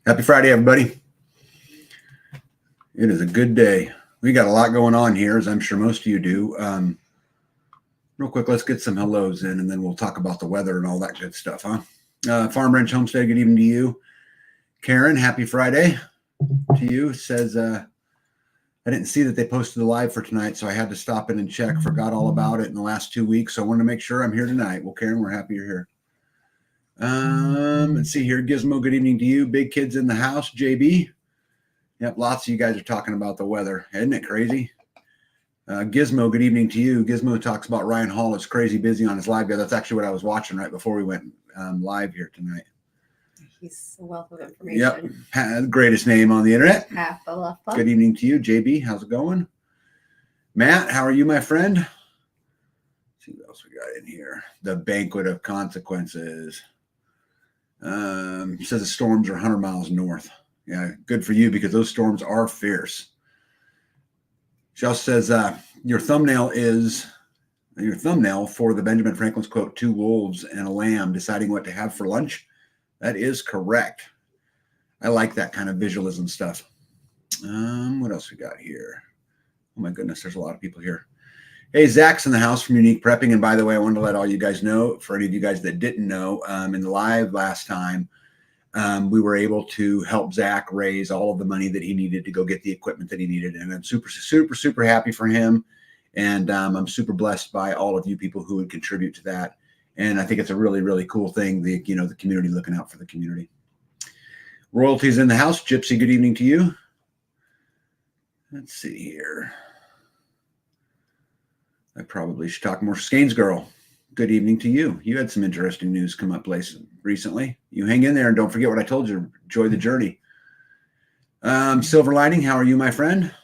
Happy Friday, everybody. It is a good day. We got a lot going on here, as I'm sure most of you do. Real quick, let's get some hellos in, and then we'll talk about the weather and all that good stuff, huh? Farm Ranch Homestead, good evening to you. Karen, happy Friday to you. Says, I didn't see that they posted the live for tonight, so I had to stop in and check. Forgot all about it in the last 2 weeks, so I wanted to make sure I'm here tonight. Well, Karen, we're happy you're here. Let's see here. Gizmo, good evening to you. Big kids in the house, JB. Yep, lots of you guys are talking about the weather. Isn't it crazy? Gizmo, good evening to you. Gizmo talks about Ryan Hall is crazy busy on his live. Yeah, that's actually what I was watching right before we went live here tonight. He's a wealth of information. Yep, greatest name on the internet. Half a left plug. Good evening to you, JB. How's it going? Matt, how are you, my friend? Let's see what else we got in here. The banquet of consequences. Says the storms are 100 miles north. Yeah, good for you because those storms are fierce. She also says your thumbnail for the Benjamin Franklin's quote, 2 wolves and a lamb deciding what to have for lunch. That is correct. I like that kind of visualism stuff. What else we got here? Oh my goodness, there's a lot of people here. Hey, Zach's in the house from Unique Prepping. And by the way, I wanted to let all you guys know, for any of you guys that didn't know, in the live last time, we were able to help Zach raise all of the money that he needed to go get the equipment that he needed. And I'm super, super, super happy for him. And I'm super blessed by all of you people who would contribute to that. And I think it's a really, really cool thing, the community looking out for the community. Royalties in the house. Gypsy, good evening to you. Let's see here. I probably should talk more. Skanes girl, good evening to you. You had some interesting news come up recently. You hang in there and don't forget what I told you. Enjoy the journey. Silver Lining, how are you, my friend?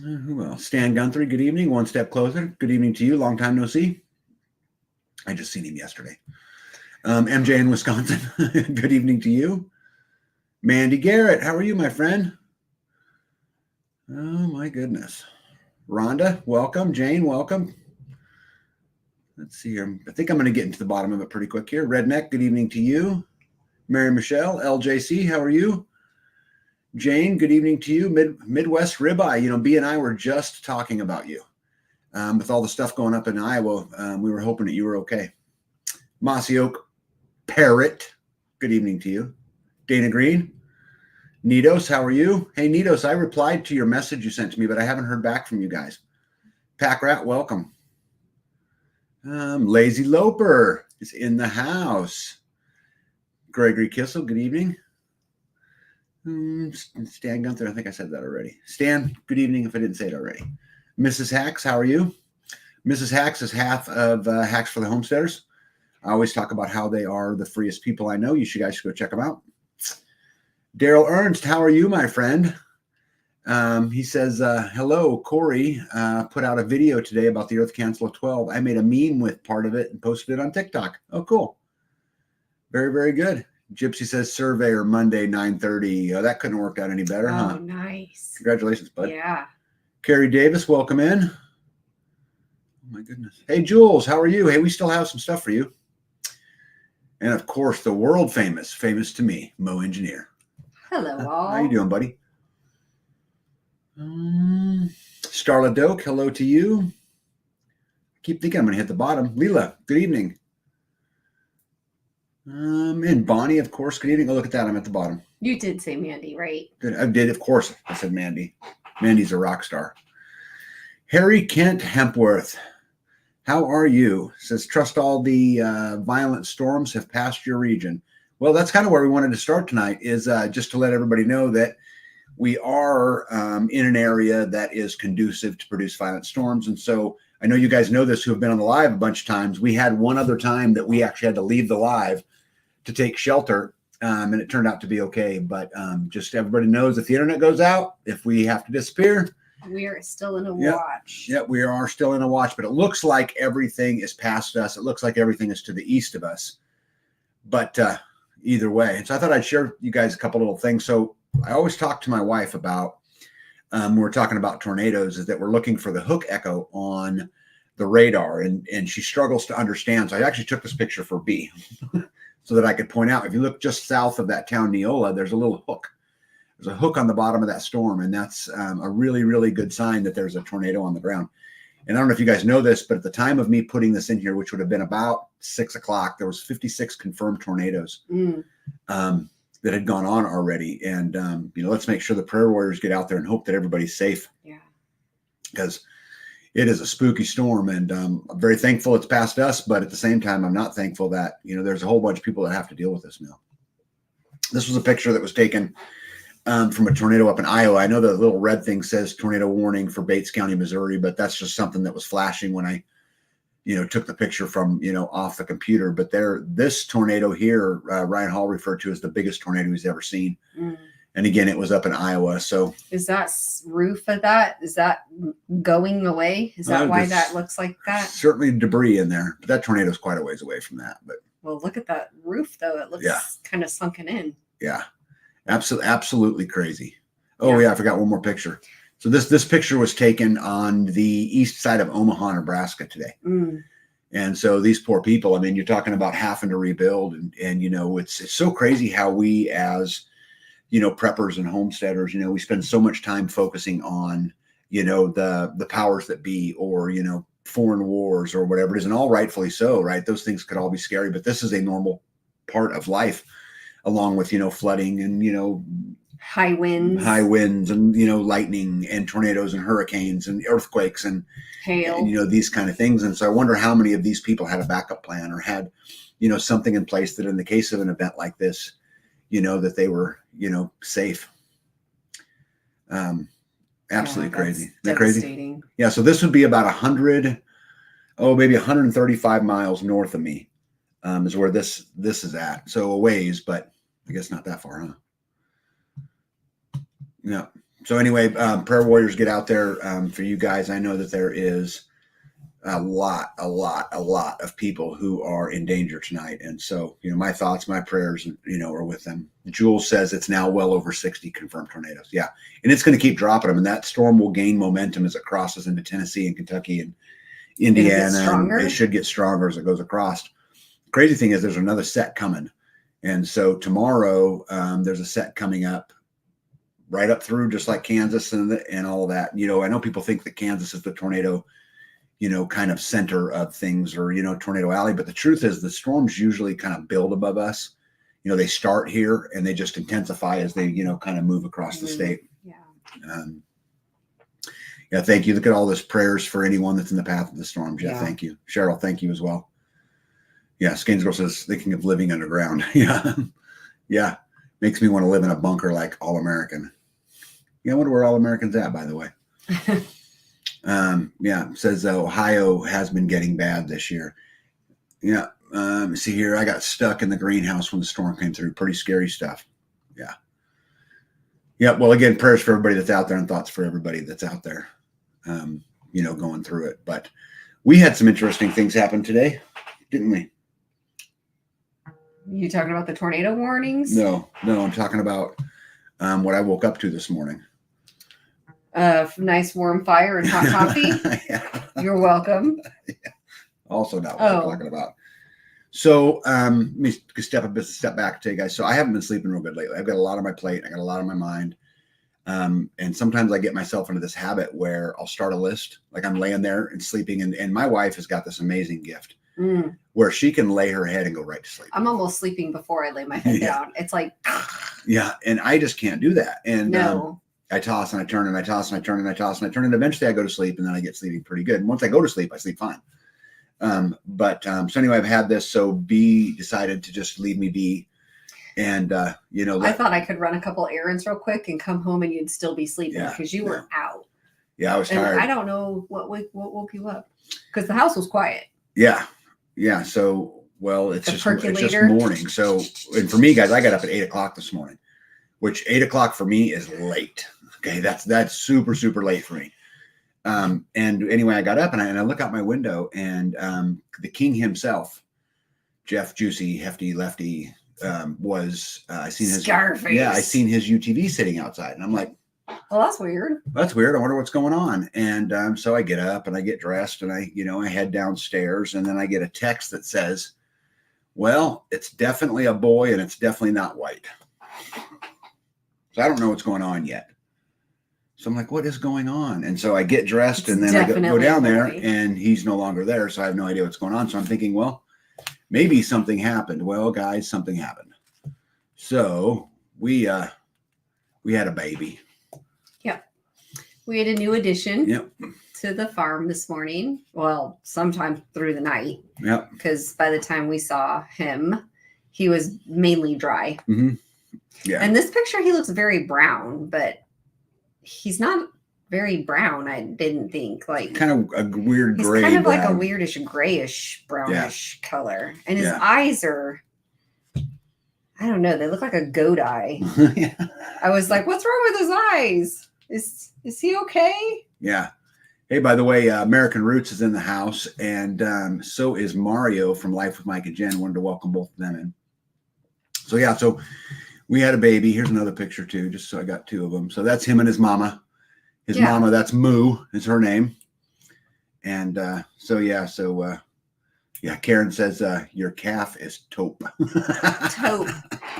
Who else? Stan Guthrie, good evening. One step closer. Good evening to you. Long time no see. I just seen him yesterday. MJ in Wisconsin, good evening to you. Mandy Garrett, how are you, my friend? Oh, my goodness. Rhonda, welcome. Jane, welcome. Let's see here. I think I'm going to get into the bottom of it pretty quick here. Redneck, good evening to you. Mary Michelle, LJC, how are you? Jane, good evening to you. Midwest Ribeye. B and I were just talking about you. With all the stuff going up in Iowa, we were hoping that you were okay. Mossy Oak Parrot, good evening to you. Dana Green. Nidos, how are you? Hey, Nidos, I replied to your message you sent to me, but I haven't heard back from you guys. Pack Rat, welcome. Lazy Loper is in the house. Gregory Kissel, good evening. Stan Gunther, I think I said that already. Stan, good evening if I didn't say it already. Mrs. Hacks, how are you? Mrs. Hacks is half of Hacks for the Homesteaders. I always talk about how they are the freest people I know. You guys should go check them out. Daryl Ernst, how are you, my friend? He says, hello, Corey put out a video today about the Earth Council of 12. I made a meme with part of it and posted it on TikTok. Oh, cool. Very, very good. Gypsy says surveyor Monday, 9:30. That couldn't have worked out any better, huh? Oh, nice. Congratulations, bud. Yeah. Carrie Davis, welcome in. Oh, my goodness. Hey, Jules, how are you? Hey, we still have some stuff for you. And, of course, the world famous to me, Mo Engineer. Hello, all. How you doing, buddy? Starla Doak, hello to you. I keep thinking I'm going to hit the bottom. Leela, good evening. And Bonnie, of course, good evening. Oh, look at that. I'm at the bottom. You did say Mandy, right? Good. I did, of course. I said Mandy. Mandy's a rock star. Harry Kent Hempworth, how are you? Says, trust all the violent storms have passed your region. Well, that's kind of where we wanted to start tonight, is just to let everybody know that we are in an area that is conducive to produce violent storms. And so I know you guys know this who have been on the live a bunch of times. We had one other time that we actually had to leave the live to take shelter, and it turned out to be okay. But just everybody knows if the internet goes out, if we have to disappear, we are still in a watch. Yeah, we are still in a watch, but it looks like everything is past us. It looks like everything is to the east of us. But either way. And so I thought I'd share with you guys a couple little things. So I always talk to my wife about, when we're talking about tornadoes, is that we're looking for the hook echo on the radar, and she struggles to understand. So I actually took this picture for B. so that I could point out. If you look just south of that town, Neola, there's a little hook. There's a hook on the bottom of that storm, and that's a really, really good sign that there's a tornado on the ground. And I don't know if you guys know this, but at the time of me putting this in here, which would have been about 6 o'clock, there was 56 confirmed tornadoes that had gone on already. And, let's make sure the prayer warriors get out there and hope that everybody's safe. Yeah. Because it is a spooky storm, and I'm very thankful it's past us. But at the same time, I'm not thankful that, there's a whole bunch of people that have to deal with this now. This was a picture that was taken from a tornado up in Iowa. I know the little red thing says tornado warning for Bates County, Missouri, but that's just something that was flashing when I, took the picture from, off the computer. But this tornado here, Ryan Hall referred to as the biggest tornado he's ever seen. And again, it was up in Iowa. So is that roof of that? Is that going away? Is that why that looks like that? Certainly debris in there, but that tornado is quite a ways away from that. But well, look at that roof though. It looks kind of sunken in. Yeah. Absolutely crazy. Oh yeah, I forgot one more picture. So this picture was taken on the east side of Omaha, Nebraska today. And so these poor people, I mean, you're talking about having to rebuild, and it's so crazy how we as preppers and homesteaders, we spend so much time focusing on the powers that be, or foreign wars or whatever it is, and all rightfully so, right? Those things could all be scary, but this is a normal part of life, along with flooding and high winds and lightning and tornadoes and hurricanes and earthquakes and hail, and these kind of things. And so I wonder how many of these people had a backup plan, or had something in place that in the case of an event like this, that they were safe. Absolutely crazy. Isn't that crazy? Yeah. So this would be about 135 miles north of me. Is where this is at. So a ways, but I guess not that far, huh? Yeah. So anyway, prayer warriors, get out there for you guys. I know that there is a lot of people who are in danger tonight. And so, my thoughts, my prayers, are with them. Jules says it's now well over 60 confirmed tornadoes. Yeah. And it's going to keep dropping them. And that storm will gain momentum as it crosses into Tennessee and Kentucky and Indiana. And it should get stronger as it goes across. Crazy thing is there's another set coming. And so tomorrow there's a set coming up right up through, just like Kansas and all of that. I know people think that Kansas is the tornado, kind of center of things, or, tornado alley. But the truth is the storms usually kind of build above us. They start here and they just intensify as they, kind of move across the state. Yeah. Yeah. Thank you. Look at all this prayers for anyone that's in the path of the storms. Yeah. Thank you. Cheryl, thank you as well. Yeah, Skainsgirl says thinking of living underground. Yeah. Yeah. Makes me want to live in a bunker like All American. Yeah, I wonder where All American's at, by the way. Yeah, says Ohio has been getting bad this year. Yeah. See here, I got stuck in the greenhouse when the storm came through. Pretty scary stuff. Yeah. Yeah. Well, again, prayers for everybody that's out there, and thoughts for everybody that's out there, going through it. But we had some interesting things happen today, didn't we? You talking about the tornado warnings? No, I'm talking about what I woke up to this morning. Nice warm fire and hot coffee. Yeah. You're welcome. Yeah. Also not what I'm talking about. So let me step back to you guys. So I haven't been sleeping real good lately. I've got a lot on my plate. I got a lot on my mind. And sometimes I get myself into this habit where I'll start a list, like I'm laying there and sleeping. And my wife has got this amazing gift where she can lay her head and go right to sleep. I'm almost sleeping before I lay my head down. It's like, yeah. And I just can't do that. And no. I toss and I turn and I toss and I turn and I toss and I turn. And eventually I go to sleep, and then I get sleeping pretty good. And once I go to sleep, I sleep fine. So anyway, I've had this. So B decided to just leave me be. And, I thought I could run a couple errands real quick and come home and you'd still be sleeping because you were out. Yeah, I was tired. I don't know what woke you up, because the house was quiet. Yeah. Yeah. So, well, it's just morning. So, and for me, guys, I got up at 8 o'clock this morning, which 8 o'clock for me is late. Okay. That's super, super late for me. And anyway, I got up and I look out my window, and the king himself, Jeff Juicy Hefty Lefty, I seen his Scarface. Yeah, I seen his UTV sitting outside, and I'm like, well, that's weird. That's weird. I wonder what's going on. And so I get up and I get dressed and I head downstairs, and then I get a text that says, Well, it's definitely a boy, and it's definitely not white. So I don't know what's going on yet. So I'm like, what is going on? And so I get dressed, and then I go down there, and he's no longer there. So I have no idea what's going on. So I'm thinking, well, maybe something happened. Well, guys, something happened. So we had a baby. Yep. We had a new addition. Yep. To the farm this morning. Well, sometime through the night. Yep. Because by the time we saw him, he was mainly dry. Mm-hmm. Yeah. And this picture, he looks very brown, but he's not very brown. I didn't think kind of a weird gray. He's kind of brown. like a weirdish grayish brownish color, and his eyes are. I don't know. They look like a goat eye. Yeah. I was like, "What's wrong with his eyes? Is he okay?" Yeah. Hey, by the way, American Roots is in the house, and so is Mario from Life with Mike and Jen. Wanted to welcome both of them in. So yeah, so we had a baby. Here's another picture too, just so I got two of them. So that's him and his mama. His mama, that's Moo, is her name. And Karen says your calf is taupe. Taupe.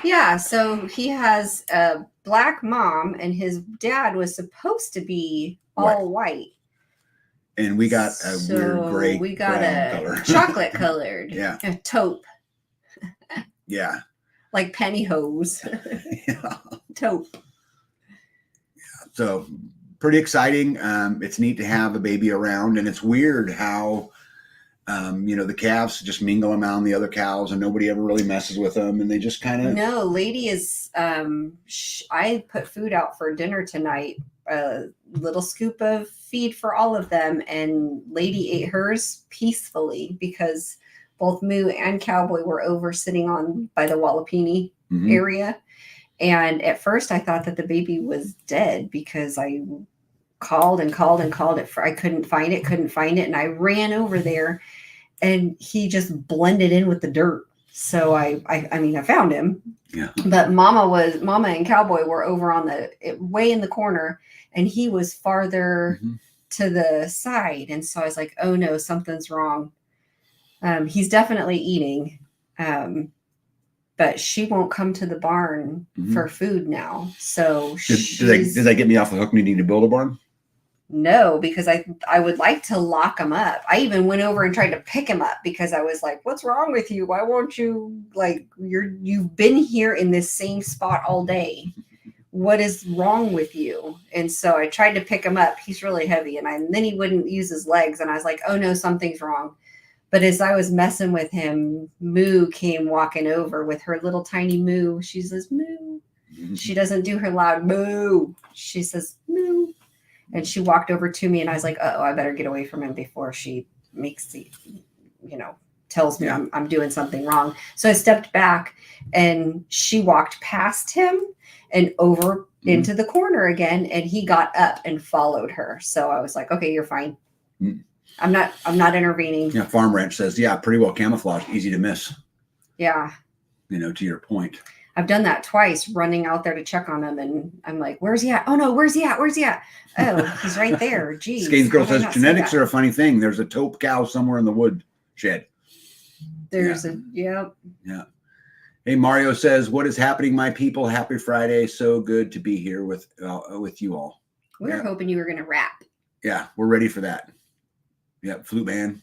Yeah, so he has a black mom, and his dad was supposed to be all white. And we got a weird gray. We got a color. chocolate colored. Yeah. A taupe. Yeah. Like pantyhose. Yeah. Taupe. Yeah. So pretty exciting. It's neat to have a baby around, and it's weird how the calves just mingle around the other cows, and nobody ever really messes with them, and they just kind of. No, lady is. I put food out for dinner tonight. A little scoop of feed for all of them, and lady ate hers peacefully because both Moo and Cowboy were over sitting on by the Wallapini area. And at first I thought that the baby was dead because I called and called and called it. I couldn't find it. And I ran over there, and he just blended in with the dirt. So I found him. Yeah. But Mama and Cowboy were over on way in the corner, and he was farther to the side. And so I was like, oh no, something's wrong. He's definitely eating. But she won't come to the barn for food now. So did that get me off the hook needing to build a barn? No, because I would like to lock him up. I even went over and tried to pick him up because I was like, what's wrong with you? Why won't you, you've been here in this same spot all day. What is wrong with you? And so I tried to pick him up. He's really heavy. And then he wouldn't use his legs. And I was like, oh no, something's wrong. But as I was messing with him, Moo came walking over with her little tiny moo. She says, moo. She doesn't do her loud moo. She says, moo. And she walked over to me, and I was like, oh, I better get away from him before she tells me I'm doing something wrong. So I stepped back, and she walked past him and over into the corner again. And he got up and followed her. So I was like, okay, you're fine. I'm not intervening. Yeah. Farm Ranch says, yeah, pretty well camouflaged, easy to miss. Yeah. To your point. I've done that twice, running out there to check on him, and I'm like, where's he at? Oh no, where's he at? Where's he at? Oh, he's right there. Geez. Skane's girl says genetics are a funny thing. There's a taupe cow somewhere in the wood shed. There's Yeah. Hey, Mario says, what is happening, my people? Happy Friday. So good to be here with you all. We were hoping you were going to rap. Yeah, we're ready for that. Yeah, flute man.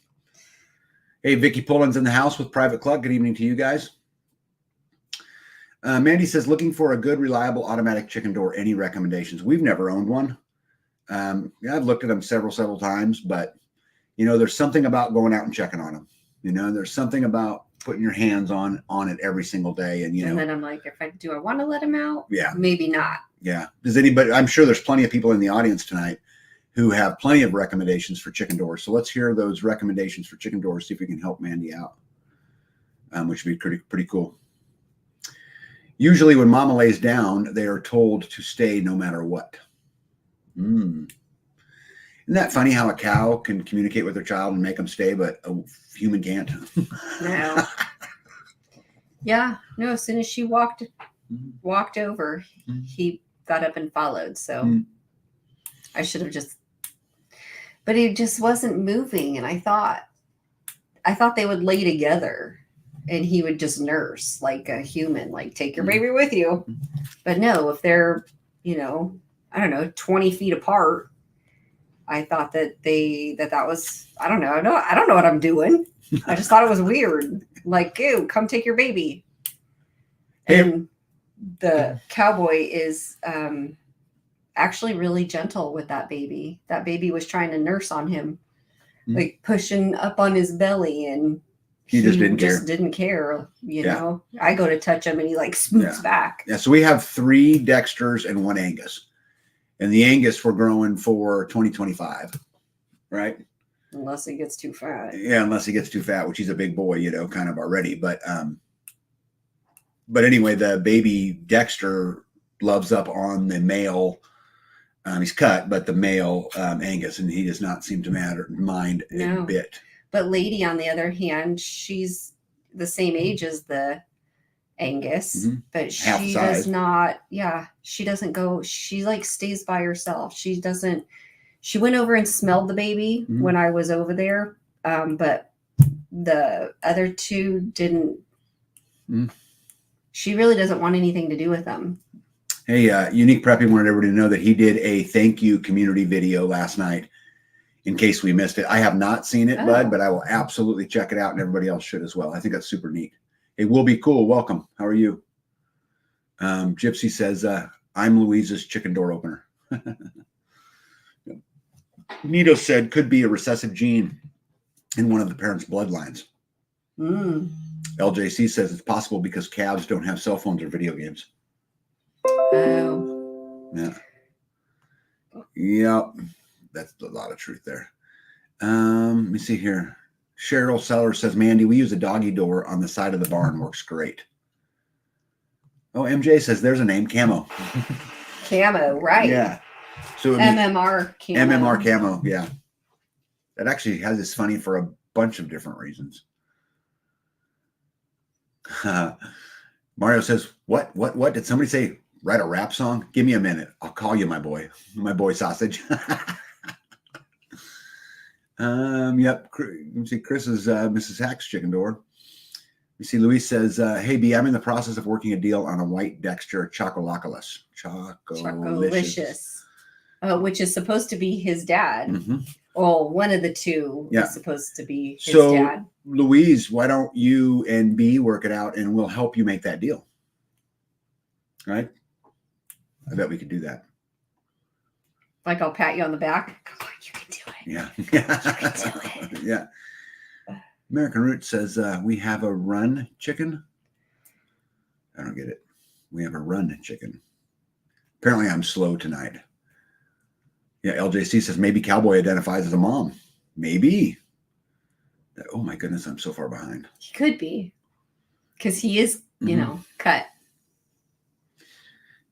Hey, Vicky Pullen's in the house with Private Club. Good evening to you guys. Mandy says, looking for a good, reliable automatic chicken door. Any recommendations? We've never owned one. I've looked at them several times, but there's something about going out and checking on them. There's something about putting your hands on it every single day. And then I'm like, do I want to let him out? Yeah. Maybe not. Yeah. Does anybody, I'm sure there's plenty of people in the audience tonight who have plenty of recommendations for chicken doors. So let's hear those recommendations for chicken doors. See if we can help Mandy out, which would be pretty cool. Usually when mama lays down, they are told to stay no matter what. Isn't that funny how a cow can communicate with their child and make them stay, but a human can't? No. Yeah. No, as soon as she walked over, he got up and followed. So I should have but he just wasn't moving. And I thought they would lay together. and he would just nurse like a human, like take your baby with you. But no, if they're, you know, I don't know, 20 feet apart, I thought that that was, I don't know. I don't know what I'm doing. I just thought it was weird. Like, ew, come take your baby. And the cowboy is actually really gentle with that baby. That baby was trying to nurse on him, like pushing up on his belly, and he just didn't care. You know, I go to touch him and he like smooths back. Yeah. So we have 3 Dexters and 1 Angus, and the Angus we're growing for 2025, right? Unless he gets too fat. Yeah, unless he gets too fat, which he's a big boy, you know, kind of already. But anyway, the baby Dexter loves up on the male. He's cut, but the male Angus, and he does not seem to mind a bit. But Lady, on the other hand, she's the same age as the Angus, but she does not. Yeah, she doesn't go. She like stays by herself. She doesn't. She went over and smelled the baby when I was over there, but the other 2 didn't. She really doesn't want anything to do with them. Hey, Unique Prepping wanted everybody to know that he did a thank you community video last night in case we missed it. I have not seen it, Bud, but I will absolutely check it out, and everybody else should as well. I think that's super neat. It will be cool. Welcome. How are you? Gypsy says, I'm Louise's chicken door opener. Nito said, could be a recessive gene in one of the parents' bloodlines. LJC says it's possible because calves don't have cell phones or video games. Oh. Yeah. Yep. That's a lot of truth there. Let me see here. Cheryl Sellers says, Mandy, we use a doggy door on the side of the barn. Works great. Oh, MJ says there's a name, Camo. Camo, right. Yeah. So MMR Camo. MMR Camo, yeah. That actually has this funny for a bunch of different reasons. Mario says, what? Did somebody say write a rap song? Give me a minute. I'll call you my boy sausage. Yep. Let me see. Chris is Mrs. Hack's chicken door. You see, Luis says, hey, B, I'm in the process of working a deal on a white Dexter Chocolaculus. Chocolicious. Which is supposed to be his dad. Well, one of the 2 is supposed to be his dad. Louise, why don't you and B work it out, and we'll help you make that deal? Right? I bet we could do that. Like, I'll pat you on the back. Come on, you can do it. Yeah. You can do it. Yeah. American Root says, we have a run chicken. I don't get it. We have a run chicken. Apparently I'm slow tonight. Yeah, LJC says maybe Cowboy identifies as a mom. Maybe. Oh my goodness, I'm so far behind. He could be. Because he is, you know, cut.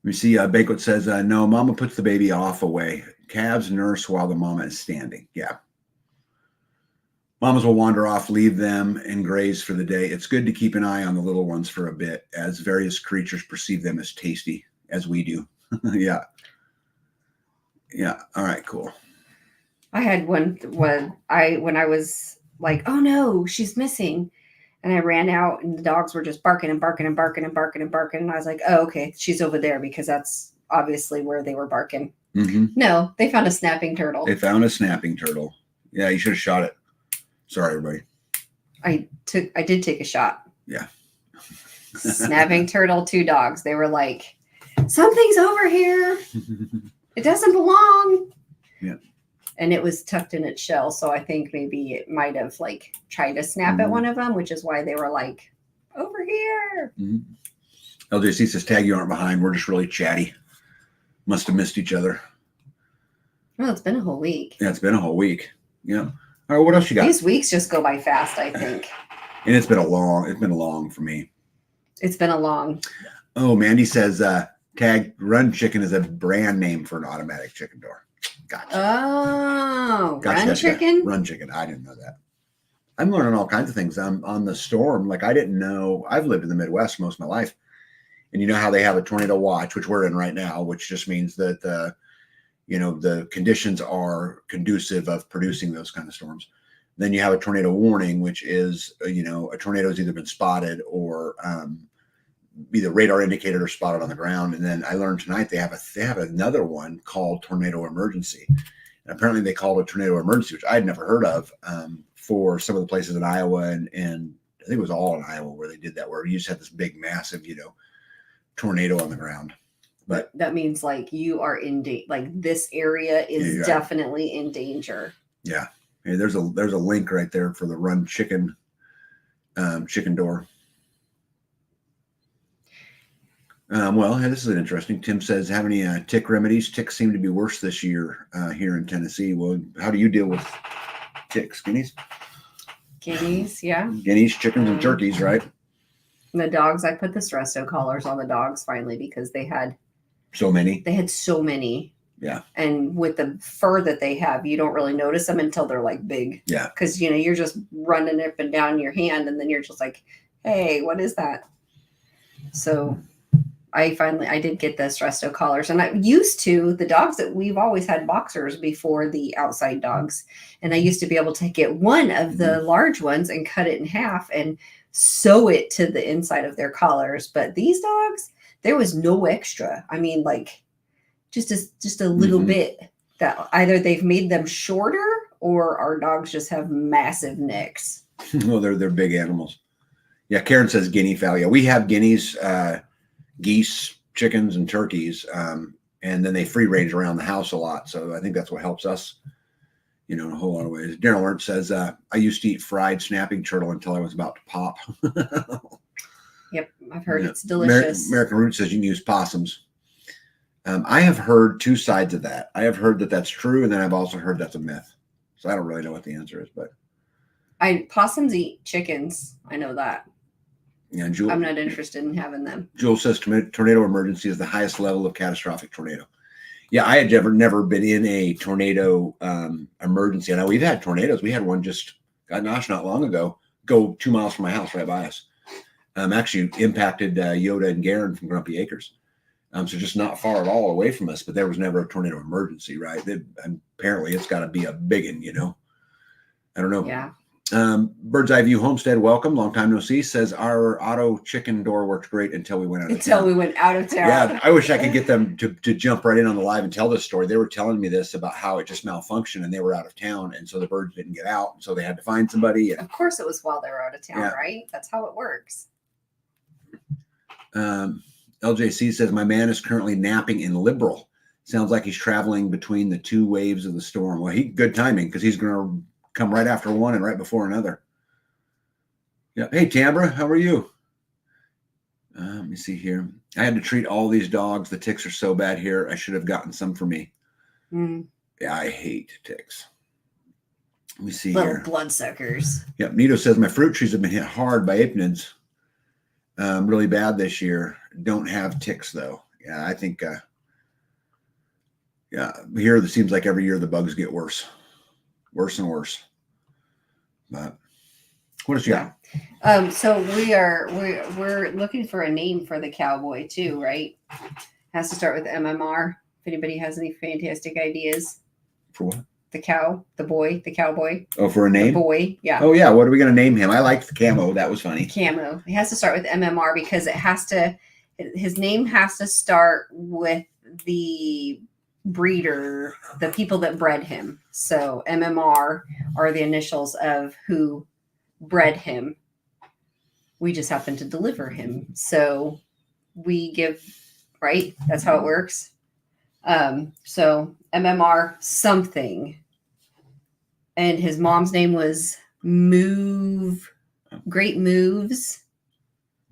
We see Banquet says, no, mama puts the baby off away. Calves nurse while the mama is standing. Yeah. Mamas will wander off, leave them, and graze for the day. It's good to keep an eye on the little ones for a bit, as various creatures perceive them as tasty, as we do. Yeah. Yeah. All right, cool. I had one when I was like, oh no, she's missing. And I ran out and the dogs were just barking and barking and barking and barking and barking. And I was like, oh, okay, she's over there because that's obviously where they were barking. No, they found a snapping turtle. They found a snapping turtle. Yeah, you should have shot it. Sorry, everybody. I did take a shot. Yeah. Snapping turtle, 2 dogs. They were like, something's over here. It doesn't belong. Yeah. And it was tucked in its shell. So I think maybe it might have like tried to snap at one of them, which is why they were like, over here. LJC says, tag, you aren't behind. We're just really chatty. Must have missed each other. Well, it's been a whole week. Yeah, it's been a whole week. Yeah. All right, what else you got? These weeks just go by fast, I think. And it's been long for me. It's been a long. Oh, Mandy says, tag, Run Chicken is a brand name for an automatic chicken door. Gotcha. Oh, gotcha. Run Chicken? Run Chicken. I didn't know that. I'm learning all kinds of things. I'm on the storm. Like, I didn't know. I've lived in the Midwest most of my life. And you know how they have a tornado watch, which we're in right now, which just means that the conditions are conducive of producing those kind of storms. Then you have a tornado warning, which is, a tornado's either been spotted or either radar indicated or spotted on the ground. And then I learned tonight they have another one called tornado emergency. And apparently they called it tornado emergency, which I'd never heard of, for some of the places in Iowa and I think it was all in Iowa where they did that, where you just had this big, massive, tornado on the ground. But that means like you are in like this area is definitely in danger. Yeah. Hey, there's a link right there for the Run Chicken door. Well, hey, this is interesting. Tim says, have any tick remedies? Ticks seem to be worse this year here in Tennessee. Well, how do you deal with ticks? Guineas? Guineas, yeah. Guineas, chickens, and turkeys, right? And the dogs, I put the Stresto collars on the dogs finally because they had so many. They had so many. Yeah. And with the fur that they have, you don't really notice them until they're like big. Yeah. Because, you're just running up and down your hand and then you're just like, hey, what is that? So I did get the Stresto collars, and I used to, the dogs that we've always had boxers before the outside dogs. And I used to be able to get one of the large ones and cut it in half and sew it to the inside of their collars. But these dogs, there was no extra. I mean, like just a little bit that either they've made them shorter or our dogs just have massive necks. Well, they're big animals. Yeah. Karen says guinea fowl. Yeah, we have guineas, geese, chickens, and turkeys. And then they free range around the house a lot. So I think that's what helps us, in a whole lot of ways. Daryl Ernst says, I used to eat fried snapping turtle until I was about to pop. Yep. I've heard it's delicious. American Root says you can use possums. I have heard two sides of that. I have heard that that's true. And then I've also heard that's a myth. So I don't really know what the answer is, but possums eat chickens. I know that. Yeah, I'm not interested in having them. Jewel says tornado emergency is the highest level of catastrophic tornado. Yeah, I had never been in a tornado emergency. I know we've had tornadoes. We had one just, not long ago, go 2 miles from my house right by us. Actually impacted Yoda and Garen from Grumpy Acres. So just not far at all away from us, but there was never a tornado emergency, right? Apparently it's got to be a big one, I don't know. Yeah. Bird's Eye View Homestead, welcome. Long time no see. Says our auto chicken door worked great until we went out of town. Until we went out of town. Yeah, I wish I could get them to jump right in on the live and tell this story. They were telling me this about how it just malfunctioned and they were out of town, and so the birds didn't get out, and so they had to find somebody. And, of course, it was while they were out of town, right? That's how it works. LJC says my man is currently napping in Liberal. Sounds like he's traveling between the two waves of the storm. Well, good timing because he's going to come right after one and right before another. Yeah. Hey, Tambra, how are you? Let me see here. I had to treat all these dogs. The ticks are so bad here. I should have gotten some for me. Yeah, I hate ticks. Let me see Little here. bloodsuckers. Yep. Nito says my fruit trees have been hit hard by apnids. Really bad this year. Don't have ticks though. Yeah, I think. Here it seems like every year the bugs get worse and worse. But what else you got? So we're looking for a name for the cowboy too, right? Has to start with MMR. If anybody has any fantastic ideas. For what? The cowboy. Oh, for a name? The boy, yeah. Oh, yeah. What are we going to name him? I liked the camo. That was funny. Camo. It has to start with MMR because his name has to start with the breeder, the people that bred him. So MMR are the initials of who bred him. We just happen to deliver him. So we give, right? That's how it works. So MMR something. And his mom's name was Great Moves.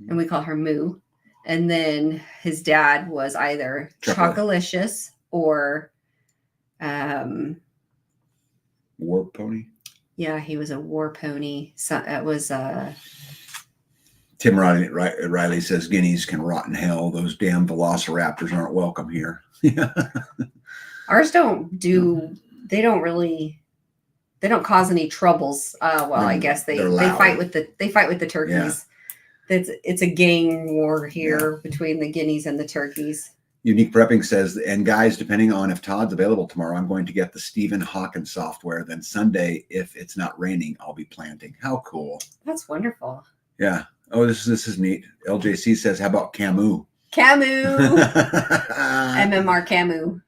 And we call her Moo. And then his dad was either Chocolicious or War Pony. Yeah, he was a war pony. So it was Tim Riley says guineas can rot in hell. Those damn velociraptors aren't welcome here. Ours they don't cause any troubles. I guess they fight with the turkeys. Yeah. It's a gang war here between the guineas and the turkeys. Unique Prepping says, and guys, depending on if Todd's available tomorrow, I'm going to get the Stephen Hawkins software. Then Sunday, if it's not raining, I'll be planting. How cool. That's wonderful. Yeah. Oh, this is neat. LJC says, how about Camus? Camus. MMR Camus.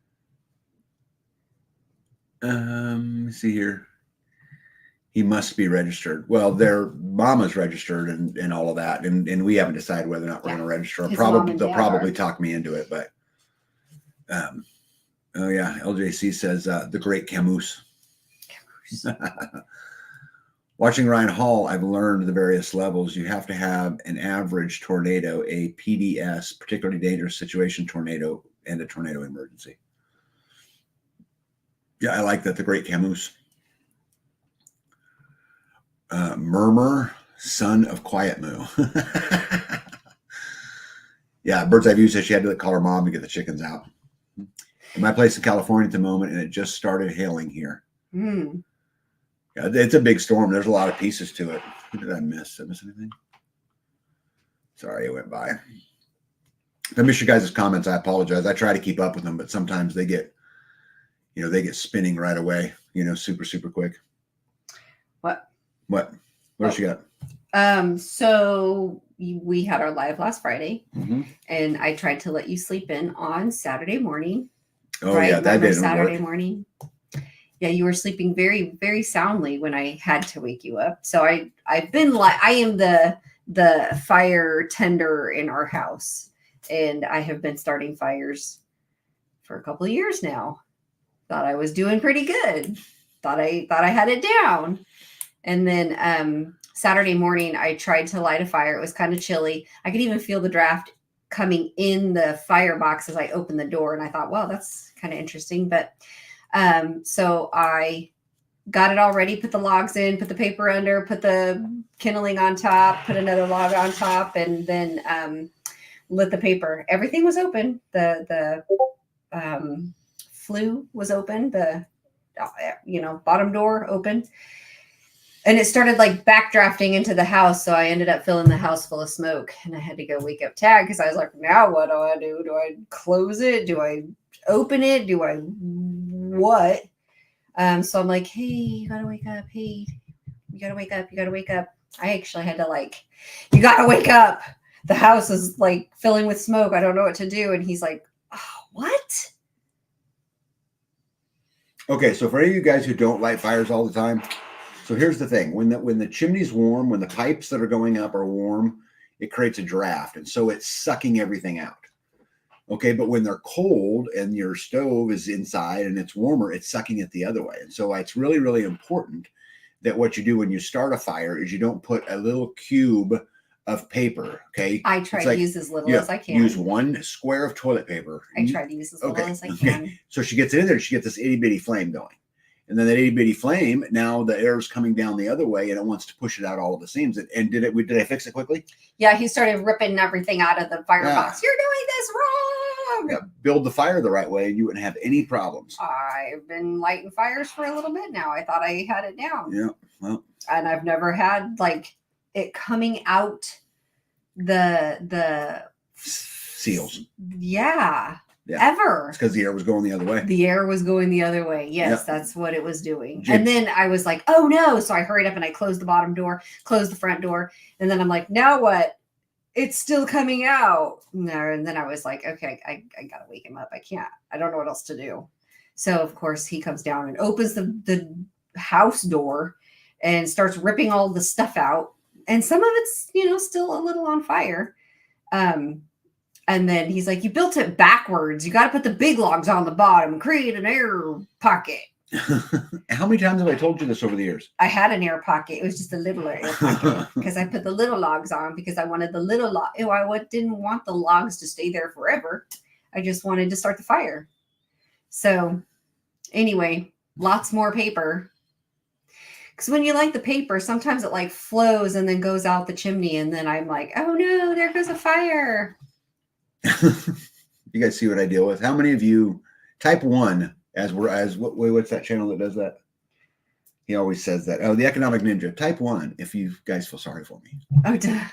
Let me see here. He must be registered. Well, their mama's registered and all of that. And we haven't decided whether or not we're going to register. They'll probably talk me into it, but oh yeah. LJC says the great Camus. Watching Ryan Hall, I've learned the various levels. You have to have an average tornado, a PDS, particularly dangerous situation tornado, and a tornado emergency. Yeah, I like that. The great Camus. Murmur, son of Quiet Moo. Yeah, Bird's Eye View says she had to call her mom to get the chickens out. In my place in California at the moment, and it just started hailing here. Mm. Yeah, it's a big storm. There's a lot of pieces to it. Who did I miss? Did I miss anything? Sorry, it went by. If I miss your guys' comments, I apologize. I try to keep up with them, but sometimes they get spinning right away, super, super quick. What else you got? So we had our live last Friday, mm-hmm. and I tried to let you sleep in on Saturday morning. Oh yeah, that didn't Saturday work. morning. Yeah, you were sleeping very, very soundly when I had to wake you up. So I've been I am the fire tender in our house, and I have been starting fires for a couple of years now. Thought I was doing pretty good. Thought I had it down. And then Saturday morning, I tried to light a fire. It was kind of chilly. I could even feel the draft coming in the firebox as I opened the door. And I thought, well, that's kind of interesting. But so I got it all ready, put the logs in, put the paper under, put the kindling on top, put another log on top, and then lit the paper. Everything was open. The flue was open. The bottom door open. And it started like backdrafting into the house. So I ended up filling the house full of smoke, and I had to go wake up Tag because I was like, now what do I do? Do I close it? Do I open it? Do I what? So I'm like, hey, you gotta wake up. Hey, you gotta wake up. You gotta wake up. I actually had to you gotta wake up. The house is like filling with smoke. I don't know what to do. And he's like, oh, what? Okay, so for any of you guys who don't light fires all the time, so here's the thing: when the chimney's warm, when the pipes that are going up are warm, it creates a draft, and so it's sucking everything out. Okay, but when they're cold and your stove is inside and it's warmer, it's sucking it the other way. And so it's really, really important that what you do when you start a fire is you don't put a little cube of paper. Okay, I try to use as little as I can. Use one square of toilet paper. I try to use as little as I can. Okay. So she gets it in there. She gets this itty bitty flame going. And then that itty bitty flame, now the air is coming down the other way, and it wants to push it out all of the seams. And did I fix it quickly? Yeah, he started ripping everything out of the firebox. You're doing this wrong. Yeah, build the fire the right way, and you wouldn't have any problems. I've been lighting fires for a little bit now. I thought I had it down. Yeah, well, and I've never had it coming out the seals. Yeah. Yeah. Ever. It's because the air was going the other way. The air was going the other way. Yes, that's what it was doing. And then I was like, oh no. So I hurried up and I closed the bottom door, closed the front door. And then I'm like, now what? It's still coming out. No. And then I was like, okay, I got to wake him up. I don't know what else to do. So of course he comes down and opens the house door and starts ripping all the stuff out. And some of it's, still a little on fire. And then he's like, you built it backwards. You got to put the big logs on the bottom, create an air pocket. How many times have I told you this over the years? I had an air pocket. It was just a little air pocket because I put the little logs on because I wanted the little log. I didn't want the logs to stay there forever. I just wanted to start the fire. So anyway, lots more paper. Because when you light the paper, sometimes it flows and then goes out the chimney. And then I'm like, oh no, there goes a fire. You guys see what I deal with? How many of you type 1 what's that channel that does that? He always says that. Oh, the Economic Ninja. Type 1 if you guys feel sorry for me. Oh, duh.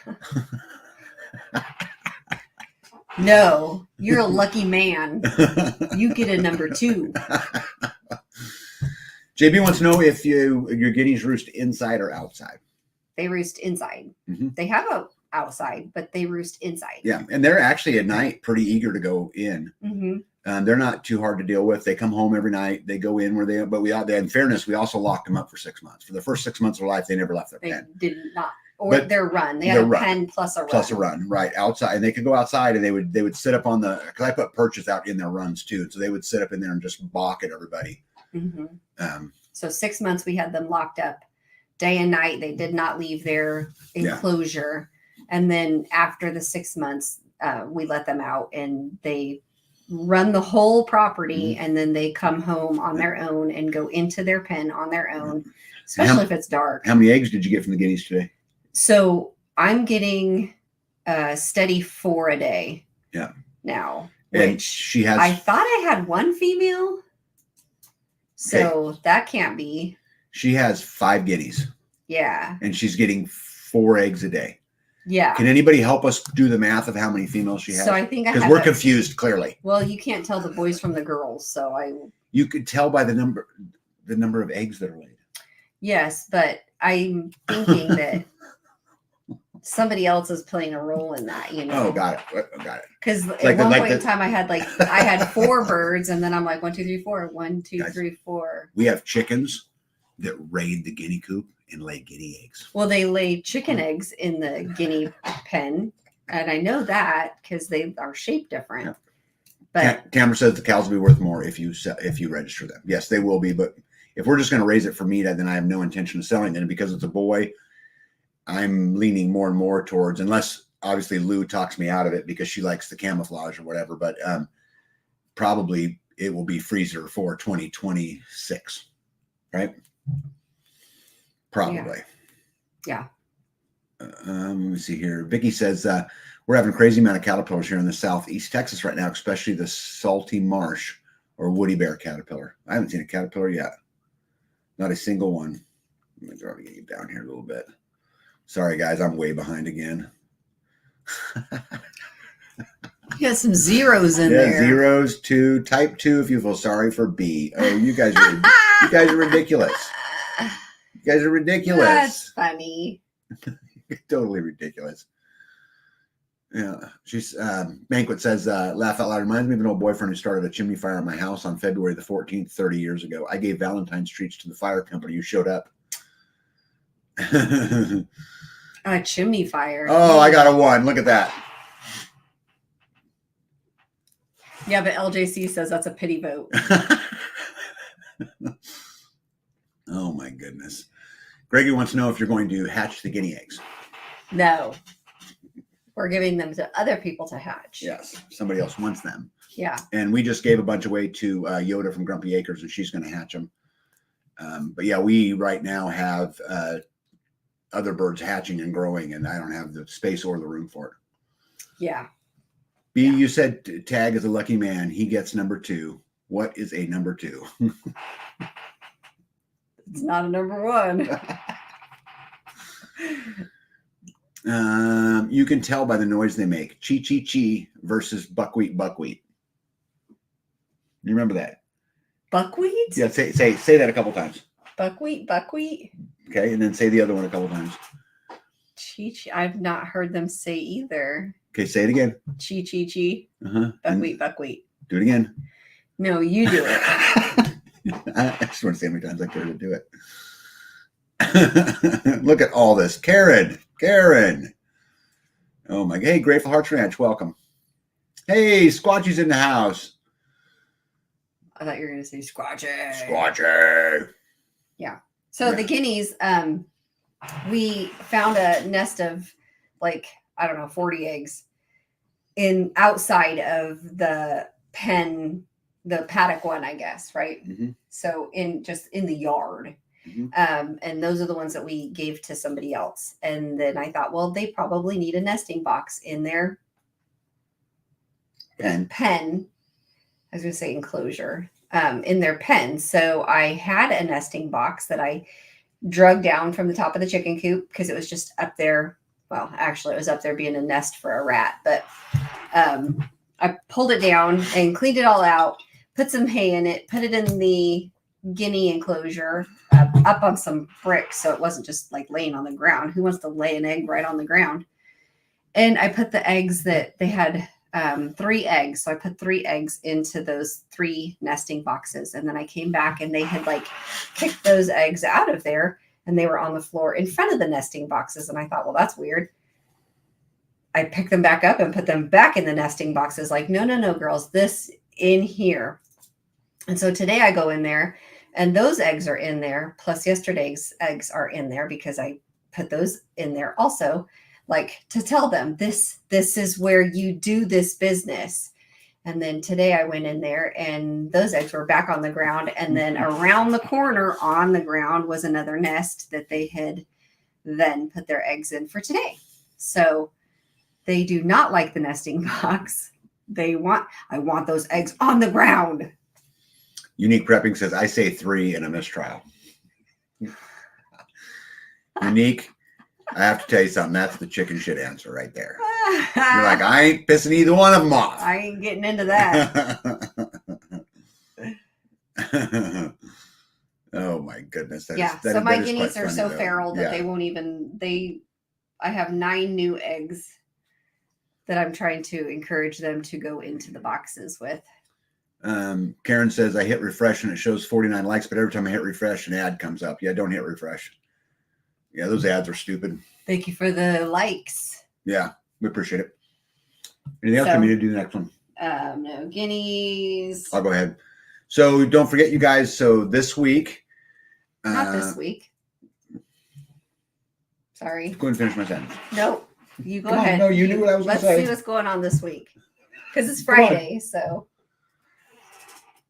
No, you're a lucky man. You get a number 2. JB wants to know if your guineas roost inside or outside. They roost inside. Mm-hmm. They have a outside, but they roost inside. Yeah, and they're actually at night pretty eager to go in. Mm-hmm. They're not too hard to deal with. They come home every night. They go in where they. But in fairness, we also locked them up for 6 months. For the first 6 months of their life, they never left their pen. They did not, or their run. They had a pen plus a run. Plus a run, right outside, and they could go outside, and they would sit up on the. Because I put perches out in their runs too, so they would sit up in there and just balk at everybody. Mm-hmm. So 6 months we had them locked up, day and night. They did not leave their enclosure. And then after the 6 months, we let them out and they run the whole property. And then they come home on their own and go into their pen on their own, especially if it's dark. How many eggs did you get from the guineas today? So I'm getting steady 4 a day. Yeah. Now. And she has. I thought I had 1 female. So that can't be. She has 5 guineas. Yeah. And she's getting 4 eggs a day. Yeah. Can anybody help us do the math of how many females she has? So I think because we're confused clearly. Well, you can't tell the boys from the girls, so you could tell by the number of eggs that are laid. Yes, but I'm thinking that somebody else is playing a role in that, Oh, got it. Because at one point in time, I had 4 birds, and then I'm like 1, 2, 3, 4. 1, 2, 3, 4. We have chickens that raid the guinea coop and lay guinea eggs. Well, they lay chicken eggs in the guinea pen, and I know that because they are shaped different. Yeah. But Tamara says the cows will be worth more if you register them. Yes, they will be. But if we're just going to raise it for meat, then I have no intention of selling it. And because it's a boy, I'm leaning more and more towards, unless obviously Lou talks me out of it because she likes the camouflage or whatever. But probably it will be freezer for 2026, right? Probably. Yeah. Let me see here. Vicky says we're having a crazy amount of caterpillars here in the southeast Texas right now, especially the salty marsh or woody bear caterpillar. I haven't seen a caterpillar yet. Not a single one. Let me try to get you down here a little bit. Sorry, guys, I'm way behind again. You got some zeros in there. Zeros, 2, type 2 if you feel sorry for B. Oh, you guys are ridiculous. You guys are ridiculous. That's funny. Totally ridiculous. Yeah. She's Banquet says, laugh out loud. Reminds me of an old boyfriend who started a chimney fire at my house on February the 14th, 30 years ago. I gave Valentine's treats to the fire company who showed up. A chimney fire. Oh, I got a 1. Look at that. Yeah, but LJC says that's a pity vote. Oh my goodness. Greggy wants to know if you're going to hatch the guinea eggs. No. We're giving them to other people to hatch. Yes. Somebody else wants them. Yeah. And we just gave a bunch away to Yoda from Grumpy Acres, and she's going to hatch them. But yeah, we right now have other birds hatching and growing, and I don't have the space or the room for it. Yeah. B, you said Tag is a lucky man. He gets number 2. What is a number 2? It's not a number 1. You can tell by the noise they make. Chee chee chee versus buckwheat buckwheat. You remember that? Buckwheat? Yeah, say that a couple times. Buckwheat, buckwheat. Okay, and then say the other one a couple times. I've not heard them say either. Okay, say it again. Chee chee chee. Buckwheat, buckwheat. Do it again. No, you do it. I just want to see how many times I care to do it. Look at all this. Karen. Oh my God. Hey, Grateful Hearts Ranch, welcome. Hey, Squatchy's in the house. I thought you were going to say Squatchy. Squatchy. Yeah. So the guineas, we found a nest of 40 eggs outside of the pen, the paddock one, I guess, right? Mm-hmm. So in the yard. Mm-hmm. And those are the ones that we gave to somebody else. And then I thought, well, they probably need a nesting box in their pen. I was going to say enclosure, in their pen. So I had a nesting box that I drug down from the top of the chicken coop because it was just up there well, actually, it was up there being a nest for a rat, but I pulled it down and cleaned it all out, put some hay in it, put it in the guinea enclosure up on some bricks, so it wasn't just like laying on the ground. Who wants to lay an egg right on the ground? And I put the eggs that they had 3 eggs. So I put 3 eggs into those 3 nesting boxes. And then I came back and they had like kicked those eggs out of there and they were on the floor in front of the nesting boxes. And I thought, well, that's weird. I picked them back up and put them back in the nesting boxes. Like, no, girls, this in here. And so today I go in there and those eggs are in there. Plus yesterday's eggs are in there because I put those in there also, like to tell them this is where you do this business. And then today I went in there and those eggs were back on the ground. And then around the corner on the ground was another nest that they had then put their eggs in for today. So they do not like the nesting box. I want those eggs on the ground. Unique Prepping says, I say 3 in a mistrial. Unique, I have to tell you something. That's the chicken shit answer right there. You're like, I ain't pissing either one of them off. I ain't getting into that. Oh my goodness. So my guineas are so feral that they won't even, I have 9 new eggs that I'm trying to encourage them to go into the boxes with. Karen says, I hit refresh and it shows 49 likes, but every time I hit refresh, an ad comes up. Yeah, don't hit refresh. Yeah, those ads are stupid. Thank you for the likes. Yeah, we appreciate it. Anything else? I need to do the next one. No, guineas. I'll go ahead. So don't forget, you guys. So this week. Not this week. Sorry. Go and finish my sentence. Nope. You go ahead. No, you knew what I was going to say. Let's see what's going on this week. Because it's Friday, so.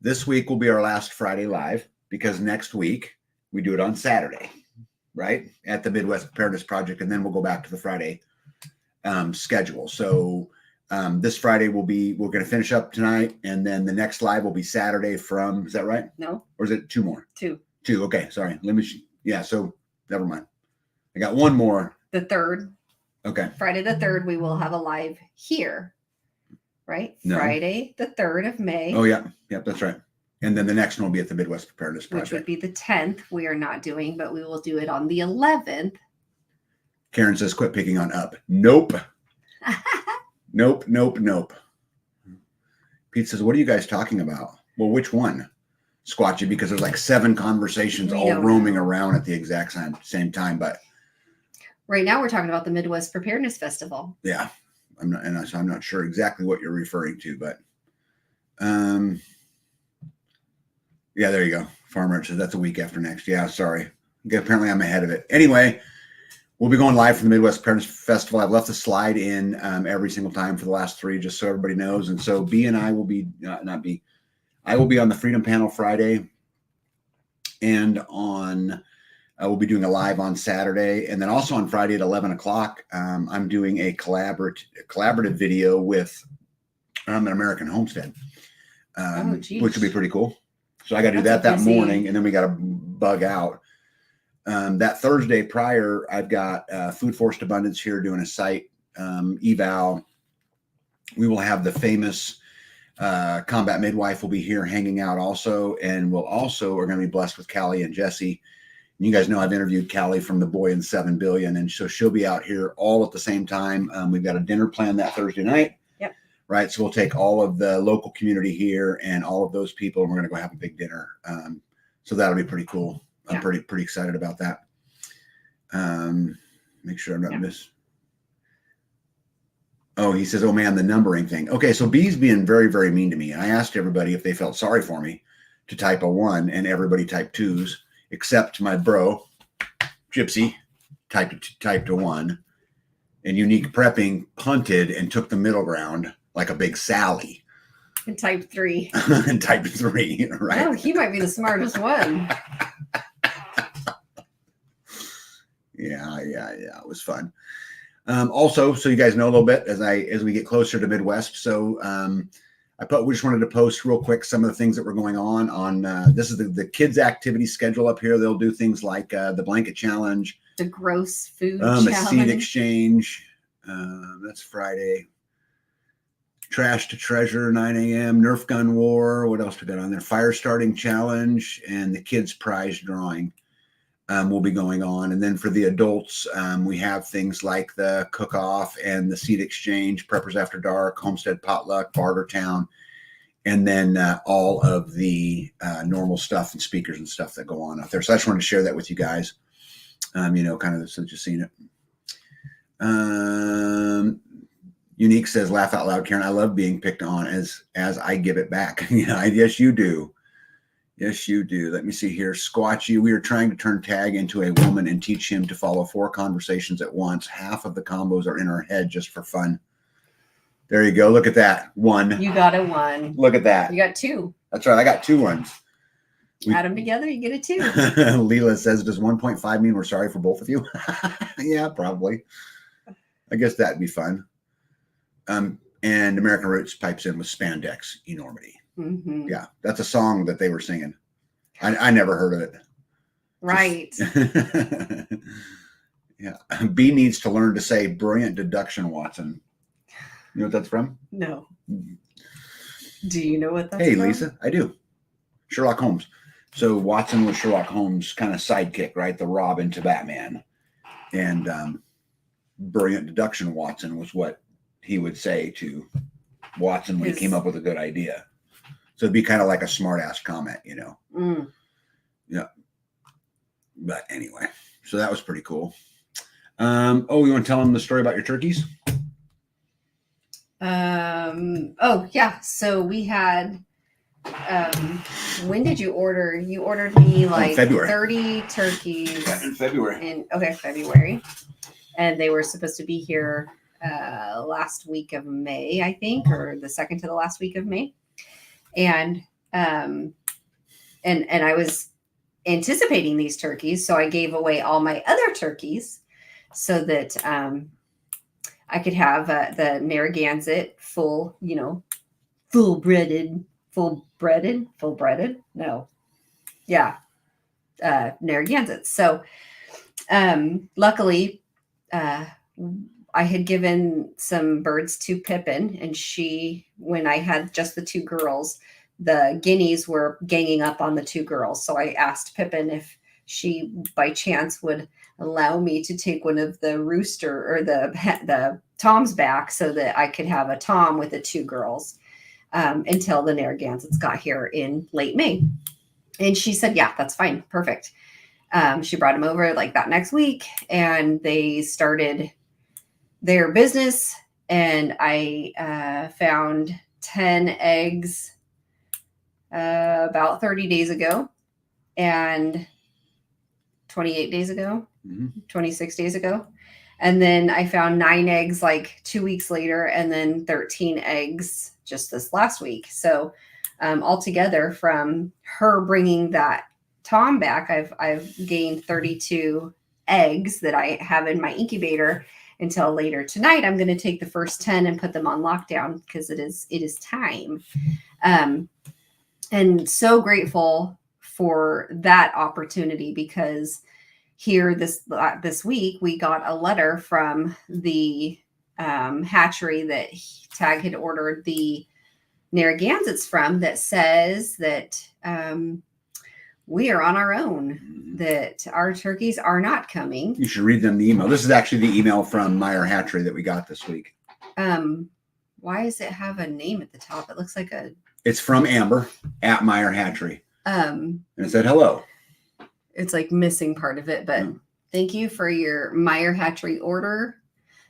This week will be our last Friday live because next week we do it on Saturday, right? At the Midwest Preparedness Project. And then we'll go back to the Friday schedule. So this Friday we're going to finish up tonight. And then the next live will be Saturday from, is that right? No. Or is it 2 more? 2. 2. Okay. Sorry. So never mind. I got 1 more. The 3rd. Okay. Friday the 3rd, we will have a live here. Right? No. Friday, the 3rd of May. Oh, yeah. Yep, that's right. And then the next one will be at the Midwest Preparedness Project. Which would be the 10th. We are not doing, but we will do it on the 11th. Karen says, quit picking on up. Nope. Nope. Pete says, what are you guys talking about? Well, which one? Squatchy, because there's like 7 conversations all roaming around at the exact same time. But right now we're talking about the Midwest Preparedness Festival. Yeah. I'm not sure exactly what you're referring to, but yeah, there you go. Farmer says that's a week after next. Yeah, sorry. Apparently I'm ahead of it. Anyway, we'll be going live from the Midwest Preparedness Festival. I've left the slide in every single time for the last 3, just so everybody knows. And so B and I will be I will be on the Freedom Panel Friday, and we'll be doing a live on Saturday, and then also on Friday at 11 o'clock, I'm doing a collaborative video with an American Homestead, which will be pretty cool. So I got to do that morning, and then we got to bug out. That Thursday prior, I've got Food Forest Abundance here doing a site eval. We will have the famous combat midwife will be here hanging out also, and we're going to be blessed with Callie and Jesse. You guys know I've interviewed Callie from The Boy and 7 Billion, and so she'll be out here all at the same time. We've got a dinner planned that Thursday night. Yep. Right, so we'll take all of the local community here and all of those people, and we're going to go have a big dinner. So that'll be pretty cool. I'm pretty excited about that. Make sure I'm not missing. Oh, he says, oh man, the numbering thing. Okay, so B's being very, very mean to me. And I asked everybody if they felt sorry for me to type a 1, and everybody typed 2s. Except my bro, Gypsy, typed a 1, and Unique Prepping punted and took the middle ground like a big Sally. And typed 3. And typed 3, right? Oh, he might be the smartest one. Yeah, it was fun. Also, so you guys know a little bit as we get closer to Midwest. So we just wanted to post real quick some of the things that were going on this is the kids activity schedule up here. They'll do things like the blanket challenge, The gross food A seed challenge. exchange. That's Friday. Trash to treasure, 9 a.m. Nerf gun war. What else we got on there? Fire starting challenge and the kids prize drawing will be going on. And then for the adults, we have things like the cook off and the seed exchange, preppers after dark, homestead potluck, barter town, and then all of the normal stuff and speakers and stuff that go on out there. So I just wanted to share that with you guys. You know, kind of since you've seen it. Unique says, laugh out loud, Karen. I love being picked on as I give it back. Yeah, yes, you do. Yes, you do. Let me see here. Squatchy, we are trying to turn Tag into a woman and teach him to follow 4 conversations at once. Half of the combos are in our head just for fun. There you go. Look at that. 1. You got a 1. Look at that. You got 2. That's right. I got 2 ones. Add them together, you get a 2. Leela says, does 1.5 mean we're sorry for both of you? Yeah, probably. I guess that'd be fun. And American Roots pipes in with Spandex Enormity. Mm-hmm. Yeah, that's a song that they were singing. I never heard of it. Right. Yeah. B needs to learn to say brilliant deduction, Watson. You know what that's from? No. Do you know what that's Hey, from? Lisa, I do. Sherlock Holmes. So Watson was Sherlock Holmes' kind of sidekick, right? The Robin to Batman. And brilliant deduction, Watson, was what he would say to Watson when he came up with a good idea. So it'd be kind of like a smart ass comment, you know? Mm. Yeah. But anyway, so that was pretty cool. Oh, you want to tell them the story about your turkeys? Oh yeah. So we had, when did you order? You ordered me like February. 30 turkeys. Yeah, in February. February. And they were supposed to be here last week of May, I think, or the second to the last week of May. And I was anticipating these turkeys, so I gave away all my other turkeys so that I could have the Narragansett full breaded. No, yeah, Narragansett. So luckily, I had given some birds to Pippin, and when I had just the 2 girls, the guineas were ganging up on the 2 girls. So I asked Pippin if she by chance would allow me to take one of the rooster or the toms back so that I could have a tom with the 2 girls until the Narragansetts got here in late May. And she said, yeah, that's fine. Perfect. She brought them over like that next week, and they started their business. And I found 10 eggs about 30 days ago and 28 days ago, 26 days ago. And then I found 9 eggs like 2 weeks later, and then 13 eggs just this last week. So altogether, from her bringing that tom back, I've gained 32 eggs that I have in my incubator until later tonight. I'm going to take the first 10 and put them on lockdown because it is time. And so grateful for that opportunity, because here this week we got a letter from the hatchery that Tag had ordered the Narragansetts from that says that we are on our own, that our turkeys are not coming. You should read them the email. This is actually the email from Meyer Hatchery that we got this week. Why does it have a name at the top? It looks like it's from Amber at Meyer Hatchery. And it said hello. It's like missing part of it, but thank you for your Meyer Hatchery order.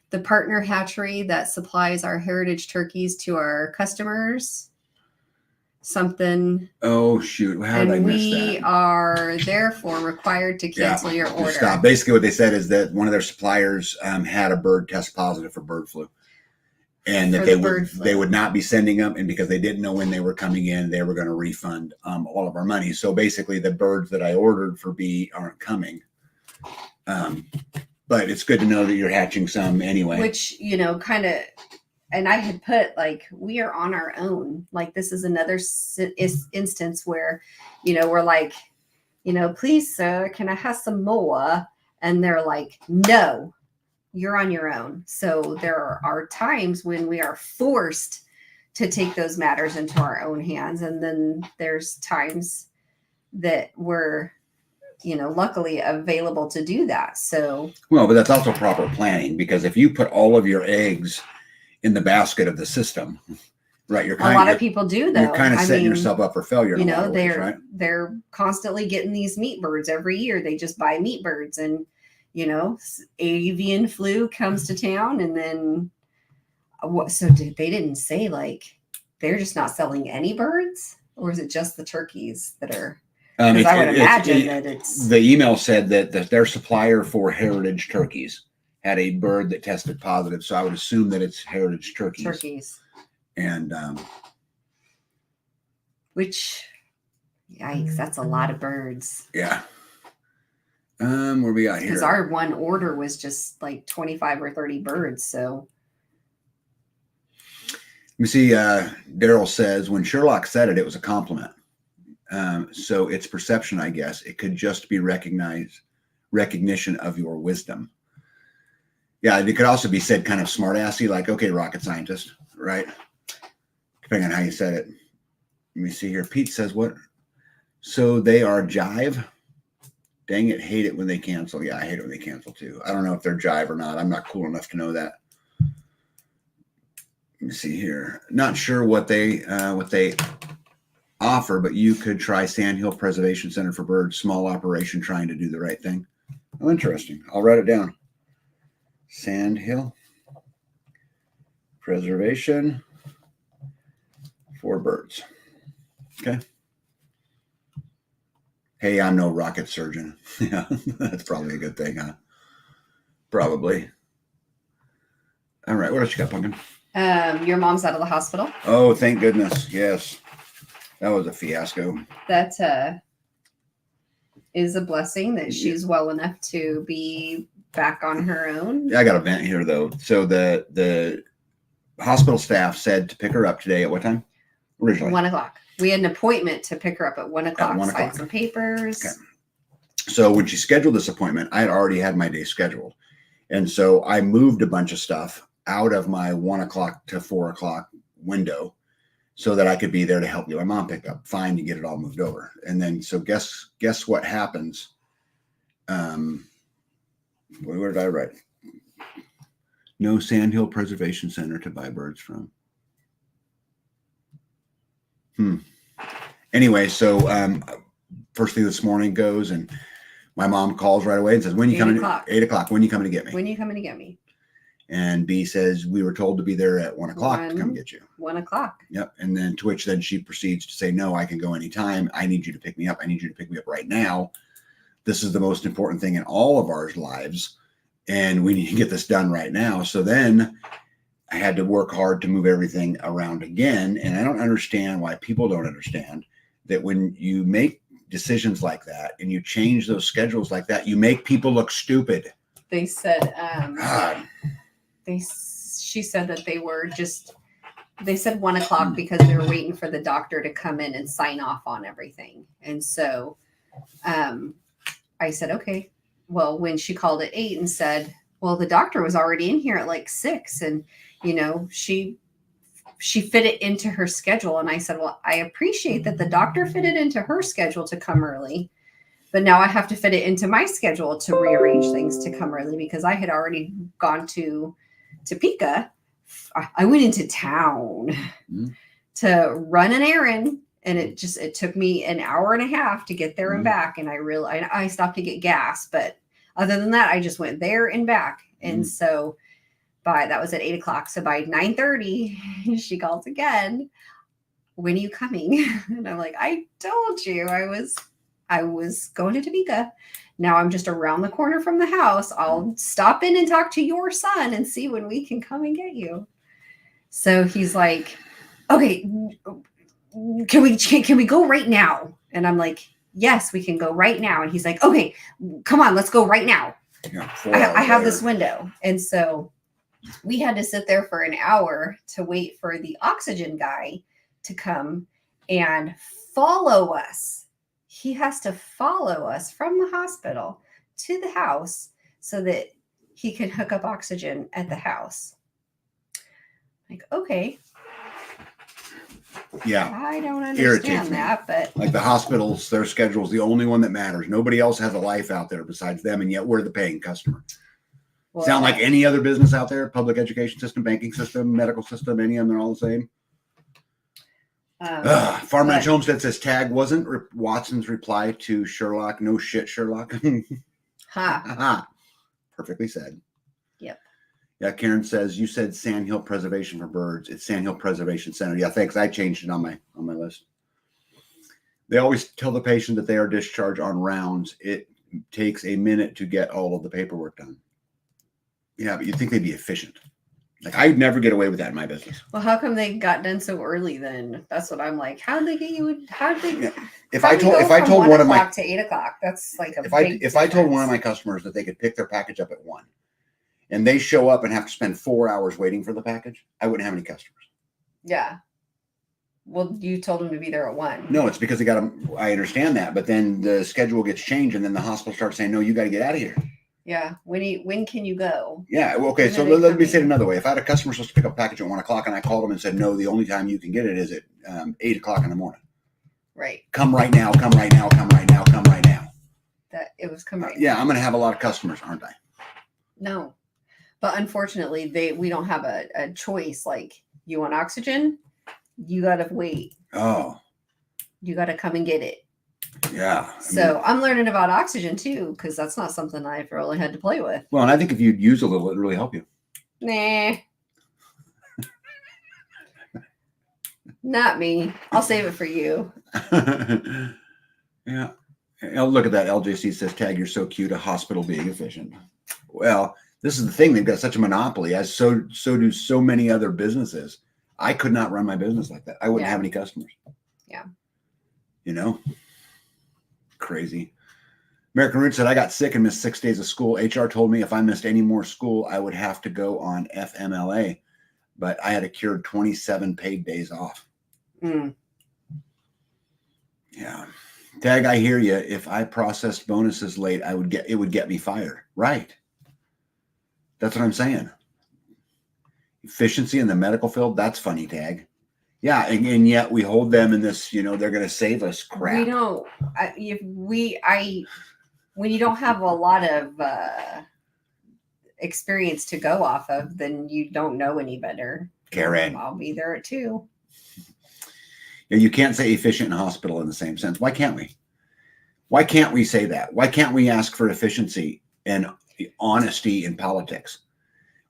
The partner hatchery that supplies our heritage turkeys to our customers. Something. Oh shoot! How did I miss that? We are therefore required to cancel your order. Stop. Basically, what they said is that one of their suppliers had a bird test positive for bird flu, and that they would not be sending them, and because they didn't know when they were coming in, they were going to refund all of our money. So basically, the birds that I ordered for B aren't coming. But it's good to know that you're hatching some anyway. Which, kind of, and I had put like, we are on our own. Like, this is another instance where, we're like, please, sir, can I have some more? And they're like, no, you're on your own. So there are times when we are forced to take those matters into our own hands. And then there's times that we're, luckily available to do that. So, well, but that's also proper planning, because if you put all of your eggs in the basket of the system, right, a lot of people do, though. You're kind of setting yourself up for failure. They're constantly getting these meat birds every year. They just buy meat birds, and avian flu comes to town, and then what? So they didn't say like they're just not selling any birds, or is it just the turkeys that are? Because I would imagine that it's. The email said that their supplier for heritage turkeys had a bird that tested positive, so I would assume that it's heritage turkeys. And which, yikes, that's a lot of birds. Yeah. Where we got here? Because our one order was just like 25 or 30 birds. So. You see, Daryl says, when Sherlock said it, it was a compliment. So it's perception, I guess. It could just be recognition of your wisdom. Yeah, it could also be said kind of smart-assy, like, okay, rocket scientist, right? Depending on how you said it. Let me see here. Pete says, what? So they are jive? Dang it, hate it when they cancel. Yeah, I hate it when they cancel too. I don't know if they're jive or not. I'm not cool enough to know that. Let me see here. Not sure what they offer, but you could try Sandhill Preservation Center for Birds. Small operation trying to do the right thing. Oh, interesting. I'll write it down. Sandhill Preservation for Birds. Okay. Hey, I'm no rocket surgeon. Yeah, that's probably a good thing, huh? Probably. All right. What else you got, Pumpkin? Your mom's out of the hospital. Oh, thank goodness. Yes. That was a fiasco. That is a blessing that she's well enough to be back on her own. Yeah, I got a vent here, though. So the hospital staff said to pick her up today at what time? Originally 1:00. We had an appointment to pick her up at 1:00. Sign some papers. Okay. So when she scheduled this appointment, I had already had my day scheduled, and so I moved a bunch of stuff out of my 1:00 to 4:00 window so that I could be there to help get my mom pick up. Fine, you get it all moved over, and then so guess what happens? Where did I write? No Sandhill Preservation Center to buy birds from. Anyway, so first thing this morning goes, and my mom calls right away and says, when you coming? 8:00. When you coming to get me? When you coming to get me? And B says, we were told to be there at 1:00 to come get you. 1:00. Yep. And then to which then she proceeds to say, no, I can go anytime. I need you to pick me up. I need you to pick me up right now. This is the most important thing in all of our lives. And we need to get this done right now. So then I had to work hard to move everything around again. And I don't understand why people don't understand that when you make decisions like that and you change those schedules like that, you make people look stupid. They said, God. She said that they said 1:00 because they were waiting for the doctor to come in and sign off on everything. And so I said, okay. Well, when she called at 8 and said, well, the doctor was already in here at like 6, and she fit it into her schedule. And I said, well, I appreciate that the doctor fit it into her schedule to come early, but now I have to fit it into my schedule to rearrange things to come early, because I had already gone to Topeka. I went into town to run an errand, and it took me an hour and a half to get there and back. And I stopped to get gas, but other than that, I just went there and back. And so that was at 8:00. So by 9:30, she calls again. When are you coming? And I'm like, I told you I was going to Topeka. Now I'm just around the corner from the house. I'll stop in and talk to your son and see when we can come and get you. So he's like, okay, can we go right now? And I'm like, yes, we can go right now. And he's like, okay, come on, let's go right now. Yeah, I have this window. And so we had to sit there for an hour to wait for the oxygen guy to come and follow us. He has to follow us from the hospital to the house so that he can hook up oxygen at the house. Like, okay. Yeah. I don't Irritates understand me. that, but Like the hospitals, their schedule is the only one that matters. Nobody else has a life out there besides them, and yet we're the paying customer. well, Sound like any other business out there? Public education system, banking system, medical system, any of them, they're all the same. Farm Ranch Homestead says tag wasn't Watson's reply to Sherlock. No shit, Sherlock. Ha. Perfectly said. Yep. Yeah, Karen says you said Sandhill Preservation for Birds. It's Sandhill Preservation Center. Yeah, thanks. I changed it on my list. They always tell the patient that they are discharged on rounds. It takes a minute to get all of the paperwork done. Yeah, but you'd think they'd be efficient. Like I'd never get away with that in my business. Well, how come they got done so early then? That's what I'm like. How'd they get you? How'd they? Yeah. If I told one of my to 8 o'clock, that's like a if I told one of my customers that they could pick their package up at 1, and they show up and have to spend 4 hours waiting for the package, I wouldn't have any customers. Yeah. Well, you told them to be there at 1. No, it's because they got them. I understand that, but then the schedule gets changed, and then the hospital starts saying, "No, you got to get out of here." Yeah. When can you go? Yeah. Well, okay. So let me say it another way. If I had a customer supposed to pick up a package at 1 o'clock, and I called them and said, "No, the only time you can get it is at 8 o'clock in the morning." Right. Come right now. Come right now. Come right now. Come right now. That it was come right. Yeah, I'm going to have a lot of customers, aren't I? No, but unfortunately, we don't have a choice. Like, you want oxygen, you got to wait. Oh. You got to come and get it. Yeah. So I'm learning about oxygen too, because that's not something I've really had to play with. Well, and I think if you'd use a little, it'd really help you. Nah. Not me. I'll save it for you. Yeah. Look at that. LJC says, tag, you're so cute. A hospital being efficient. Well, this is the thing. They've got such a monopoly, as so do so many other businesses. I could not run my business like that. I wouldn't have any customers. Yeah. You know? Crazy. American Root said, I got sick and missed 6 days of school. HR told me if I missed any more school, I would have to go on FMLA. But I had accrued 27 paid days off. Mm. Yeah. Tag, I hear you. If I processed bonuses late, it would get me fired. Right. That's what I'm saying. Efficiency in the medical field, that's funny, Tag. Yeah, and yet we hold them in this, they're going to save us crap. We don't. When you don't have a lot of experience to go off of, then you don't know any better. Karen, I'll be there at 2. Yeah, you can't say efficient in hospital in the same sense. Why can't we? Why can't we say that? Why can't we ask for efficiency and honesty in politics?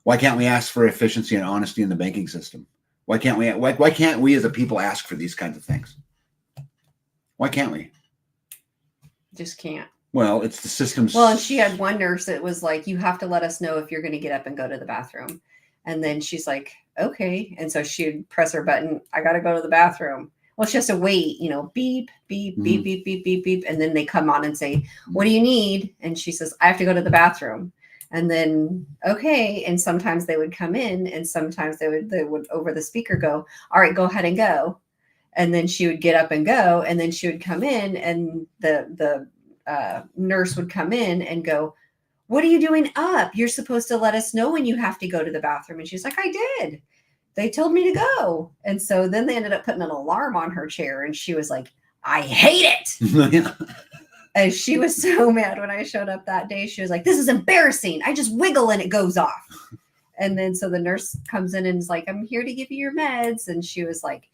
Why can't we ask for efficiency and honesty in the banking system? Why can't we? Why can't we as a people ask for these kinds of things? Why can't we? Just can't. Well, it's the system's. Well, and she had one nurse that was like, you have to let us know if you're going to get up and go to the bathroom. And then she's like, okay. And so she'd press her button. I got to go to the bathroom. Well, she has to wait, beep, beep, beep, beep, beep, beep, beep. And then they come on and say, what do you need? And she says, I have to go to the bathroom. And then, okay. And sometimes they would come in, and sometimes they would over the speaker go, all right, go ahead and go. And then she would get up and go. And then she would come in, and the nurse would come in and go, what are you doing up? You're supposed to let us know when you have to go to the bathroom. And she's like, I did. They told me to go. And so then they ended up putting an alarm on her chair, and she was like, I hate it. And she was so mad when I showed up that day. She was like, this is embarrassing. I just wiggle and it goes off. And then so the nurse comes in and is like, I'm here to give you your meds. And she was like,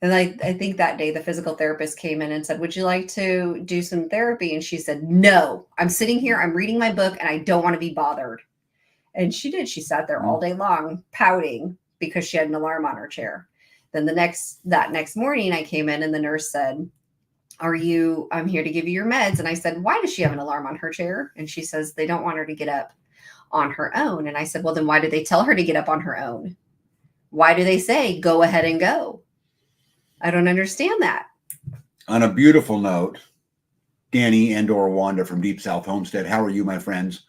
and I think that day the physical therapist came in and said, would you like to do some therapy? And she said, no, I'm sitting here, I'm reading my book, and I don't want to be bothered. And she did. She sat there all day long pouting because she had an alarm on her chair. Then that next morning I came in, and the nurse said, I'm here to give you your meds. And I said, why does she have an alarm on her chair? And she says, they don't want her to get up on her own. And I said, well, then why did they tell her to get up on her own? Why do they say, go ahead and go? I don't understand that. On a beautiful note, Danny and/or Wanda from Deep South Homestead, how are you, my friends?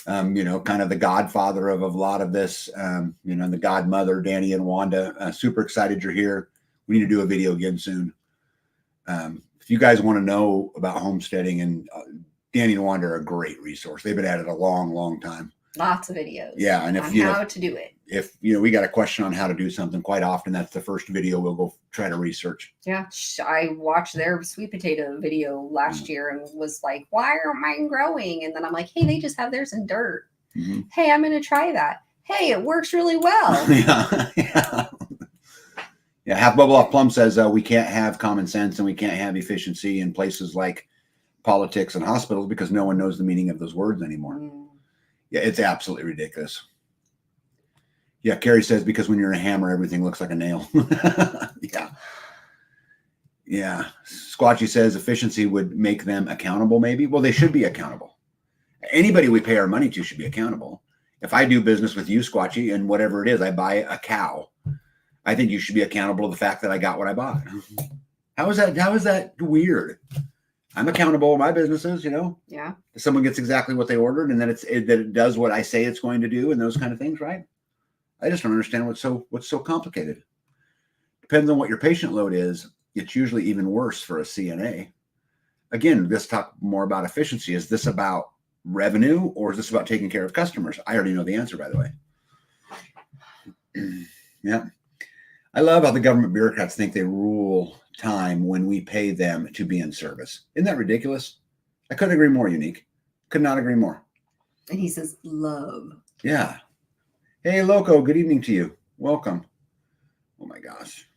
Kind of the godfather of a lot of this, the godmother, Danny and Wanda. Super excited you're here. We need to do a video again soon. If you guys want to know about homesteading and Danny and Wanda are a great resource. They've been at it a long time. Lots of videos. Yeah, and if on how to do it. If we got a question on how to do something, quite often that's the first video we'll go try to research. Yeah, I watched their sweet potato video last year and was like, "Why aren't mine growing?" And then I'm like, "Hey, they just have theirs in dirt. Mm-hmm. Hey, I'm going to try that. Hey, it works really well." Yeah. Half Bubble Off Plum says we can't have common sense and we can't have efficiency in places like politics and hospitals because no one knows the meaning of those words anymore. Yeah, it's absolutely ridiculous. Yeah, Carrie says because when you're a hammer, everything looks like a nail. Yeah. Squatchy says efficiency would make them accountable, maybe. Well, they should be accountable. Anybody we pay our money to should be accountable. If I do business with you, Squatchy, and whatever it is, I buy a cow, I think you should be accountable to the fact that I got what I bought. How is that weird? I'm accountable in my businesses, Yeah. Someone gets exactly what they ordered and then it does what I say it's going to do and those kind of things, right? I just don't understand what's so complicated. Depends on what your patient load is. It's usually even worse for a CNA. Again, let's talk more about efficiency. Is this about revenue or is this about taking care of customers? I already know the answer, by the way. Yeah. I love how the government bureaucrats think they rule time when we pay them to be in service. Isn't that ridiculous? I couldn't agree more, Unique. Could not agree more. And he says, love. Yeah. Hey, Loco, good evening to you. Welcome. Oh, my gosh.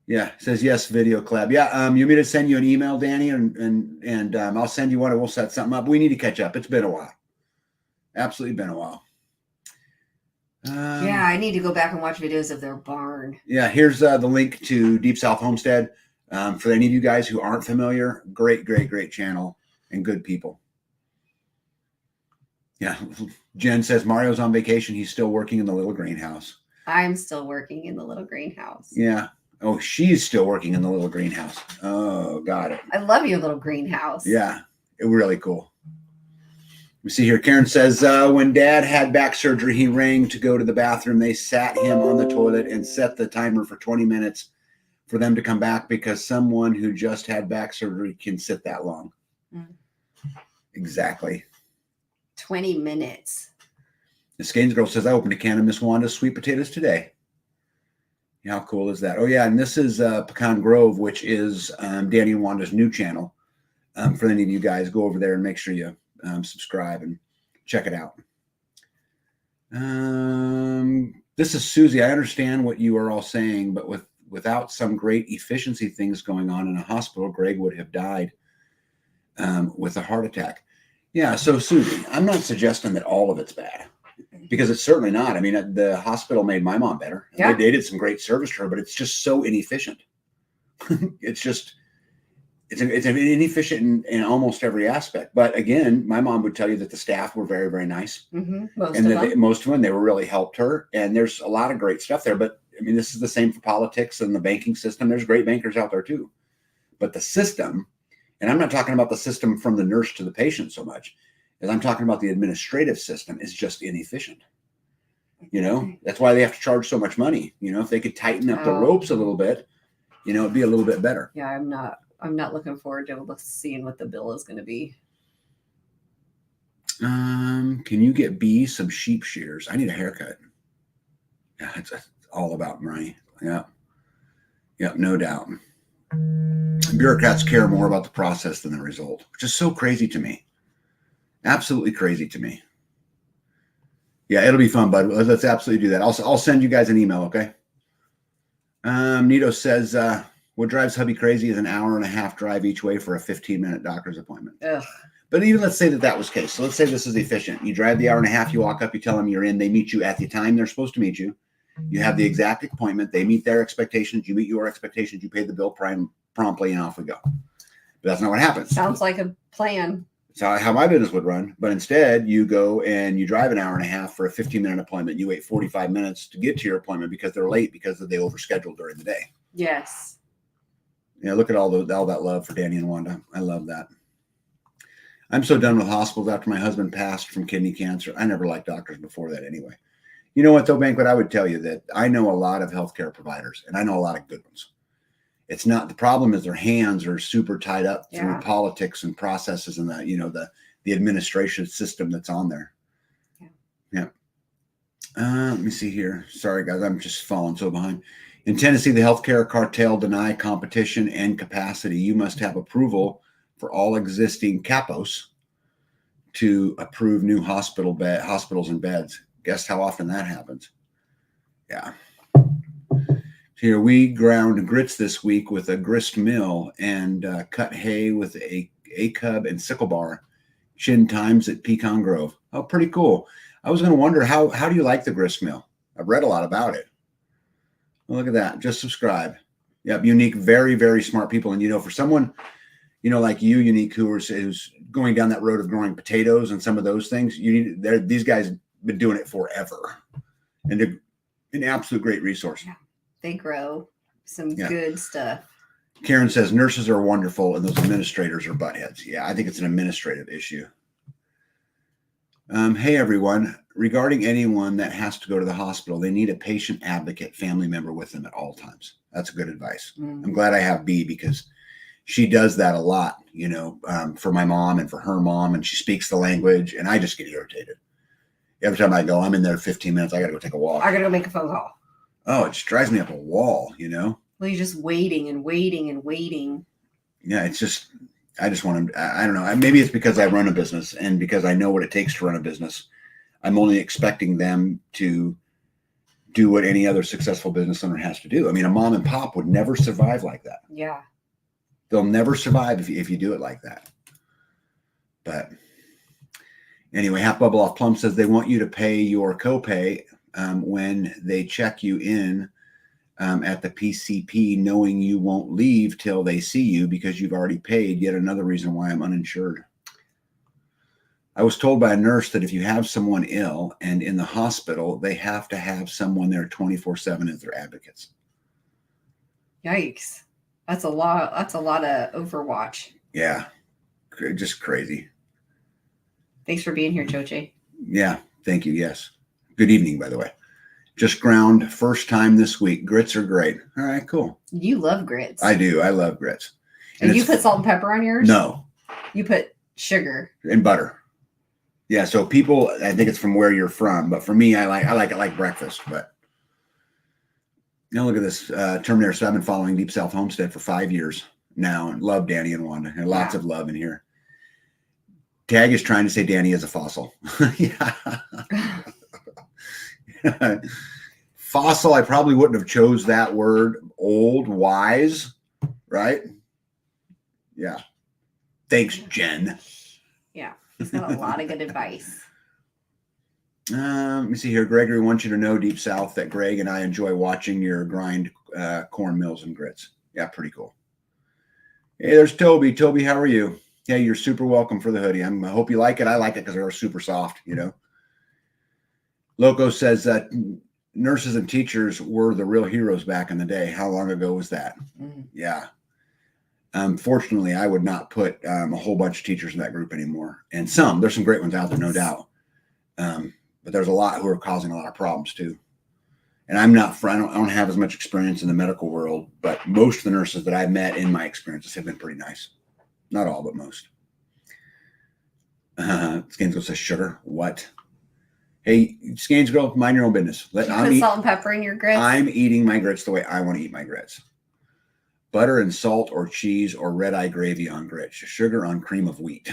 Yeah, says yes, video collab. Yeah, you want me to send you an email, Danny, and I'll send you one and we'll set something up. We need to catch up. It's been a while. Absolutely been a while. Yeah, I need to go back and watch videos of their barn. Yeah, here's the link to Deep South Homestead. For any of you guys who aren't familiar, great channel and good people. Yeah, Jen says Mario's on vacation. He's still working in the little greenhouse. I'm still working in the little greenhouse. Yeah. Oh, she's still working in the little greenhouse. Oh, got it. I love your little greenhouse. Yeah, it really cool. We see here, Karen says, when Dad had back surgery, he rang to go to the bathroom. They sat him on the toilet and set the timer for 20 minutes for them to come back because someone who just had back surgery can sit that long. Exactly. 20 minutes. The Skanes girl says, I opened a can of Miss Wanda's sweet potatoes today. How cool is that? Oh, yeah. And this is Pecan Grove, which is Danny and Wanda's new channel. For any of you guys, go over there and make sure you subscribe and check it out. This is Susie. I understand what you are all saying, but without some great efficiency things going on in a hospital, Greg would have died with a heart attack. Yeah. So Susie, I'm not suggesting that all of it's bad. Because it's certainly not. I mean, the hospital made my mom better. Yeah. They did some great service to her, but it's just so inefficient. it's inefficient in almost every aspect. But again, my mom would tell you that the staff were very, very nice. Most of them, they were really helped her. And there's a lot of great stuff there. But I mean, this is the same for politics and the banking system. There's great bankers out there too. But the system, and I'm not talking about the system from the nurse to the patient so much, as I'm talking about the administrative system, is just inefficient. That's why they have to charge so much money. If they could tighten up the ropes a little bit, it'd be a little bit better. Yeah, I'm not looking forward to seeing what the bill is going to be. Can you get B some sheep shears? I need a haircut. Yeah, it's all about money. Yeah. Yeah, no doubt. Bureaucrats care more about the process than the result, which is so crazy to me. Absolutely crazy to me. Yeah, it'll be fun, bud. Let's absolutely do that. I'll send you guys an email, okay? Nito says, what drives hubby crazy is an hour and a half drive each way for a 15-minute doctor's appointment. Ugh. But even let's say that was the case. So let's say this is efficient. You drive the hour and a half, you walk up, you tell them you're in. They meet you at the time they're supposed to meet you. You have the exact appointment. They meet their expectations. You meet your expectations. You pay the bill promptly, and off we go. But that's not what happens. Sounds like a plan. It's how my business would run. But instead, you go and you drive an hour and a half for a 15-minute appointment. You wait 45 minutes to get to your appointment because they're late because they overscheduled during the day. Yes. Yeah, look at all that love for Danny and Wanda. I love that. I'm so done with hospitals after my husband passed from kidney cancer. I never liked doctors before that anyway. You know what, though, Banquet? I would tell you that I know a lot of healthcare providers, and I know a lot of good ones. It's not, the problem is their hands are super tied up through Yeah. politics and processes and the administration system that's on there. Yeah. Let me see here. Sorry, guys. I'm just falling so behind. In Tennessee, the healthcare cartel deny competition and capacity. You must have approval for all existing capos to approve new hospitals and beds. Guess how often that happens? Yeah. Here, we ground grits this week with a grist mill and cut hay with a cub and sickle bar. Shin times at Pecan Grove. Oh, pretty cool. I was going to wonder, how do you like the grist mill? I've read a lot about it. Well, look at that. Just subscribe. Yep, Unique, very, very smart people. And, for someone, like you, Unique, who's going down that road of growing potatoes and some of those things, these guys have been doing it forever. And they're an absolute great resource. Yeah. They grow some good stuff. Karen says nurses are wonderful and those administrators are buttheads. Yeah, I think it's an administrative issue. Hey, everyone. Regarding anyone that has to go to the hospital, they need a patient advocate family member with them at all times. That's good advice. I'm glad I have B because she does that a lot, for my mom and for her mom, and she speaks the language, and I just get irritated. Every time I go, I'm in there 15 minutes. I got to go take a walk. I got to go make a phone call. Oh, it just drives me up a wall, Well, you're just waiting and waiting and waiting. Yeah, it's just, I just want to, I don't know. Maybe it's because I run a business and because I know what it takes to run a business. I'm only expecting them to do what any other successful business owner has to do. I mean, a mom and pop would never survive like that. Yeah. They'll never survive if you do it like that. But anyway, Half Bubble Off Plum says they want you to pay your copay when they check you in at the PCP, knowing you won't leave till they see you because you've already paid. Yet another reason why I'm uninsured. I was told by a nurse that if you have someone ill and in the hospital, they have to have someone there 24/7 as their advocates. Yikes. That's a lot. That's a lot of Overwatch. Yeah. Just crazy. Thanks for being here, Choche. Yeah. Thank you. Yes. Good evening, by the way. Just ground first time this week. Grits are great. All right, cool. You love grits. I do. I love grits. And you put salt and pepper on yours? No. You put sugar and butter. Yeah. So people, I think it's from where you're from, but for me, I like it like breakfast. But look at this Terminator. So I've been following Deep South Homestead for 5 years now, and love Danny and Wanda, and lots of love in here. Tag is trying to say Danny is a fossil. Yeah. Fossil, I probably wouldn't have chose that word. Old, wise, right? Yeah. Thanks, Jen. Yeah, he's got a lot of good advice. Let me see here. Gregory wants you to know, Deep South, that Greg and I enjoy watching your grind corn mills and grits. Yeah, pretty cool. Hey, there's Toby. Toby, how are you? Yeah, you're super welcome for the hoodie. I hope you like it. I like it because they're super soft, Loco says that nurses and teachers were the real heroes back in the day. How long ago was that? Yeah. Fortunately, I would not put a whole bunch of teachers in that group anymore. And there's some great ones out there, no doubt. But there's a lot who are causing a lot of problems too. And I don't have as much experience in the medical world, but most of the nurses that I've met in my experiences have been pretty nice. Not all, but most. Skansgo says sugar. What? Hey, Scanes girl, mind your own business. Put salt and pepper in your grits? I'm eating my grits the way I want to eat my grits. Butter and salt or cheese or red-eye gravy on grits. Sugar on cream of wheat.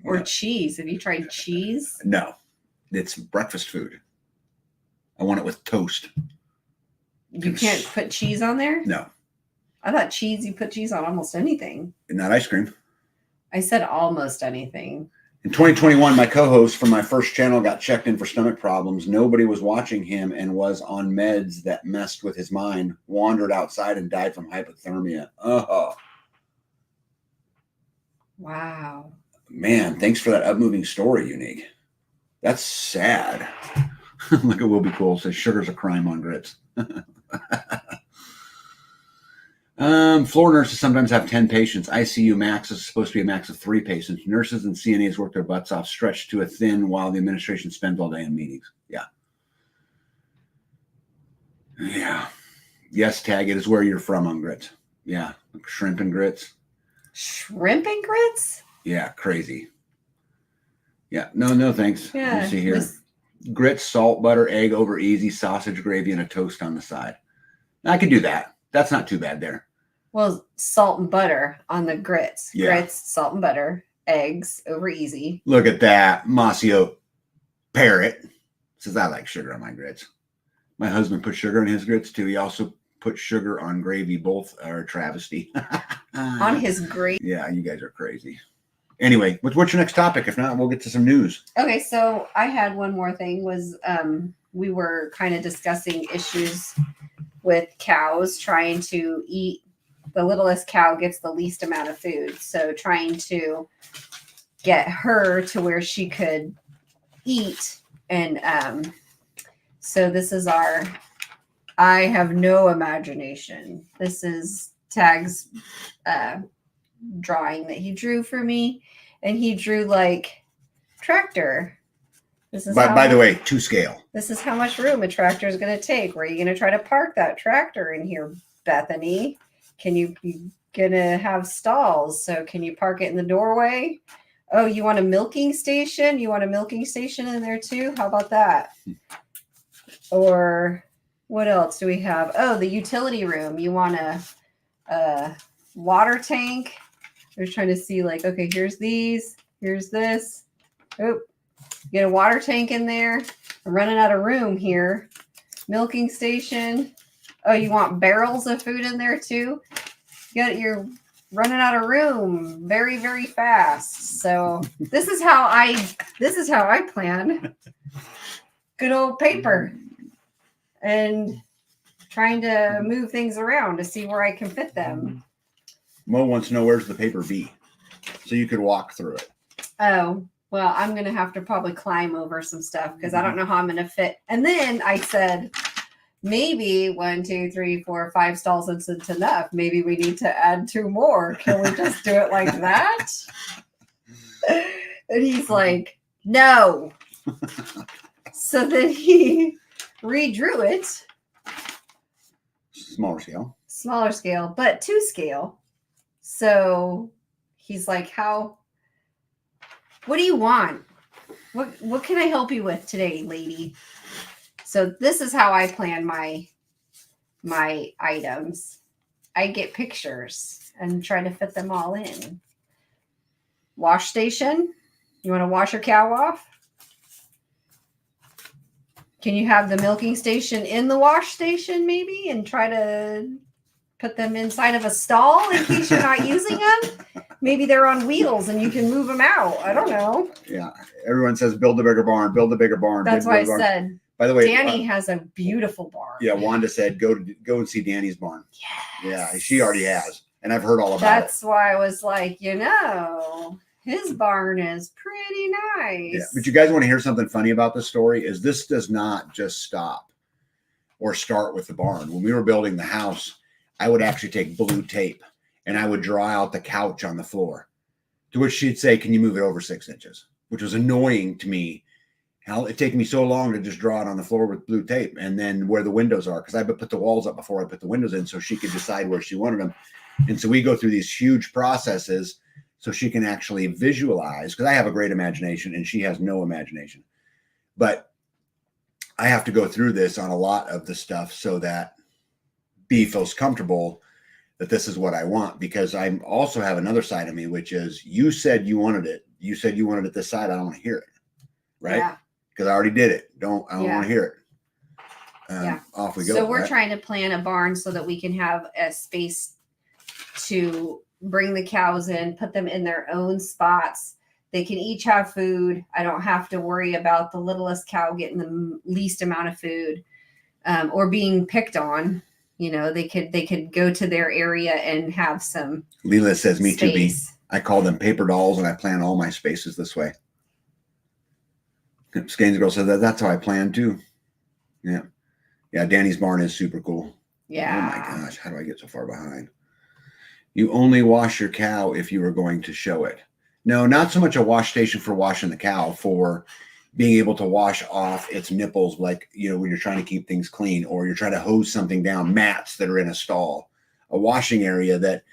Or cheese. Have you tried cheese? No. It's breakfast food. I want it with toast. You can't put cheese on there? No. I thought you put cheese on almost anything. Not ice cream. I said almost anything. In 2021, my co-host from my first channel got checked in for stomach problems. Nobody was watching him and was on meds that messed with his mind, wandered outside and died from hypothermia. Oh. Wow. Man, thanks for that upmoving story, Unique. That's sad. Look, it will be cool. It says sugar's a crime on grits. Floor nurses sometimes have 10 patients. ICU max is supposed to be a max of 3 patients. Nurses and CNAs work their butts off, stretched to a thin while the administration spends all day in meetings. Yeah. Yeah. Yes, tag it is where you're from on grits. Yeah, shrimp and grits. Shrimp and grits? Yeah, crazy. Yeah, no, thanks. Yeah. You see here. Grits, salt, butter, egg over easy, sausage, gravy, and a toast on the side. I could do that. That's not too bad there. Well, salt and butter on the grits. Yeah. Grits, salt and butter, eggs over easy. Look at that. Masio Parrot says, I like sugar on my grits. My husband put sugar on his grits too. He also put sugar on gravy. Both are a travesty. On his gravy? Yeah, you guys are crazy. Anyway, what's your next topic? If not, we'll get to some news. Okay, so I had one more thing was we were kind of discussing issues with cows trying to eat. The littlest cow gets the least amount of food. So trying to get her to where she could eat. And so this is I have no imagination. This is Tag's drawing that he drew for me. And he drew like tractor. This is by the way, to scale. This is how much room a tractor is going to take. Where are you going to try to park that tractor in here, Bethany? You're going to have stalls. So can you park it in the doorway? Oh, you want a milking station? You want a milking station in there too? How about that? Or what else do we have? Oh, the utility room. You want a water tank? I was trying to see like, okay, here's these, here's this. Oh, get a water tank in there. I'm running out of room here. Milking station. Oh, you want barrels of food in there too? You're running out of room very, very fast. So this is how I plan. Good old paper. And trying to move things around to see where I can fit them. Mo wants to know where's the paper be, so you could walk through it. Oh, well, I'm going to have to probably climb over some stuff because I don't know how I'm going to fit. And then I said, maybe 1, 2, 3, 4, 5 stalls isn't enough. Maybe we need to add 2 more. Can we just do it like that? And he's like, no. So then he redrew it. Smaller scale, but to scale. So he's like, what do you want? What can I help you with today, lady? So this is how I plan my items. I get pictures and try to fit them all in. Wash station. You want to wash your cow off? Can you have the milking station in the wash station maybe and try to put them inside of a stall in case you're not using them? Maybe they're on wheels and you can move them out. I don't know. Yeah. Everyone says build a bigger barn, build a bigger barn. That's why I said. By the way, Danny has a beautiful barn. Yeah, Wanda said go and see Danny's barn. Yes. Yeah, she already has. And I've heard all about That's why I was like, his barn is pretty nice. Yeah, but you guys want to hear something funny about this story? Is this does not just stop or start with the barn. When we were building the house, I would actually take blue tape and I would draw out the couch on the floor. To which she'd say, can you move it over 6 inches? Which was annoying to me. Hell, it'd take me so long to just draw it on the floor with blue tape and then where the windows are, because I would put the walls up before I put the windows in so she could decide where she wanted them. And so we go through these huge processes so she can actually visualize, because I have a great imagination and she has no imagination. But I have to go through this on a lot of the stuff so that B feels comfortable that this is what I want, because I also have another side of me, which is you said you wanted it. You said you wanted it this side. I don't want to hear it. Right? Yeah. Because I already did it. I don't want to hear it. Off we go. So we're trying to plan a barn so that we can have a space to bring the cows in, put them in their own spots. They can each have food. I don't have to worry about the littlest cow getting the least amount of food or being picked on. They could go to their area and have some. Leela says, me too, B. space. I call them paper dolls and I plan all my spaces this way. Skane's girl said that's how I plan too. Yeah. Yeah. Danny's barn is super cool. Yeah. Oh my gosh. How do I get so far behind? You only wash your cow if you are going to show it. No, not so much a wash station for washing the cow, for being able to wash off its nipples, like, when you're trying to keep things clean, or you're trying to hose something down, mats that are in a stall, a washing area that,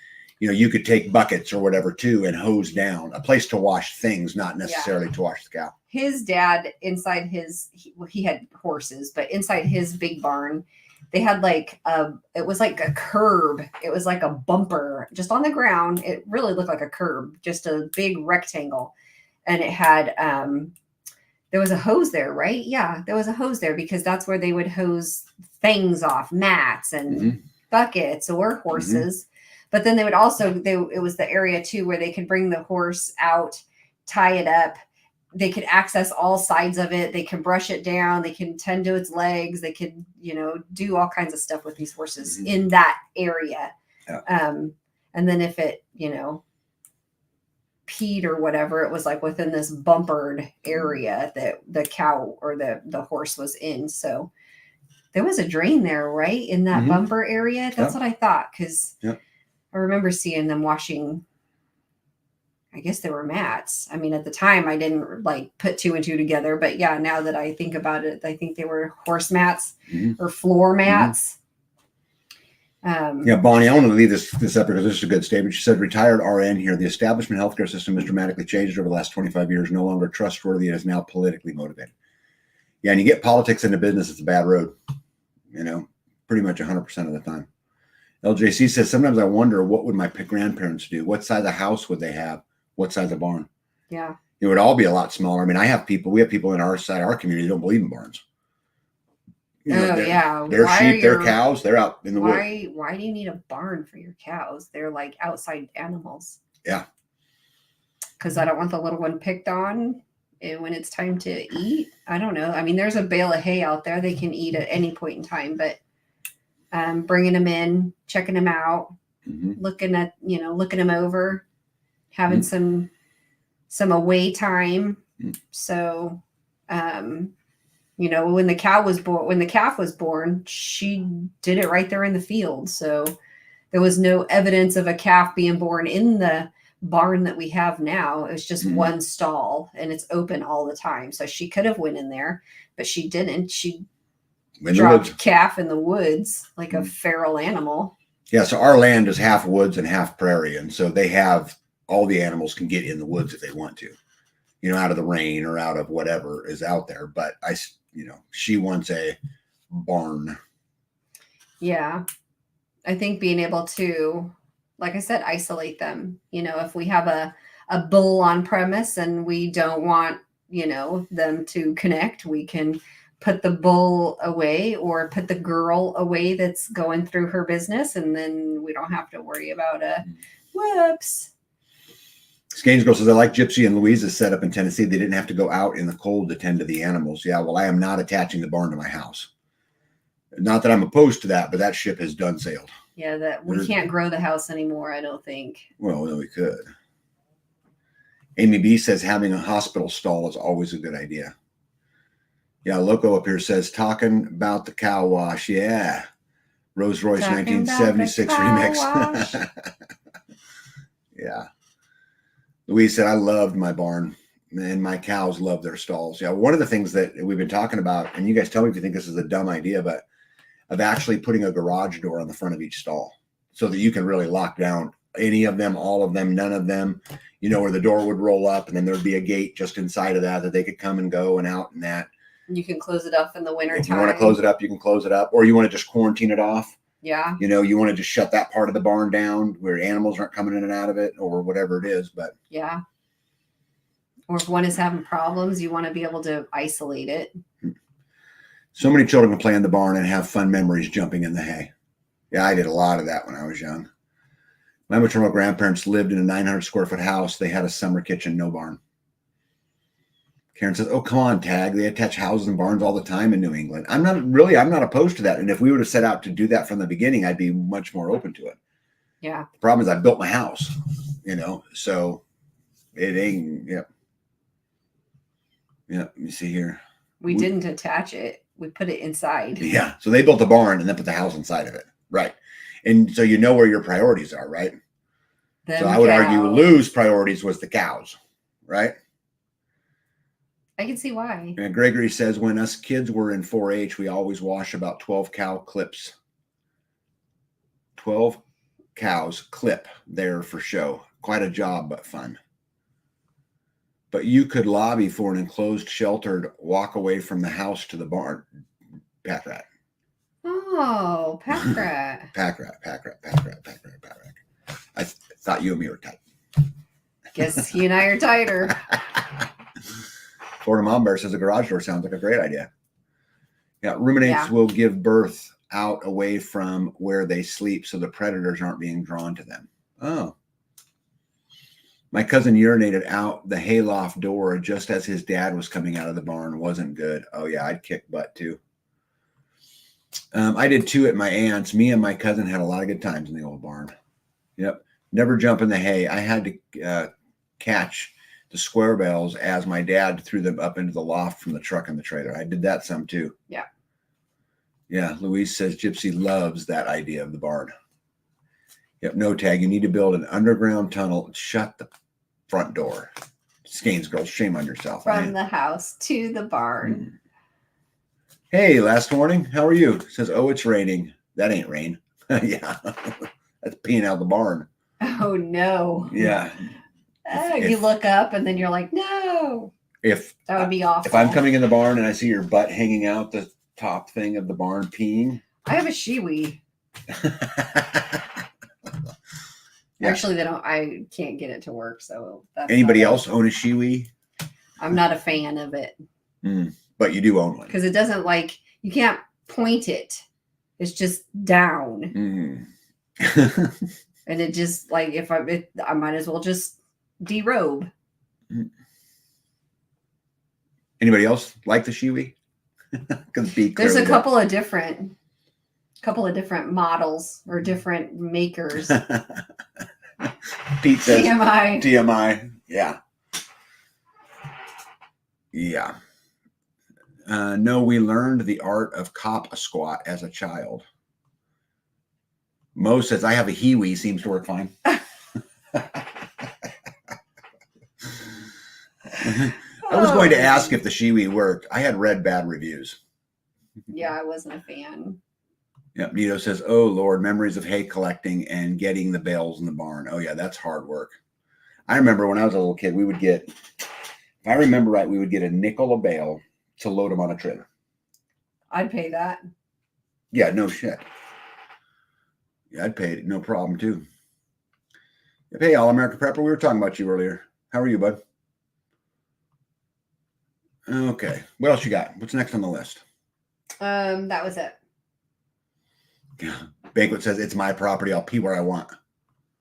you could take buckets or whatever to and hose down, a place to wash things, not necessarily to wash the cow. His dad, inside he had horses, but inside his big barn, they had it was like a curb. It was like a bumper just on the ground. It really looked like a curb, just a big rectangle. And it had, there was a hose there, right? Yeah, there was a hose there because that's where they would hose things off, mats and buckets or horses. But then they would also, it was the area too where they could bring the horse out, tie it up. They could access all sides of it. They can brush it down. They can tend to its legs. They could, do all kinds of stuff with these horses in that area. Yeah. And then if it, peed or whatever, it was like within this bumpered area that the cow or the horse was in. So there was a drain there, right? In that bumper area. That's what I thought. Cause I remember seeing them washing, I guess they were mats. I mean, at the time I didn't put two and two together, but yeah, now that I think about it, I think they were horse mats or floor mats. Bonnie, I want to leave this up because this is a good statement. She said, retired RN here. The establishment healthcare system has dramatically changed over the last 25 years, no longer trustworthy and is now politically motivated. Yeah. And you get politics into business, it's a bad road, pretty much 100% of the time. LJC says, sometimes I wonder, what would my grandparents do? What size of house would they have? What size of barn? Yeah. It would all be a lot smaller. I mean, we have people in our side, our community, who don't believe in barns. Their sheep, their cows, they're out in the woods. Why do you need a barn for your cows? They're like outside animals. Yeah. Because I don't want the little one picked on when it's time to eat. I don't know. I mean, there's a bale of hay out there they can eat at any point in time, but bringing them in, checking them out, looking them over, having some away time. So, when the calf was born, she did it right there in the field. So there was no evidence of a calf being born in the barn that we have now. It was just one stall and it's open all the time. So she could have went in there, but she didn't. She dropped calf in the woods like a feral animal. Yeah. So our land is half woods and half prairie. And so they have, all the animals can get in the woods if they want to, out of the rain or out of whatever is out there. But she wants a barn. Yeah. I think being able to, like I said, isolate them, if we have a bull on premise and we don't want, them to connect, we can put the bull away or put the girl away that's going through her business. And then we don't have to worry about whoops. Skanes Girl says, I like Gypsy and Louisa's setup in Tennessee. They didn't have to go out in the cold to tend to the animals. Yeah, well, I am not attaching the barn to my house. Not that I'm opposed to that, but that ship has done sailed. Yeah, that we can't grow the house anymore, I don't think. Well, no, we could. Amy B says, having a hospital stall is always a good idea. Yeah, Loco up here says, talking about the cow wash. Yeah. Rolls Royce 1976 remix. Yeah. Louise said, I loved my barn and my cows love their stalls. Yeah. One of the things that we've been talking about, and you guys tell me if you think this is a dumb idea, but of actually putting a garage door on the front of each stall so that you can really lock down any of them, all of them, none of them, where the door would roll up and then there'd be a gate just inside of that they could come and go and out and that. You can close it up in the winter time. If you want to close it up, you can close it up, or you want to just quarantine it off. Yeah. You want to just shut that part of the barn down where animals aren't coming in and out of it or whatever it is. But yeah. Or if one is having problems, you want to be able to isolate it. So many children can play in the barn and have fun memories jumping in the hay. Yeah, I did a lot of that when I was young. My maternal grandparents lived in a 900 square foot house. They had a summer kitchen, no barn. Karen says, oh, come on, Tag. They attach houses and barns all the time in New England. I'm not opposed to that. And if we would have set out to do that from the beginning, I'd be much more open to it. Yeah. The problem is I built my house, so it ain't, Yeah, let me see here. We didn't attach it. We put it inside. Yeah. So they built a barn and then put the house inside of it. Right. And so where your priorities are, right? So I would argue Lou's priorities was the cows, right? I can see why. And Gregory says, when us kids were in 4-H, we always wash about 12 cow clips. 12 cows clip there for show. Quite a job, but fun. But you could lobby for an enclosed, sheltered walk away from the house to the barn. Pack rat. Oh, pack rat. Pack rat. I thought you and me were tight. Guess he and I are tighter. Florida Mom Bear says a garage door sounds like a great idea. Yeah, ruminates will give birth out away from where they sleep so the predators aren't being drawn to them. Oh. My cousin urinated out the hayloft door just as his dad was coming out of the barn. Wasn't good. Oh, yeah, I'd kick butt too. I did too at my aunt's. Me and my cousin had a lot of good times in the old barn. Yep. Never jump in the hay. I had to catch the square bells as my dad threw them up into the loft from the truck and the trailer. I did that some too. Yeah. Yeah. Louise says Gypsy loves that idea of the barn. Yep. No tag. You need to build an underground tunnel and shut the front door. Skanes girls, shame on yourself. From the house to the barn. Hey, last morning. How are you? Says, oh, it's raining. That ain't rain. Yeah. That's peeing out of the barn. Oh, no. Yeah. You look up and then you're like, no. If that would be awful. If I'm coming in the barn and I see your butt hanging out the top thing of the barn peeing. I have a shiwi. Yeah. Actually, I can't get it to work. So that's anybody else own a shiwi? I'm not a fan of it. But you do own one. Because it doesn't you can't point it. It's just down. And it just I might as well just derobe. Anybody else like the shiwi? There's a couple of different models or different makers. Pete says TMI. TMI. Yeah. Yeah. No, we learned the art of cop a squat as a child. Mo says, I have a Hiwi, seems to work fine. I was going to ask if the Shiwi worked. I had read bad reviews. Yeah, I wasn't a fan. Yep. Nito says, oh, Lord, memories of hay collecting and getting the bales in the barn. Oh, yeah, that's hard work. I remember when I was a little kid, we would get, if I remember right, we would get a nickel a bale to load them on a trailer. I'd pay that. Yeah, no shit. Yeah, I'd pay it. No problem, too. Hey, All-America Prepper, we were talking about you earlier. How are you, bud? Okay. What else you got? What's next on the list? That was it. Yeah. Banquet says, it's my property. I'll pee where I want.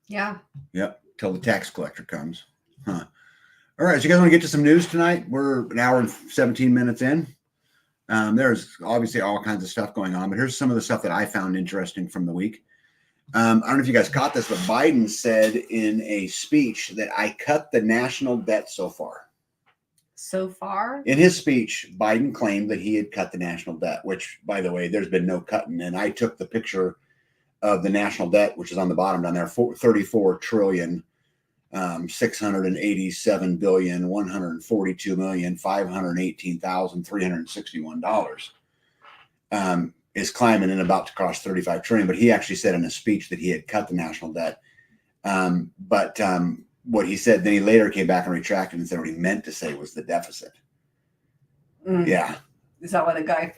Yeah. Yep. Till the tax collector comes. Huh. All right. So you guys want to get to some news tonight? We're an hour and 17 minutes in. There's obviously all kinds of stuff going on, but here's some of the stuff that I found interesting from the week. I don't know if you guys caught this, but Biden said in a speech that I cut the national debt so far. So far? In his speech, Biden claimed that he had cut the national debt, which, by the way, there's been no cutting. And I took the picture of the national debt, which is on the bottom down there, 34 trillion, 687 billion, 142 million, 518,361 dollars. Is climbing and about to cross 35 trillion. But he actually said in a speech that he had cut the national debt. But what he said, then he later came back and retracted and said what he meant to say was the deficit. Yeah. Is that what the guy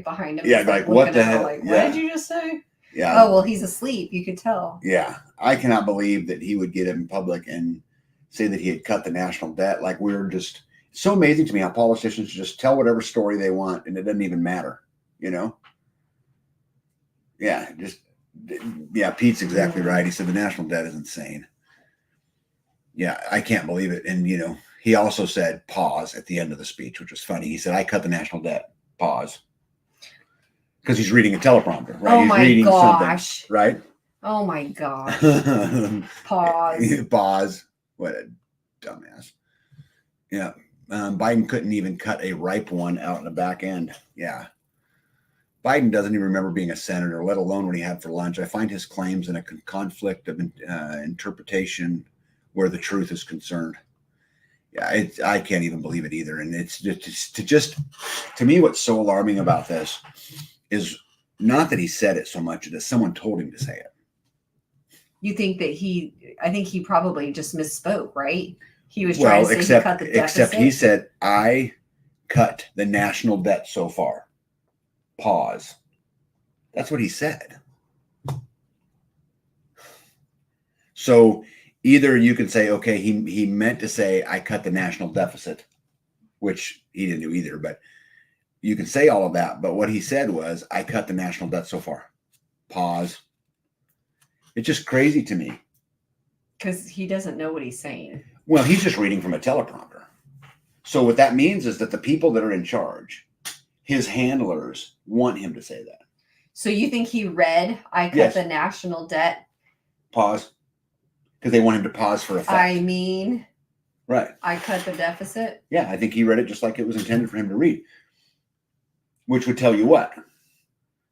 behind him? Yeah, like what the hell? What did you just say? Yeah. Oh, well, he's asleep. You could tell. Yeah. I cannot believe that he would get in public and say that he had cut the national debt. Like it's so amazing to me how politicians just tell whatever story they want and it doesn't even matter, you know? Yeah. Pete's exactly right. He said the national debt is insane. Yeah, I can't believe it. And, he also said pause at the end of the speech, which was funny. He said, I cut the national debt. Pause. Because he's reading a teleprompter, right? Oh, he's my gosh. Right? Oh, my gosh. Pause. Pause. What a dumbass. Yeah. Biden couldn't even cut a ripe one out in the back end. Yeah. Biden doesn't even remember being a senator, let alone what he had for lunch. I find his claims in a conflict of interpretation where the truth is concerned. Yeah, I can't even believe it either. And it's just to me, what's so alarming about this is not that he said it so much, that someone told him to say it. You think that I think he probably just misspoke, right? He was trying to say he cut the deficit. Except he said, I cut the national debt so far. Pause. That's what he said. So either you can say, okay, he meant to say, I cut the national deficit, which he didn't do either, but you can say all of that. But what he said was, I cut the national debt so far. Pause. It's just crazy to me. Because he doesn't know what he's saying. Well, he's just reading from a teleprompter. So what that means is that the people that are in charge, his handlers, want him to say that. So you think he read, I cut the national debt? Pause. Because they want him to pause for effect. I mean, right. I cut the deficit. Yeah, I think he read it just like it was intended for him to read. Which would tell you what?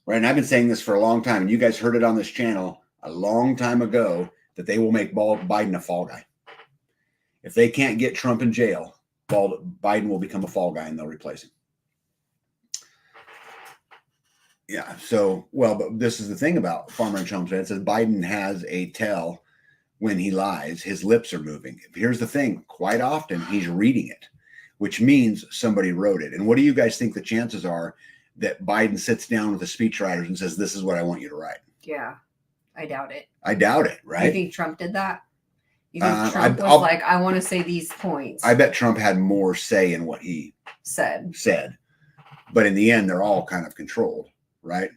Right, and I've been saying this for a long time, and you guys heard it on this channel a long time ago, that they will make Biden a fall guy. If they can't get Trump in jail, Biden will become a fall guy and they'll replace him. Yeah, so, well, but this is the thing about Farmer and Homestead. It says Biden has a tell when he lies. His lips are moving. Here's the thing. Quite often, he's reading it, which means somebody wrote it. And what do you guys think the chances are that Biden sits down with the speechwriters and says, this is what I want you to write? Yeah, I doubt it. I doubt it, right? You think Trump did that? You think Trump was like, I want to say these points? I bet Trump had more say in what he said. But in the end, they're all kind of controlled, right?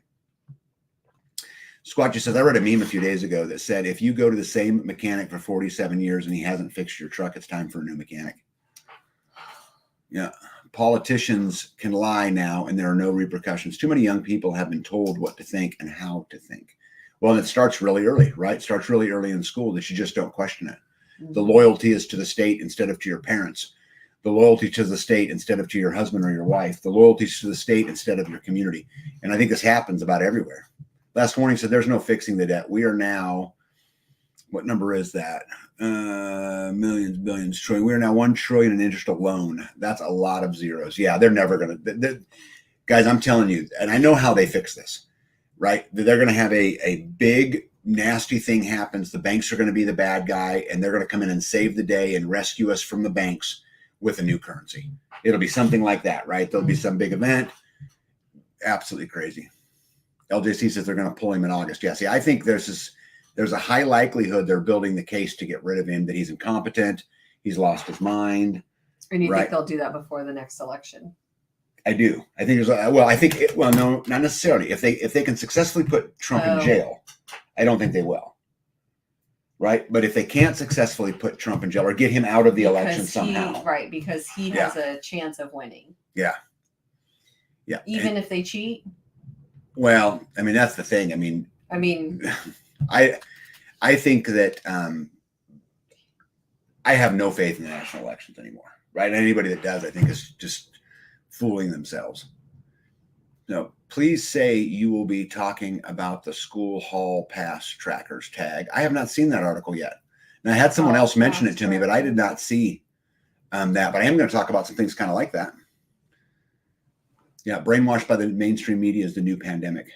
Squatchy says, I read a meme a few days ago that said, if you go to the same mechanic for 47 years and he hasn't fixed your truck, it's time for a new mechanic. Yeah. Politicians can lie now and there are no repercussions. Too many young people have been told what to think and how to think. Well, and it starts really early, right? It starts really early in school that you just don't question it. Mm-hmm. The loyalty is to the state instead of to your parents. The loyalty to the state instead of to your husband or your wife. The loyalty is to the state instead of your community. And I think this happens about everywhere. Last warning said there's no fixing the debt. We are now, what number is that? Millions, billions, trillion. We are now 1 trillion in interest alone. That's a lot of zeros. Yeah, they're never going to. Guys, I'm telling you, and I know how they fix this, right? They're going to have a big, nasty thing happens. The banks are going to be the bad guy, and they're going to come in and save the day and rescue us from the banks with a new currency. It'll be something like that, right? There'll be some big event. Absolutely crazy. LJC says they're going to pull him in August. Yeah, see, I think there's a high likelihood they're building the case to get rid of him, that he's incompetent, he's lost his mind. And you think they'll do that before the next election? I do. I think no, not necessarily. If they can successfully put Trump in jail, I don't think they will. Right? But if they can't successfully put Trump in jail or get him out of the election somehow. Right, because he has a chance of winning. Yeah. Yeah. Even if they cheat? Well, I mean, that's the thing. I mean, I think that I have no faith in the national elections anymore, right? Anybody that does, I think, is just fooling themselves. No, please say you will be talking about the school hall pass trackers tag. I have not seen that article yet. And I had someone else mention it to me, but I did not see that. But I am going to talk about some things kind of like that. Yeah, brainwashed by the mainstream media is the new pandemic.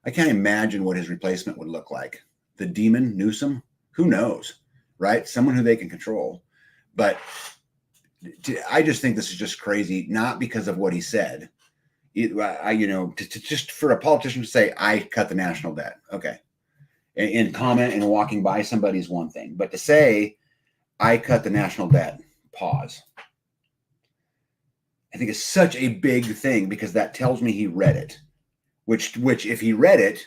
I can't imagine what his replacement would look like. The demon Newsom? Who knows, right? Someone who they can control. But I just think this is just crazy, not because of what he said. Just for a politician to say, I cut the national debt. Okay. And comment and walking by somebody is one thing. But to say, I cut the national debt, pause. I think is such a big thing because that tells me he read it. Which if he read it,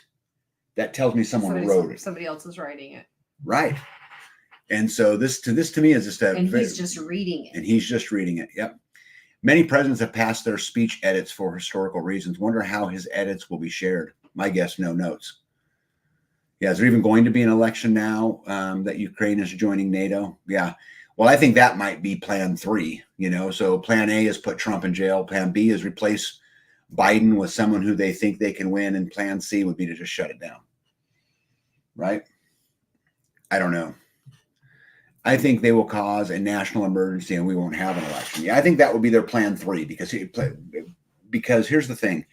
that tells me someone wrote it. Somebody else is writing it. Right. And so this to me is just he's just reading it. And he's just reading it. Yep. Many presidents have passed their speech edits for historical reasons. Wonder how his edits will be shared. My guess, no notes. Yeah, is there even going to be an election now that Ukraine is joining NATO? Yeah. Well, I think that might be plan 3, So plan A is put Trump in jail. Plan B is replace Biden with someone who they think they can win. And plan C would be to just shut it down. Right? I don't know. I think they will cause a national emergency and we won't have an election. Yeah, I think that would be their plan 3 because here's the thing.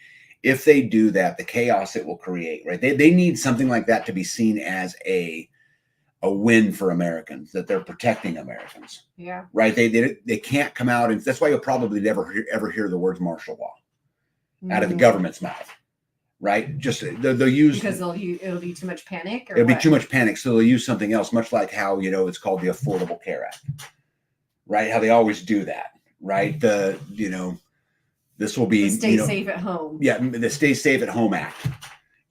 If they do that, the chaos it will create, right? They need something like that to be seen as a win for Americans, that they're protecting Americans. Yeah. Right? They can't come out, and that's why you'll probably never ever hear the words martial law out of the government's mouth. Right? Just they'll use because it'll be too much panic. Or it'll be too much panic, so they'll use something else, much like how it's called the Affordable Care Act, right? How they always do that, right? This will be the Stay Safe at Home. Yeah, the Stay Safe at Home Act,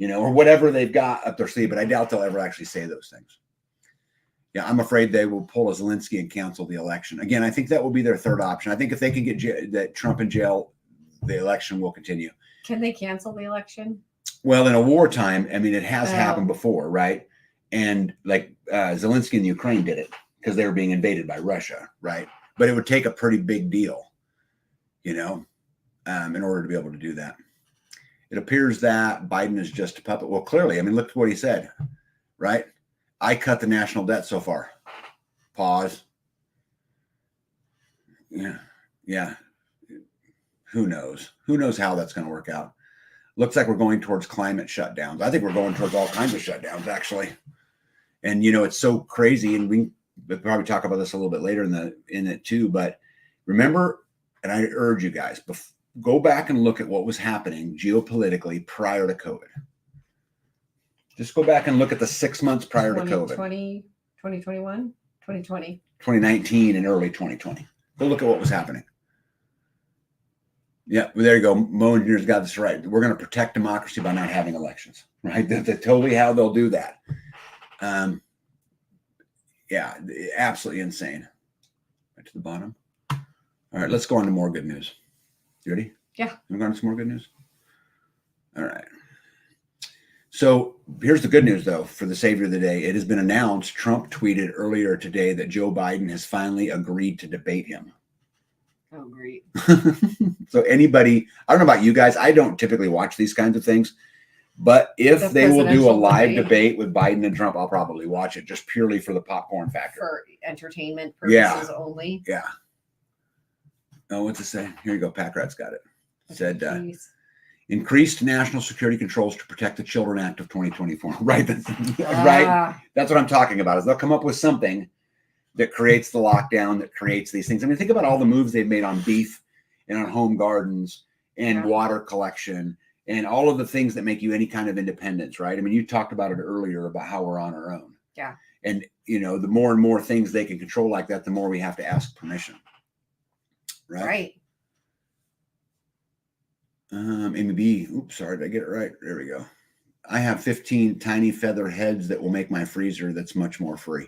or whatever they've got up their sleeve. But I doubt they'll ever actually say those things. Yeah, I'm afraid they will pull a Zelensky and cancel the election. Again, I think that will be their third option. I think if they can get that Trump in jail, the election will continue. Can they cancel the election? Well, in a wartime, I mean, it has happened before, right? And like Zelensky in Ukraine did it because they were being invaded by Russia, right? But it would take a pretty big deal, in order to be able to do that. It appears that Biden is just a puppet. Well, clearly, I mean, look at what he said, right? I cut the national debt so far. Pause. Yeah. Who knows? Who knows how that's going to work out? Looks like we're going towards climate shutdowns. I think we're going towards all kinds of shutdowns, actually. And it's so crazy, and we'll probably talk about this a little bit later in it too. But remember, and I urge you guys, go back and look at what was happening geopolitically prior to COVID. Just go back and look at the 6 months prior to COVID. 2021, 2020, 2019, and early 2020. Go look at what was happening. Yeah, well, there you go. Mo Engineers got this right. We're going to protect democracy by not having elections, right? That's totally how they'll do that. Yeah, absolutely insane. Right to the bottom. All right, let's go on to more good news. You ready? Yeah. We're going to some more good news? All right. So here's the good news, though, for the savior of the day. It has been announced, Trump tweeted earlier today that Joe Biden has finally agreed to debate him. Oh, great. So anybody, I don't know about you guys, I don't typically watch these kinds of things, but if they will do a live debate with Biden and Trump, I'll probably watch it just purely for the popcorn factor. For entertainment purposes only. Yeah. Oh, what's it say? Here you go. Pack Rat's got it. It said, increased national security controls to protect the Children Act of 2024. Right. Right. That's what I'm talking about, is they'll come up with something that creates the lockdown, that creates these things. I mean, think about all the moves they've made on beef and on home gardens and water collection and all of the things that make you any kind of independence, right? I mean, you talked about it earlier about how we're on our own. Yeah. And, the more and more things they can control like that, the more we have to ask permission. Right. Amy B. Oops, sorry, did I get it right? There we go. I have 15 tiny feather heads that will make my freezer that's much more free.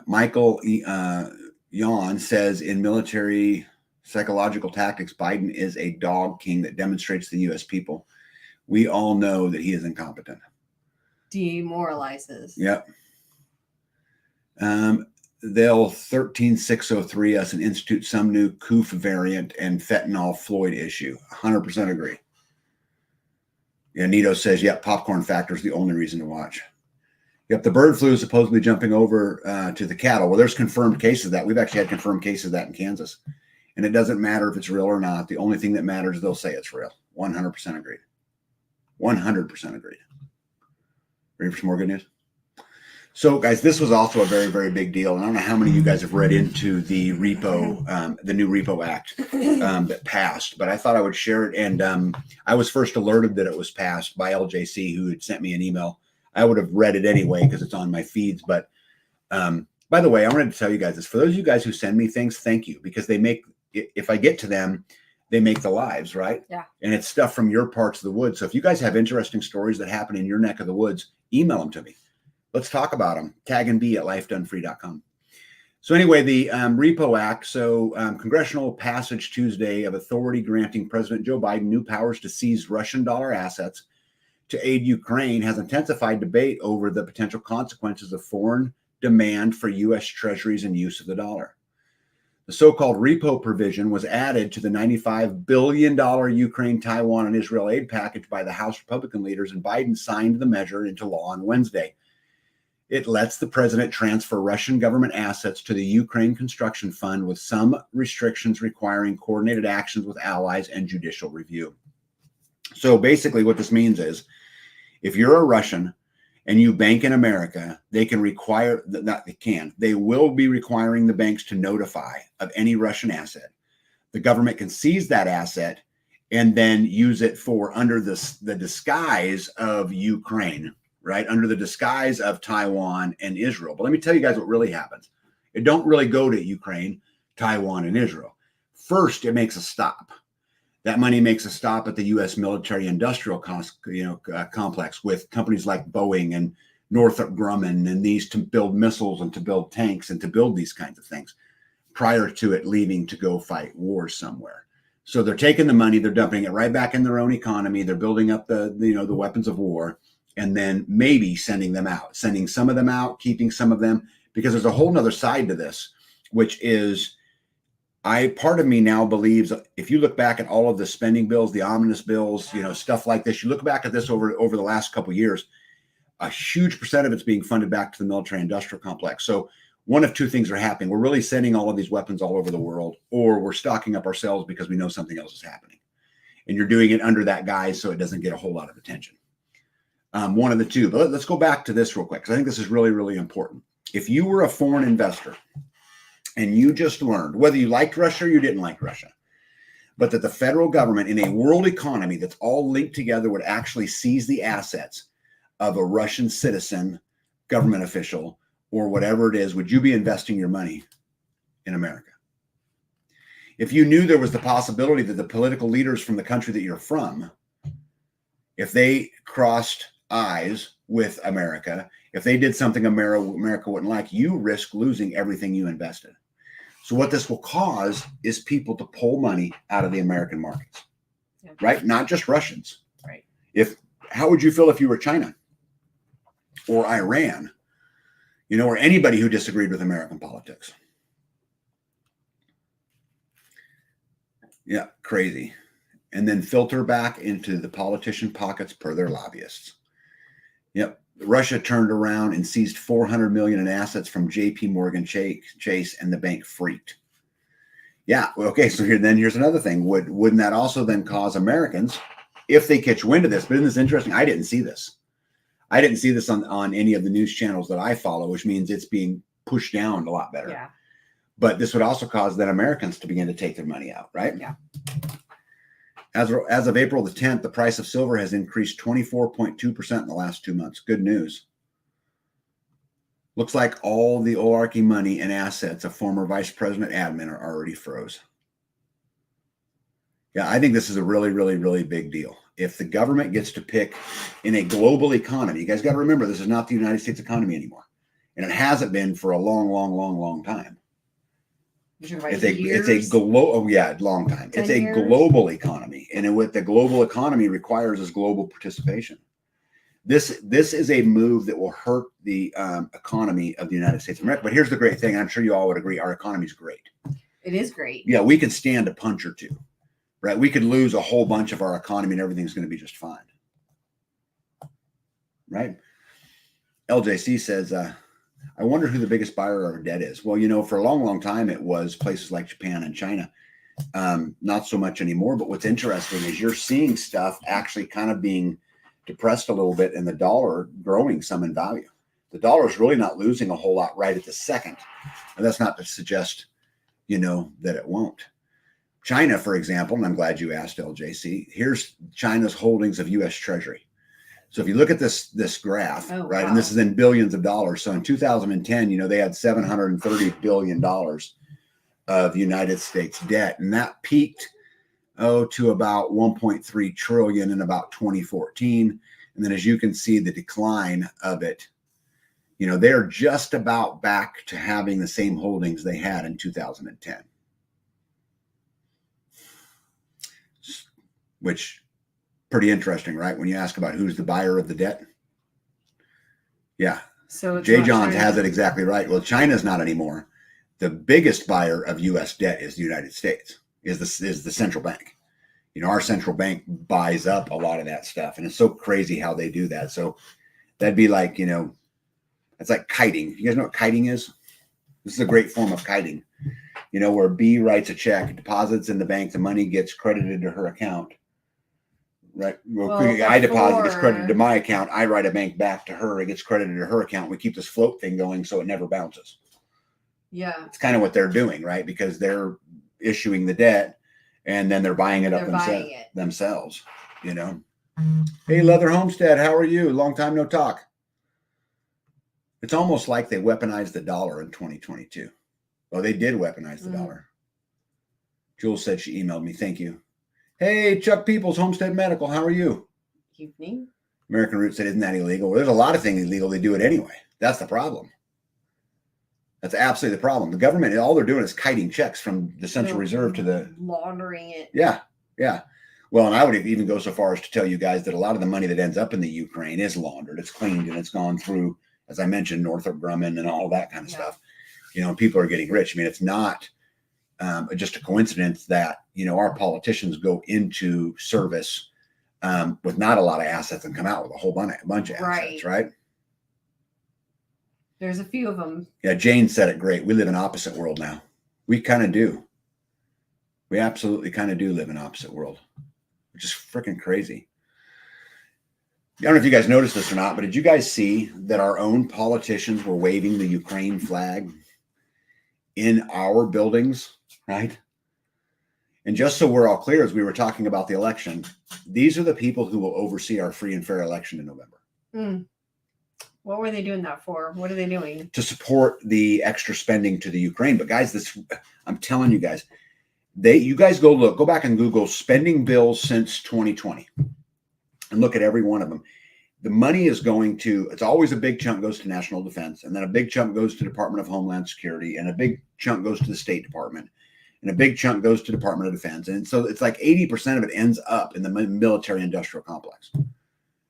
Michael Yon says in military psychological tactics, Biden is a dog king that demonstrates to the U.S. people. We all know that he is incompetent. Demoralizes. Yep. They'll 13603 us and institute some new coop variant and fentanyl Floyd issue. 100% agree. Yeah, Nito says, popcorn factor is the only reason to watch. Yep, the bird flu is supposedly jumping over to the cattle. Well, there's confirmed cases of that. We've actually had confirmed cases of that in Kansas. And it doesn't matter if it's real or not. The only thing that matters is they'll say it's real. 100% agreed. 100% agreed. Ready for some more good news? So, guys, this was also a very, very big deal. And I don't know how many of you guys have read into the REPO, the new REPO Act that passed, but I thought I would share it. And I was first alerted that it was passed by LJC, who had sent me an email. I would have read it anyway because it's on my feeds. But by the way, I wanted to tell you guys this. For those of you guys who send me things, thank you, because they make, if I get to them, they make the lives, right? Yeah. And it's stuff from your parts of the woods. So if you guys have interesting stories that happen in your neck of the woods, email them to me. Let's talk about them. Tag and be at lifedonefree.com. So anyway, the REPO Act. So congressional passage Tuesday of authority granting President Joe Biden new powers to seize Russian dollar assets to aid Ukraine has intensified debate over the potential consequences of foreign demand for U.S. treasuries and use of the dollar. The so-called repo provision was added to the $95 billion Ukraine, Taiwan, and Israel aid package by the House Republican leaders, and Biden signed the measure into law on Wednesday. It lets the president transfer Russian government assets to the Ukraine Construction Fund with some restrictions requiring coordinated actions with allies and judicial review. So basically what this means is if you're a Russian and you bank in America, they can require, they will be requiring the banks to notify of any Russian asset. The government can seize that asset and then use it for under the disguise of Ukraine, right? Under the disguise of Taiwan and Israel. But let me tell you guys what really happens. It don't really go to Ukraine, Taiwan, and Israel. First, it makes a stop. That money makes a stop at the U.S. military-industrial complex with companies like Boeing and Northrop Grumman and these to build missiles and to build tanks and to build these kinds of things prior to it leaving to go fight wars somewhere. So they're taking the money, they're dumping it right back in their own economy. They're building up the weapons of war and then maybe sending them out, sending some of them out, keeping some of them, because there's a whole nother side to this, which is part of me now believes if you look back at all of the spending bills, the omnibus bills, stuff like this, you look back at this over the last couple of years, a huge percent of it's being funded back to the military industrial complex. So one of two things are happening. We're really sending all of these weapons all over the world, or we're stocking up ourselves because we know something else is happening. And you're doing it under that guise so it doesn't get a whole lot of attention. One of the two. But let's go back to this real quick, because I think this is really, really important. If you were a foreign investor and you just learned, whether you liked Russia or you didn't like Russia, but that the federal government in a world economy that's all linked together would actually seize the assets of a Russian citizen, government official, or whatever it is, would you be investing your money in America? If you knew there was the possibility that the political leaders from the country that you're from, if they crossed eyes with America, if they did something America wouldn't like, you risk losing everything you invested. So what this will cause is people to pull money out of the American markets, right? Not just Russians. Right. How would you feel if you were China or Iran, or anybody who disagreed with American politics? Yeah, crazy. And then filter back into the politician pockets per their lobbyists. Yep. Russia turned around and seized $400 million in assets from J.P. Morgan Chase, and the bank freaked. Yeah. Okay. So here's another thing. Wouldn't that also then cause Americans, if they catch wind of this? But isn't this interesting? I didn't see this. I didn't see this on any of the news channels that I follow, which means it's being pushed down a lot better. Yeah. But this would also cause then Americans to begin to take their money out, right? Yeah. As of April the 10th, the price of silver has increased 24.2% in the last 2 months. Good news. Looks like all the oligarchy money and assets of former Vice President admin are already froze. Yeah, I think this is a really, really, really big deal. If the government gets to pick in a global economy, you guys got to remember, this is not the United States economy anymore. And it hasn't been for a long, long, long, long time. It's a long time. It's a global economy, and what the global economy requires is global participation. This is a move that will hurt the economy of the United States of America. But here's the great thing, and I'm sure you all would agree: our economy is great. It is great. Yeah, we could stand a punch or two, right? We could lose a whole bunch of our economy, and everything's going to be just fine, right? LJC says, I wonder who the biggest buyer of our debt is. Well, for a long, long time, it was places like Japan and China. Not so much anymore. But what's interesting is you're seeing stuff actually kind of being depressed a little bit and the dollar growing some in value. The dollar is really not losing a whole lot right at the second. And that's not to suggest, that it won't. China, for example, and I'm glad you asked, LJC, here's China's holdings of U.S. Treasury. So if you look at this graph, right, and this is in billions of dollars. So in 2010, they had $730 billion of United States debt, and that peaked to about 1.3 trillion in about 2014. And then as you can see, the decline of it, they're just about back to having the same holdings they had in 2010, which pretty interesting, right? When you ask about who's the buyer of the debt. Yeah. So Jay Johns has it exactly right. Well, China's not anymore. The biggest buyer of U.S. debt is the United States, is the central bank. Our central bank buys up a lot of that stuff. And it's so crazy how they do that. So that'd be like, I It's like kiting. You guys know what kiting is? This is a great form of kiting. You know, where B writes a check, deposits in the bank, the money gets credited to her account. Right. Well, I deposit, it gets credited to my account. I write a bank back to her. It gets credited to her account. We keep this float thing going so it never bounces. Yeah. It's kind of what they're doing, right? Because they're issuing the debt and then they're buying it up themselves, you know. Hey, Leather Homestead, how are you? Long time no talk. It's almost like they weaponized the dollar in 2022. Well, they did weaponize the dollar. Jules said she emailed me. Thank you. Hey, Chuck Peoples, Homestead Medical. How are you? Evening. American Root said, isn't that illegal? Well, there's a lot of things illegal. They do it anyway. That's the problem. That's absolutely the problem. The government, all they're doing is kiting checks from the Central Reserve to the... laundering it. Yeah, yeah. Well, and I would even go so far as to tell you guys that a lot of the money that ends up in the Ukraine is laundered. It's cleaned and it's gone through, as I mentioned, Northrop Grumman and all that kind of stuff. You know, people are getting rich. I mean, it's not just a coincidence that, you know, our politicians go into service with not a lot of assets and come out with a whole bunch of assets, right? There's a few of them. Yeah, Jane said it great. We live in opposite world now. We kind of do. We absolutely kind of do live in opposite world, which is freaking crazy. I don't know if you guys noticed this or not, but did you guys see that our own politicians were waving the Ukraine flag in our buildings, right? And just so we're all clear, as we were talking about the election, these are the people who will oversee our free and fair election in November. What were they doing that for? What are they doing? To support the extra spending to the Ukraine. But guys, I'm telling you guys, you guys go back and Google spending bills since 2020 and look at every one of them. The money is going to, it's always a big chunk goes to national defense, and then a big chunk goes to Department of Homeland Security, and a big chunk goes to the State Department, and a big chunk goes to Department of Defense. And so it's like 80% of it ends up in the military industrial complex,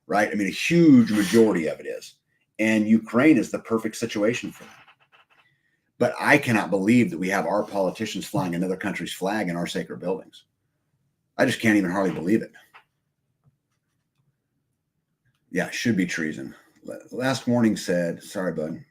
right? I mean, a huge majority of it is. And Ukraine is the perfect situation for that. But I cannot believe that we have our politicians flying another country's flag in our sacred buildings. I just can't even hardly believe it. Yeah, it should be treason. Last warning said, sorry, bud.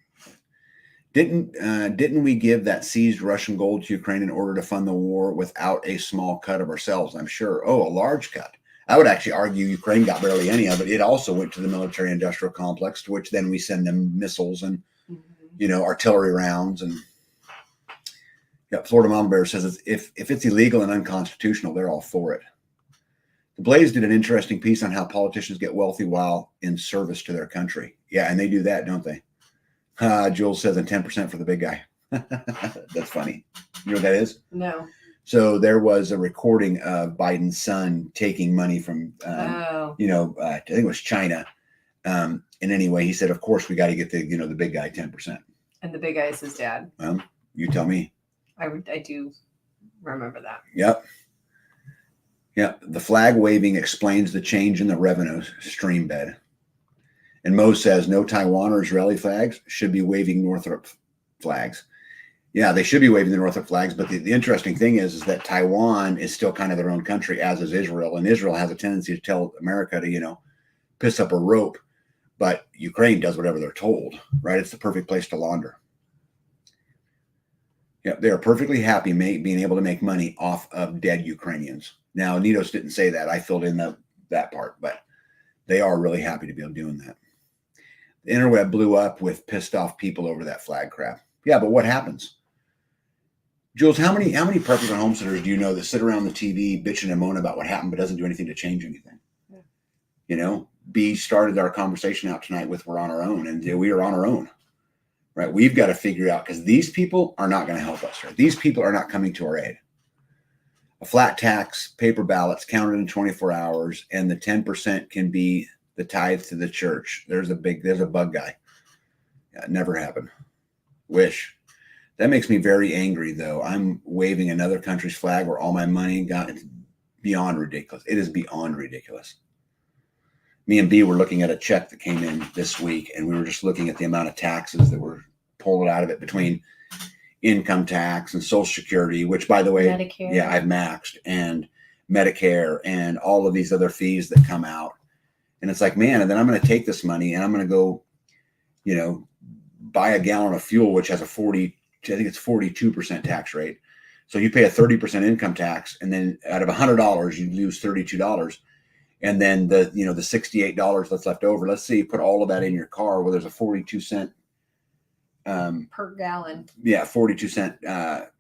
Didn't we give that seized Russian gold to Ukraine in order to fund the war without a small cut of ourselves? I'm sure. Oh, a large cut. I would actually argue Ukraine got barely any of it. It also went to the military industrial complex, to which then we send them missiles and, you know, artillery rounds. And yeah, Florida Mama Bear says if it's illegal and unconstitutional, they're all for it. The Blaze did an interesting piece on how politicians get wealthy while in service to their country. Yeah, and they do that, don't they? Jules says, and 10% for the big guy. That's funny. You know what that is? No. So there was a recording of Biden's son taking money from, you know, I think it was China. And anyway, he said, of course, we got to get the big guy 10%. And the big guy is his dad. Well, you tell me. I do remember that. Yep. Yeah. The flag waving explains the change in the revenue stream bed. And Mo says no Taiwan or Israeli flags, should be waving Northrop flags. Yeah, they should be waving the Northrop flags, but the interesting thing is that Taiwan is still kind of their own country, as is Israel. And Israel has a tendency to tell America to, you know, piss up a rope, but Ukraine does whatever they're told, right? It's the perfect place to launder. Yeah, they are perfectly happy being able to make money off of dead Ukrainians. Now, Nitos didn't say that. I filled in that part, but they are really happy to be doing that. The interweb blew up with pissed off people over that flag crap. Yeah, but what happens? Jules, how many preppers and homesteaders do you know that sit around the TV bitching and moaning about what happened, but doesn't do anything to change anything? Yeah. You know, B started our conversation out tonight with we're on our own, and we are on our own, right? We've got to figure out, because these people are not going to help us, right? These people are not coming to our aid. A flat tax, paper ballots counted in 24 hours, and the 10% can be the tithe to the church. There's a bug guy. Yeah, it never happened. Wish. That makes me very angry, though. I'm waving another country's flag where all my money got. It's beyond ridiculous. It is beyond ridiculous. Me and B were looking at a check that came in this week, and we were just looking at the amount of taxes that were pulled out of it between income tax and Social Security, which, by the way, Medicare. Yeah, I've maxed, and Medicare and all of these other fees that come out. And it's like, man, and then I'm going to take this money and I'm going to go, you know, buy a gallon of fuel, which has a 42% tax rate. So you pay a 30% income tax, and then out of $100, you lose $32. And then the $68 that's left over, let's say you put all of that in your car, where there's a 42-cent per gallon. Yeah, 42-cent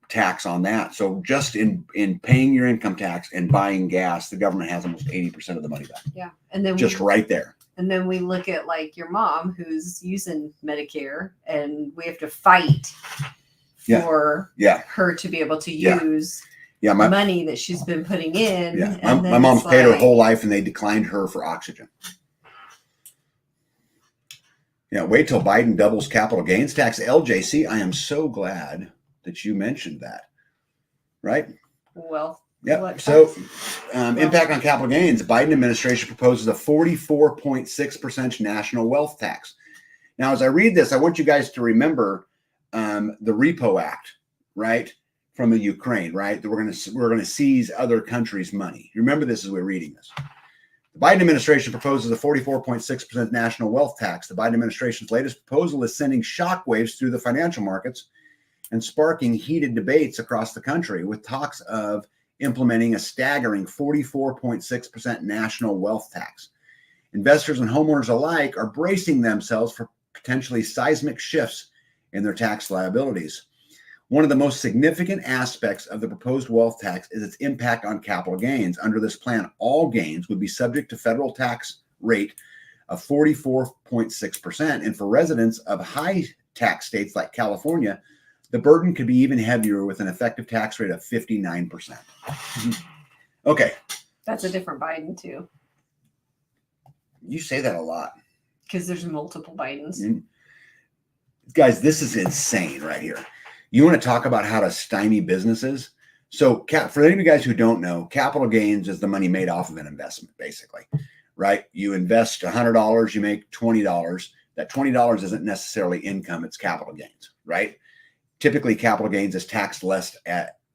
tax on that. So just in paying your income tax and buying gas, the government has almost 80% of the money back. Yeah. And then just right there. And then we look at like your mom who's using Medicare, and we have to fight for her to be able to use money that she's been putting in. Yeah. My mom's paid her whole life, and they declined her for oxygen. Yeah, wait till Biden doubles capital gains tax. LJC, I am so glad that you mentioned that. Right? Well, yeah. So impact on capital gains. Biden administration proposes a 44.6% national wealth tax. Now, as I read this, I want you guys to remember the REPO Act, right? From the Ukraine, right? That we're going to seize other countries' money. You remember this as we're reading this. The Biden administration proposes a 44.6% national wealth tax. The Biden administration's latest proposal is sending shockwaves through the financial markets and sparking heated debates across the country, with talks of implementing a staggering 44.6% national wealth tax. Investors and homeowners alike are bracing themselves for potentially seismic shifts in their tax liabilities. One of the most significant aspects of the proposed wealth tax is its impact on capital gains. Under this plan, all gains would be subject to federal tax rate of 44.6%. And for residents of high tax states like California, the burden could be even heavier, with an effective tax rate of 59%. Okay. That's a different Biden too. You say that a lot. Because there's multiple Bidens. Guys, this is insane right here. You want to talk about how to stymie businesses? So for any of you guys who don't know, capital gains is the money made off of an investment, basically, right? You invest $100, you make $20. That $20 isn't necessarily income, it's capital gains, right? Typically, capital gains is taxed less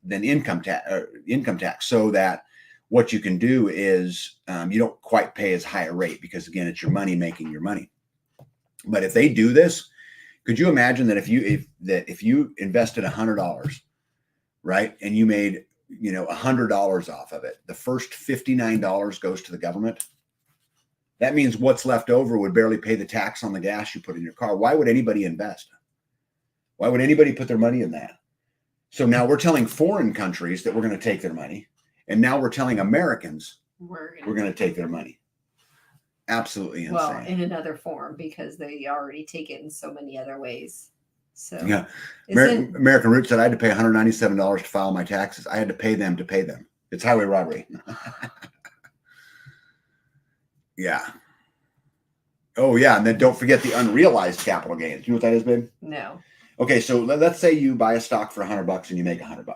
than income tax, so that what you can do is you don't quite pay as high a rate, because again, it's your money making your money. But if they do this, could you imagine that if you invested $100, right, and you made $100 off of it, the first $59 goes to the government? That means what's left over would barely pay the tax on the gas you put in your car. Why would anybody invest? Why would anybody put their money in that? So now we're telling foreign countries that we're going to take their money, and now we're telling Americans we're going to take their money. Absolutely insane. Well, in another form, because they already take it in so many other ways. So yeah, American Root said I had to pay $197 to file my taxes. I had to pay them to pay them. It's highway robbery. Yeah. Oh yeah, and then don't forget the unrealized capital gains. You know what that is, babe? No. Okay, so let's say you buy a stock for $100 and you make $100,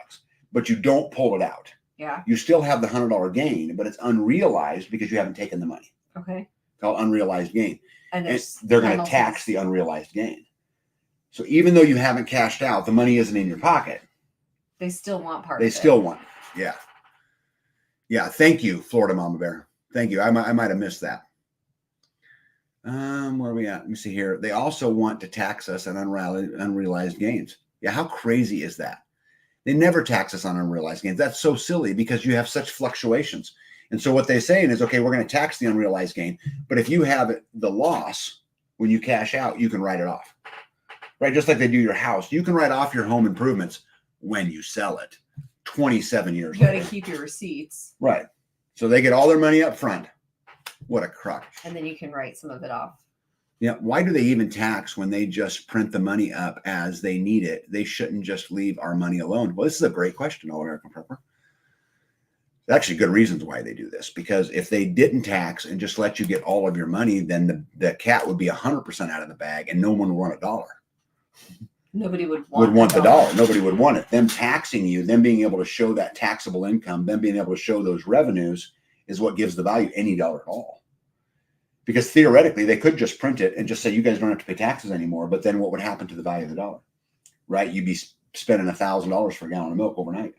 but you don't pull it out. Yeah. You still have the $100 gain, but it's unrealized because you haven't taken the money. Okay. Called unrealized gain. And they're going to tax the unrealized gain. So even though you haven't cashed out, the money isn't in your pocket. They still want part of it. They still want it. Yeah. Yeah. Thank you, Florida Mama Bear. Thank you. I might have missed that. Where are we at? Let me see here. They also want to tax us on unrealized gains. Yeah. How crazy is that? They never tax us on unrealized gains. That's so silly, because you have such fluctuations. And so what they're saying is, okay, we're going to tax the unrealized gain, but if you have the loss when you cash out, you can write it off, right? Just like they do your house. You can write off your home improvements when you sell it 27 years later. You got to keep your receipts. Right. So they get all their money up front. What a crock. And then you can write some of it off. Yeah. Why do they even tax when they just print the money up as they need it? They shouldn't just leave our money alone. Well, this is a great question, All American Prepper. Actually good reasons why they do this, because if they didn't tax and just let you get all of your money, then the cat would be 100% out of the bag and no one would want a dollar. Nobody would want the dollar. Nobody would want it. Them taxing you, them being able to show that taxable income, them being able to show those revenues is what gives the value any dollar at all. Because theoretically they could just print it and just say, you guys don't have to pay taxes anymore. But then what would happen to the value of the dollar, right? You'd be spending $1,000 for a gallon of milk overnight.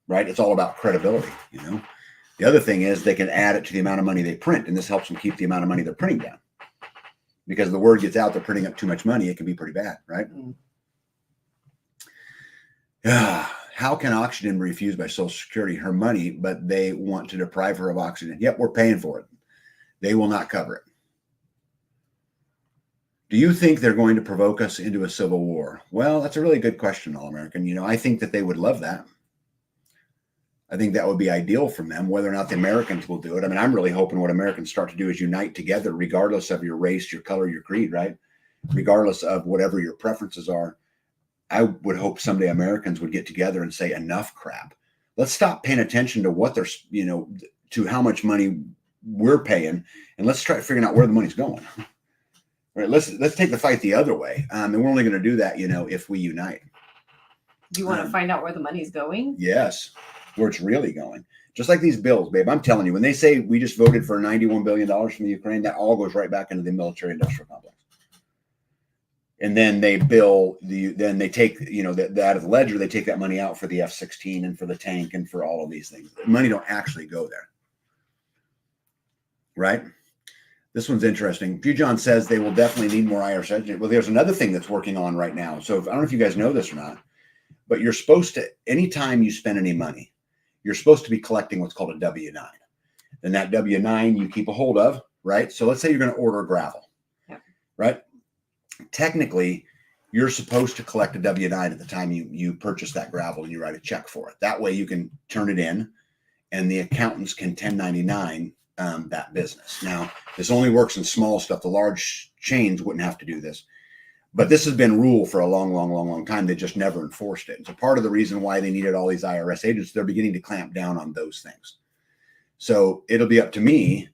Right? It's all about credibility, The other thing is they can add it to the amount of money they print, and this helps them keep the amount of money they're printing down. because the word gets out, they're printing up too much money. It can be pretty bad, right? How can oxygen be refused by Social Security? Her money, but they want to deprive her of oxygen. Yep, we're paying for it. They will not cover it. Do you think they're going to provoke us into a civil war? Well, that's a really good question, All-American. You know, I think that they would love that. I think that would be ideal for them. Whether or not the Americans will do it, I mean, I'm really hoping what Americans start to do is unite together, regardless of your race, your color, your creed, right? Regardless of whatever your preferences are. I would hope someday Americans would get together and say, enough crap. Let's stop paying attention to what they're, you know, to how much money we're paying, and let's try figuring out where the money's going. Right? Let's take the fight the other way. And we're only going to do that, you know, if we unite. Do you want to find out where the money's going? Yes, where it's really going. Just like these bills, babe. I'm telling you, when they say we just voted for $91 billion from the Ukraine, that all goes right back into the military-industrial complex. And then they then they take, you know, that out of the ledger, they take that money out for the F-16 and for the tank and for all of these things. Money don't actually go there. Right? This one's interesting. John says they will definitely need more Irish educators. Well, there's another thing that's working on right now. So I don't know if you guys know this or not, but you're supposed to, anytime you spend any money, you're supposed to be collecting what's called a W-9. And that W-9 you keep a hold of, right? So let's say you're going to order gravel, right? Technically, you're supposed to collect a W-9 at the time you purchase that gravel and you write a check for it. That way you can turn it in and the accountants can 1099 that business. Now, this only works in small stuff. The large chains wouldn't have to do this. But this has been rule for a long time. They just never enforced it. And so part of the reason why they needed all these IRS agents, they're beginning to clamp down on those things. So it'll be up to me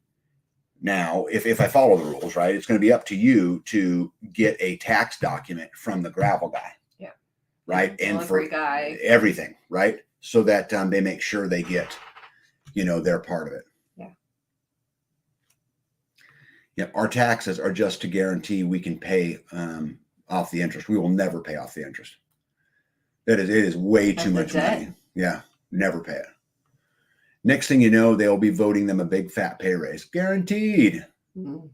now, if I follow the rules, right, it's going to be up to you to get a tax document from the gravel guy. Yeah. Right. And for guy. Everything. Right. So that they make sure they get, you know, their part of it. Yeah, our taxes are just to guarantee we can pay off the interest. We will never pay off the interest. It is way too much money. Yeah, never pay it. Next thing you know, they'll be voting them a big fat pay raise. Guaranteed. Mm-hmm.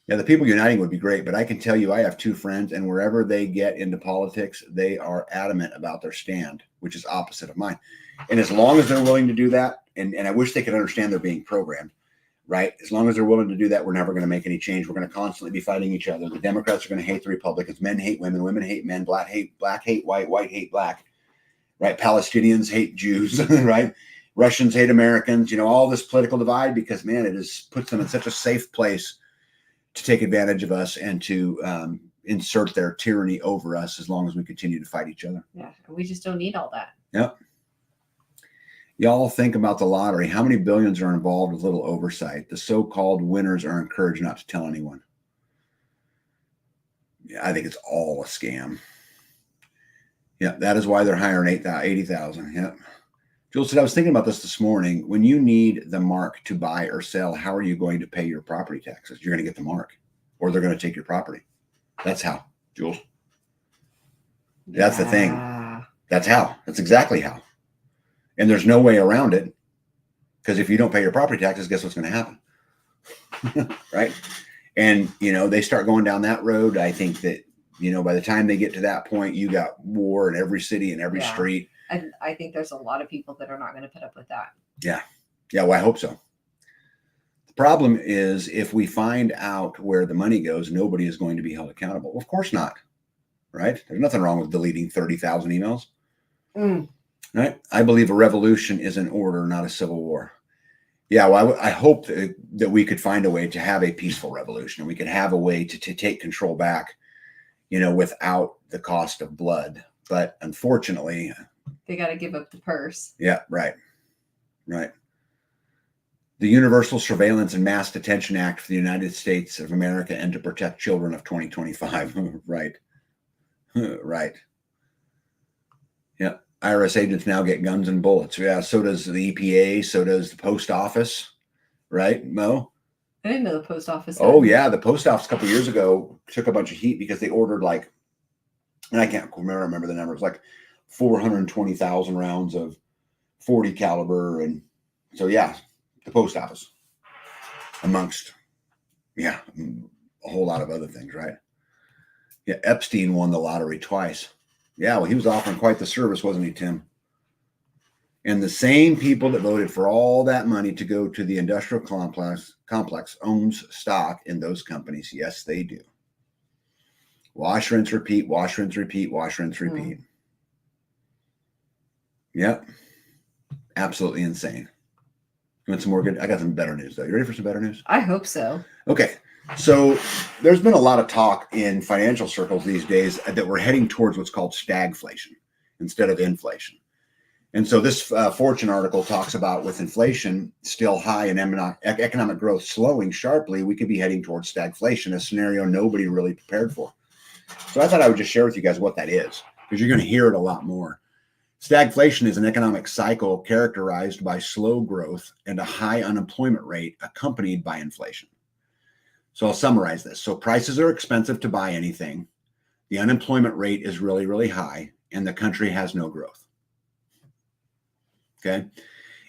Yeah, the people uniting would be great, but I can tell you I have two friends, and wherever they get into politics, they are adamant about their stand, which is opposite of mine. And as long as they're willing to do that, and I wish they could understand they're being programmed, right? As long as they're willing to do that, we're never going to make any change. We're going to constantly be fighting each other. The Democrats are going to hate the Republicans. Men hate women. Women hate men. Black hate white. White hate black. Right? Palestinians hate Jews. Right? Russians hate Americans. You know, all this political divide because, man, it puts them in such a safe place to take advantage of us and to insert their tyranny over us as long as we continue to fight each other. Yeah, we just don't need all that. Yep. Y'all think about the lottery. How many billions are involved with little oversight? The so-called winners are encouraged not to tell anyone. Yeah, I think it's all a scam. Yeah, that is why they're hiring 80,000. Yep. Jules said, I was thinking about this morning. When you need the mark to buy or sell, how are you going to pay your property taxes? You're going to get the mark, or they're going to take your property. That's how, Jules. That's the thing. That's how. That's exactly how. And there's no way around it, because if you don't pay your property taxes, guess what's going to happen? Right? And, you know, they start going down that road. I think that, you know, by the time they get to that point, you got war in every city and every street. And I think there's a lot of people that are not going to put up with that. Yeah. Yeah. Well, I hope so. The problem is if we find out where the money goes, nobody is going to be held accountable. Well, of course not. Right? There's nothing wrong with deleting 30,000 emails. Right? I believe a revolution is an order, not a civil war. Yeah, well, I hope that we could find a way to have a peaceful revolution, and we could have a way to take control back, you know, without the cost of blood. But unfortunately, they got to give up the purse. Yeah, right. Right. The Universal Surveillance and Mass Detention Act for the United States of America and to protect children of 2025. Right. Right. Yeah. IRS agents now get guns and bullets. Yeah, so does the EPA, so does the post office, right, Mo? I didn't know the post office. Oh, yeah, the post office a couple of years ago took a bunch of heat because they ordered like, and I can't remember the number. It was like 420,000 rounds of 40 caliber. And so, yeah, the post office amongst, a whole lot of other things, right? Yeah, Epstein won the lottery twice. Yeah, well, he was offering quite the service, wasn't he, Tim? And the same people that voted for all that money to go to the industrial complex owns stock in those companies. Yes, they do. Wash, rinse, repeat, wash, rinse, repeat, wash, rinse, repeat. Yep. Absolutely insane. You want some more good? I got some better news, though. You ready for some better news? I hope so. Okay. So there's been a lot of talk in financial circles these days that we're heading towards what's called stagflation instead of inflation. And so this Fortune article talks about with inflation still high and economic growth slowing sharply, we could be heading towards stagflation, a scenario nobody really prepared for. So I thought I would just share with you guys what that is, because you're going to hear it a lot more. Stagflation is an economic cycle characterized by slow growth and a high unemployment rate accompanied by inflation. So I'll summarize this. So prices are expensive to buy anything. The unemployment rate is really, really high, and the country has no growth. Okay.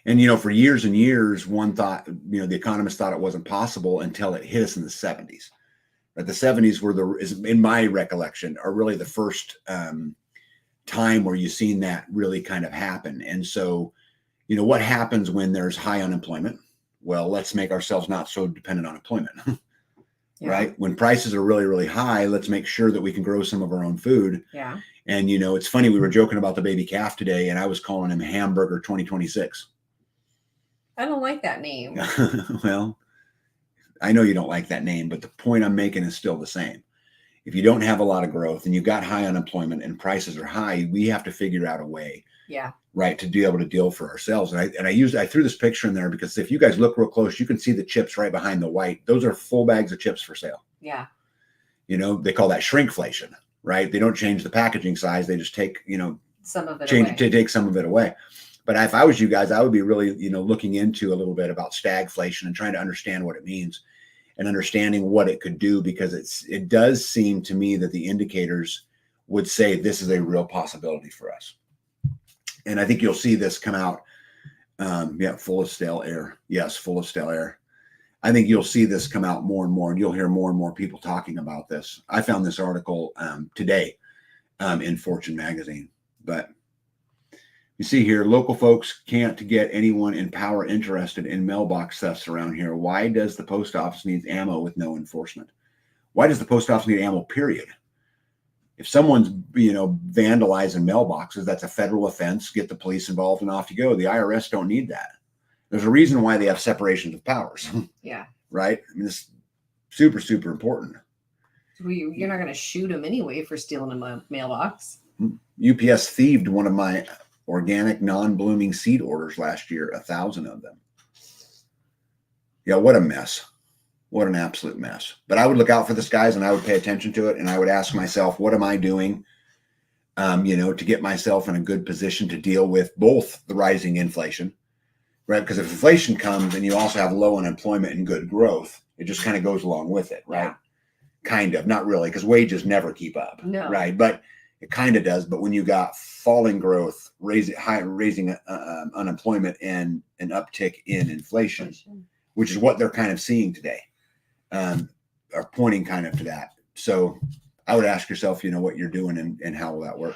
And, for years and years, one thought, the economists thought it wasn't possible until it hit us in the 70s. But the 70s were in my recollection, are really the first time where you've seen that really kind of happen. And so, what happens when there's high unemployment? Well, let's make ourselves not so dependent on employment, right? When prices are really, really high, let's make sure that we can grow some of our own food. Yeah. And, it's funny, we were joking about the baby calf today, and I was calling him Hamburger 2026. I don't like that name. Well, I know you don't like that name, but the point I'm making is still the same. If you don't have a lot of growth and you've got high unemployment and prices are high, we have to figure out a way, right, to be able to deal for ourselves. And I threw this picture in there because if you guys look real close, you can see the chips right behind the white. Those are full bags of chips for sale. Yeah. They call that shrinkflation, right? They don't change the packaging size. They just take, some of it take some of it away. But if I was you guys, I would be really, looking into a little bit about stagflation and trying to understand what it means and understanding what it could do, because it does seem to me that the indicators would say this is a real possibility for us. And I think you'll see this come out. Full of stale air. Yes, full of stale air. I think you'll see this come out more and more, and you'll hear more and more people talking about this. I found this article today in Fortune magazine. But you see here, local folks can't get anyone in power interested in mailbox thefts around here. Why does the post office need ammo with no enforcement? Why does the post office need ammo, period? If someone's, vandalizing mailboxes, that's a federal offense. Get the police involved and off you go. The IRS don't need that. There's a reason why they have separations of powers. Yeah. Right? I mean, it's super, super important. You're not going to shoot them anyway for stealing a mailbox. UPS thieved one of my organic non-blooming seed orders last year, 1,000 of them. Yeah, what a mess. What an absolute mess. But I would look out for this, guys, and I would pay attention to it, and I would ask myself, what am I doing, to get myself in a good position to deal with both the rising inflation, right? Because if inflation comes and you also have low unemployment and good growth, it just kind of goes along with it, right? Yeah. Kind of, not really, because wages never keep up, right? But it kind of does. But when you got falling growth, raising unemployment, and an uptick in inflation, which is what they're kind of seeing today, are pointing kind of to that. So I would ask yourself, what you're doing and how will that work?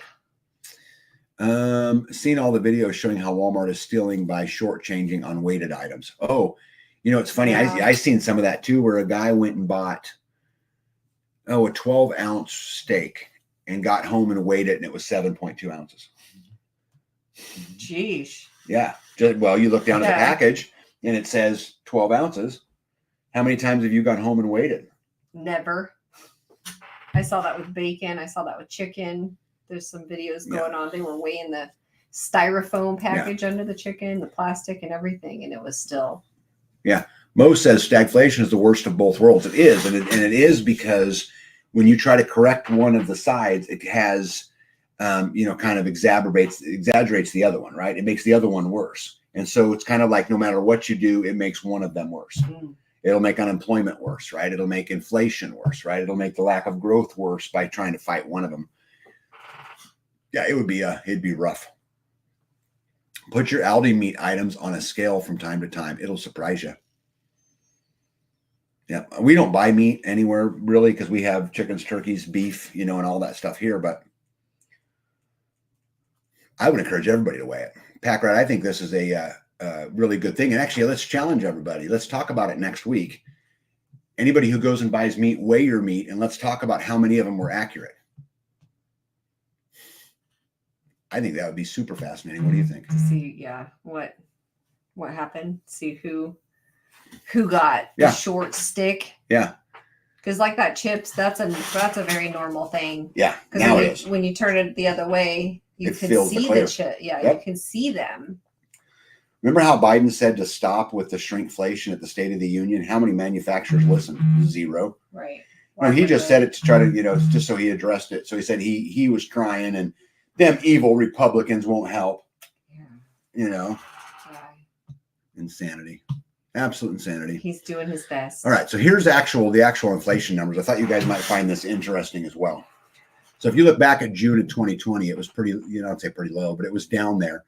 Seen all the videos showing how Walmart is stealing by shortchanging on weighted items. Oh, it's funny. Yeah. I seen some of that too, where a guy went and bought a 12-ounce steak and got home and weighed it, and it was 7.2 ounces. Jeez. Yeah. You look down at the package and it says 12 ounces. How many times have you gone home and weighed it? Never. I saw that with bacon. I saw that with chicken. There's some videos going on. They were weighing the styrofoam package under the chicken, the plastic and everything, and it was still. Yeah. Mo says stagflation is the worst of both worlds. It is. And it is because when you try to correct one of the sides, it has, kind of exaggerates the other one, right? It makes the other one worse. And so it's kind of like no matter what you do, it makes one of them worse. It'll make unemployment worse, right? It'll make inflation worse, right? It'll make the lack of growth worse by trying to fight one of them. Yeah, it'd be rough. Put your Aldi meat items on a scale from time to time. It'll surprise you. Yeah, we don't buy meat anywhere really because we have chickens, turkeys, beef, and all that stuff here. But I would encourage everybody to weigh it. Pack Rat, I think this is a really good thing. And actually, let's challenge everybody. Let's talk about it next week. Anybody who goes and buys meat, weigh your meat, and let's talk about how many of them were accurate. I think that would be super fascinating. What do you think? To see, what happened. See who got the short stick. Yeah. Because like that chips, that's a very normal thing. Yeah. Because when you turn it the other way, you can see the chip. Yeah, you can see them. Remember how Biden said to stop with the shrinkflation at the State of the Union? How many manufacturers listened? Zero. Right. No, he just said it to try to, just so he addressed it. So he said he was trying, and them evil Republicans won't help. Yeah. Yeah. Insanity. Absolute insanity. He's doing his best. All right. So here's the actual inflation numbers. I thought you guys might find this interesting as well. So if you look back at June of 2020, it was pretty, I'd say pretty low, but it was down there.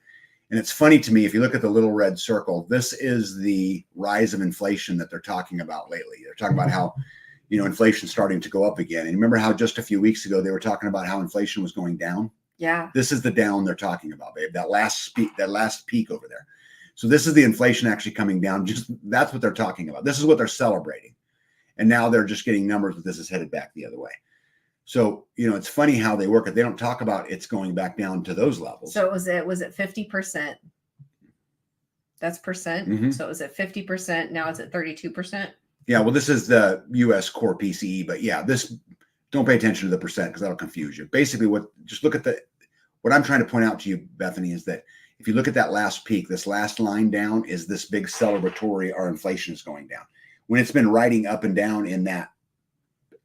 And it's funny to me, if you look at the little red circle, this is the rise of inflation that they're talking about lately. They're talking about how, inflation's starting to go up again. And remember how just a few weeks ago, they were talking about how inflation was going down? Yeah. This is the down they're talking about, babe. That last peak over there. So this is the inflation actually coming down. That's what they're talking about. This is what they're celebrating. And now they're just getting numbers that this is headed back the other way. So, it's funny how they work it. They don't talk about it's going back down to those levels. So was it 50%? That's percent. Mm-hmm. So it was at 50%. Now it's at 32%. Yeah. Well, this is the U.S. core PCE, but yeah, don't pay attention to the percent because that'll confuse you. Basically, just look at what I'm trying to point out to you, Bethany, is that if you look at that last peak, this last line down is this big celebratory, our inflation is going down. When it's been riding up and down in that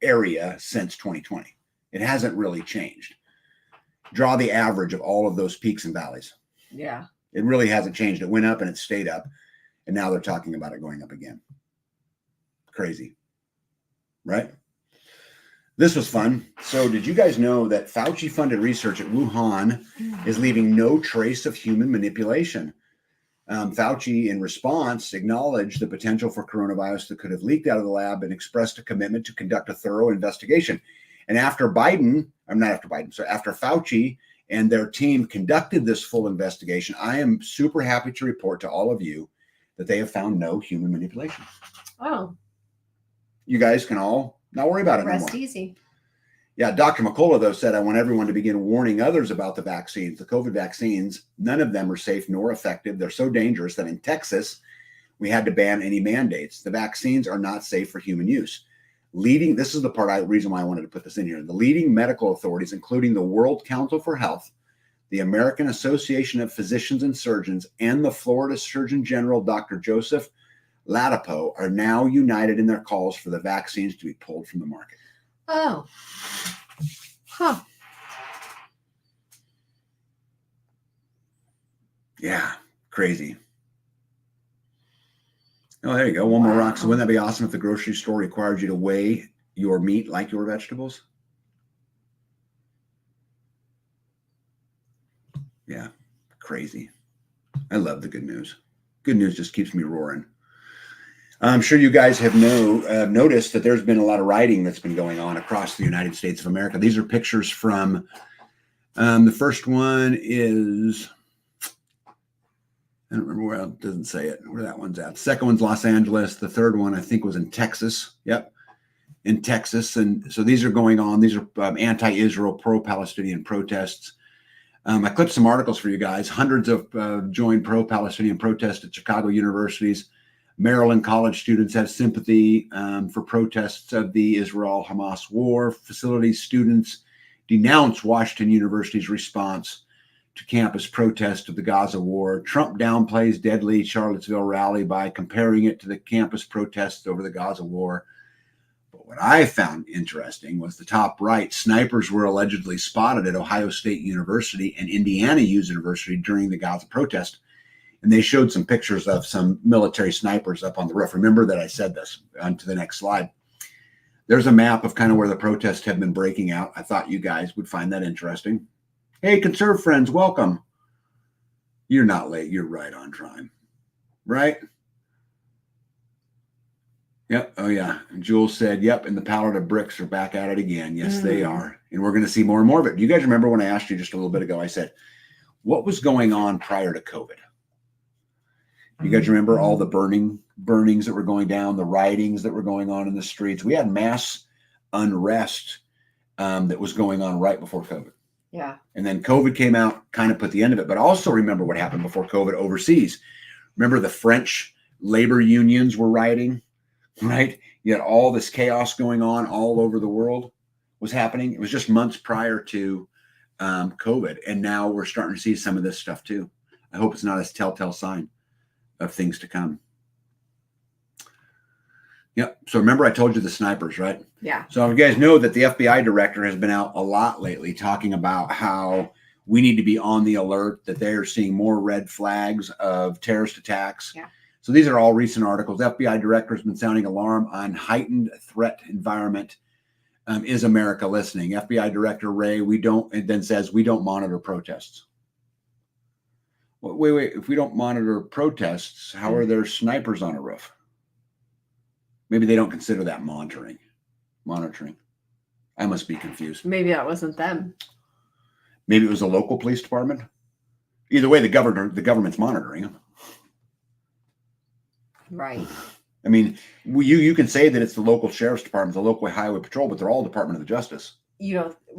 area since 2020. It hasn't really changed. Draw the average of all of those peaks and valleys. Yeah. It really hasn't changed. It went up and it stayed up. And now they're talking about it going up again. Crazy. Right? This was fun. So did you guys know that Fauci-funded research at Wuhan is leaving no trace of human manipulation? Fauci, in response, acknowledged the potential for coronavirus that could have leaked out of the lab and expressed a commitment to conduct a thorough investigation. And after Fauci and their team conducted this full investigation, I am super happy to report to all of you that they have found no human manipulation. Oh. You guys can all not worry about it Rest anymore. Easy. Yeah, Dr. McCullough, though, said, I want everyone to begin warning others about the vaccines. The COVID vaccines, none of them are safe nor effective. They're so dangerous that in Texas, we had to ban any mandates. The vaccines are not safe for human use. This is the reason why I wanted to put this in here. The leading medical authorities, including the World Council for Health, the American Association of Physicians and Surgeons, and the Florida Surgeon General, Dr. Joseph Ladapo, are now united in their calls for the vaccines to be pulled from the market. Oh. Huh. Yeah, crazy. Oh, there you go. One more rock. So wouldn't that be awesome if the grocery store required you to weigh your meat like your vegetables? Yeah, crazy. I love the good news. Good news just keeps me roaring. I'm sure you guys have noticed that there's been a lot of rioting that's been going on across the United States of America. These are pictures from the first one is, I don't remember where it doesn't say it, where that one's at. The second one's Los Angeles. The third one, I think, was in Texas. Yep, in Texas. And so these are going on. These are anti-Israel, pro-Palestinian protests. I clipped some articles for you guys. Hundreds of joined pro-Palestinian protests at Chicago universities. Maryland college students have sympathy for protests of the Israel-Hamas war. Facility students denounce Washington University's response to campus protest of the Gaza war. Trump downplays deadly Charlottesville rally by comparing it to the campus protests over the Gaza war. But what I found interesting was the top right. Snipers were allegedly spotted at Ohio State University and Indiana University during the Gaza protest. And they showed some pictures of some military snipers up on the roof. Remember that I said this. On to the next slide. There's a map of kind of where the protests have been breaking out. I thought you guys would find that interesting. Hey, Conserve friends, welcome. You're not late. You're right on time. Right? Yep. Oh, yeah. And Jules said, yep. And the pallet of bricks are back at it again. Yes, they are. And we're going to see more and more of it. Do you guys remember when I asked you just a little bit ago? I said, what was going on prior to COVID? You guys remember all the burnings that were going down, the riotings that were going on in the streets? We had mass unrest that was going on right before COVID. Yeah. And then COVID came out, kind of put the end of it. But also remember what happened before COVID overseas. Remember the French labor unions were rioting? Right? You had all this chaos going on all over the world was happening. It was just months prior to COVID. And now we're starting to see some of this stuff too. I hope it's not a telltale sign of things to come. Yep. So remember I told you the snipers, right? Yeah. So you guys know that the FBI director has been out a lot lately talking about how we need to be on the alert, that they are seeing more red flags of terrorist attacks. Yeah. So these are all recent articles. FBI director has been sounding alarm on heightened threat environment. Is America listening? FBI Director Ray, and then says we don't monitor protests. Well, wait. If we don't monitor protests, how are there snipers on a roof? Maybe they don't consider that monitoring. I must be confused. Maybe that wasn't them. Maybe it was a local police department. Either way, the government's monitoring them. Right. I mean, you can say that it's the local sheriff's department, the local highway patrol, but they're all Department of Justice. They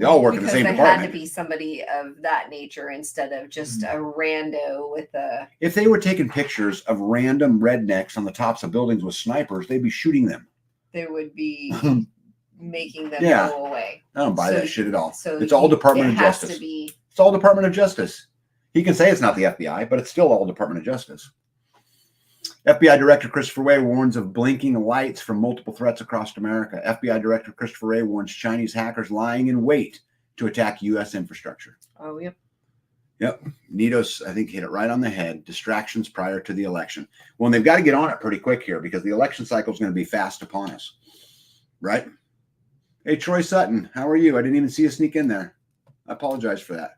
all work in the same department. Because they had to be somebody of that nature instead of just a rando with a... If they were taking pictures of random rednecks on the tops of buildings with snipers, they'd be shooting them. They would be making them Yeah. go away. I don't buy that shit at all. So it's all Department of Justice. It's all Department of Justice. He can say it's not the FBI, but it's still all Department of Justice. FBI Director Christopher Wray warns of blinking lights from multiple threats across America. FBI Director Christopher Wray warns Chinese hackers lying in wait to attack U.S. infrastructure. Oh, yep. Yep. Nitos, I think, hit it right on the head. Distractions prior to the election. Well, and they've got to get on it pretty quick here because the election cycle is going to be fast upon us. Right? Hey, Troy Sutton, how are you? I didn't even see you sneak in there. I apologize for that.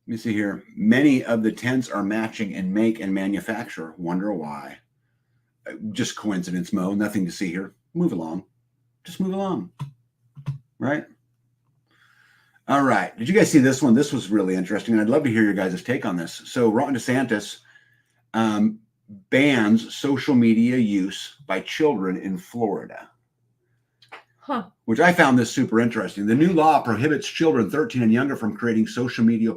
Let me see here. Many of the tents are matching in make and manufacture. Wonder why. Just coincidence, Mo. Nothing to see here. Move along. Just move along. Right? All right. Did you guys see this one? This was really interesting. And I'd love to hear your guys' take on this. So Ron DeSantis bans social media use by children in Florida. Huh. Which I found this super interesting. The new law prohibits children 13 and younger from creating social media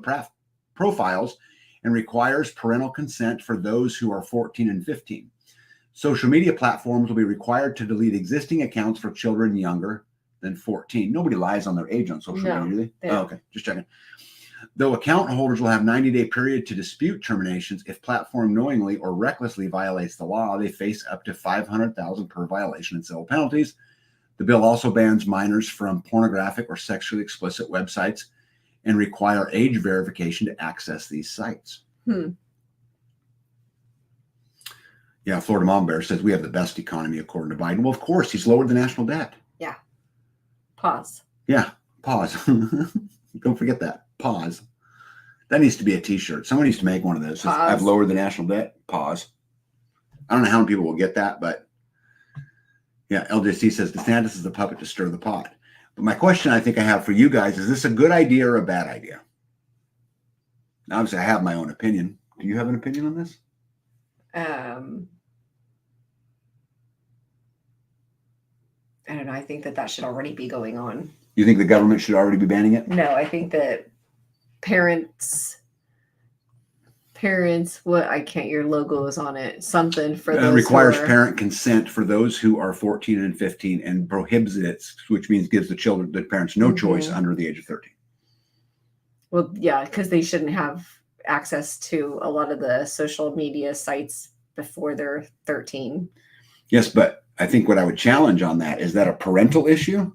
profiles and requires parental consent for those who are 14 and 15. Social media platforms will be required to delete existing accounts for children younger than 14. Nobody lies on their age on social media, do they? Oh, okay, just checking. Though account holders will have 90-day period to dispute terminations, if platform knowingly or recklessly violates the law, they face up to $500,000 per violation and civil penalties. The bill also bans minors from pornographic or sexually explicit websites and require age verification to access these sites. Yeah, Florida Mom Bear says we have the best economy according to Biden. Well, of course, he's lowered the national debt. Yeah. Pause. Yeah, pause. Don't forget that. Pause. That needs to be a t-shirt. Someone needs to make one of those. I've lowered the national debt. Pause. I don't know how many people will get that, but yeah, LJC says DeSantis is a puppet to stir the pot. But my question I think I have for you guys, is this a good idea or a bad idea? Now, obviously, I have my own opinion. Do you have an opinion on this? I don't know. I think that should already be going on. You think the government should already be banning it? No, I think that parents, your logo is on it. Something for those requires parent consent for those who are 14 and 15 and prohibits it, which means gives the parents no choice under the age of 13. Well, yeah, because they shouldn't have access to a lot of the social media sites before they're 13. Yes, but I think what I would challenge on that is that a parental issue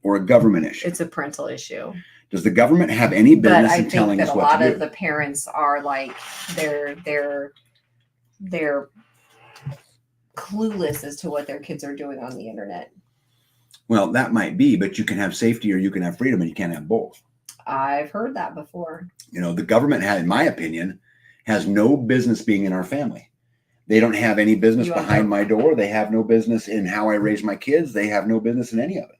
or a government issue? It's a parental issue. Does the government have any business in telling us what to do? But I think that a lot of the parents are like they're clueless as to what their kids are doing on the internet. Well, that might be, but you can have safety or you can have freedom, and you can't have both. I've heard that before. The government in my opinion, has no business being in our family. They don't have any business You want behind them- my door. They have no business in how I raise my kids. They have no business in any of it.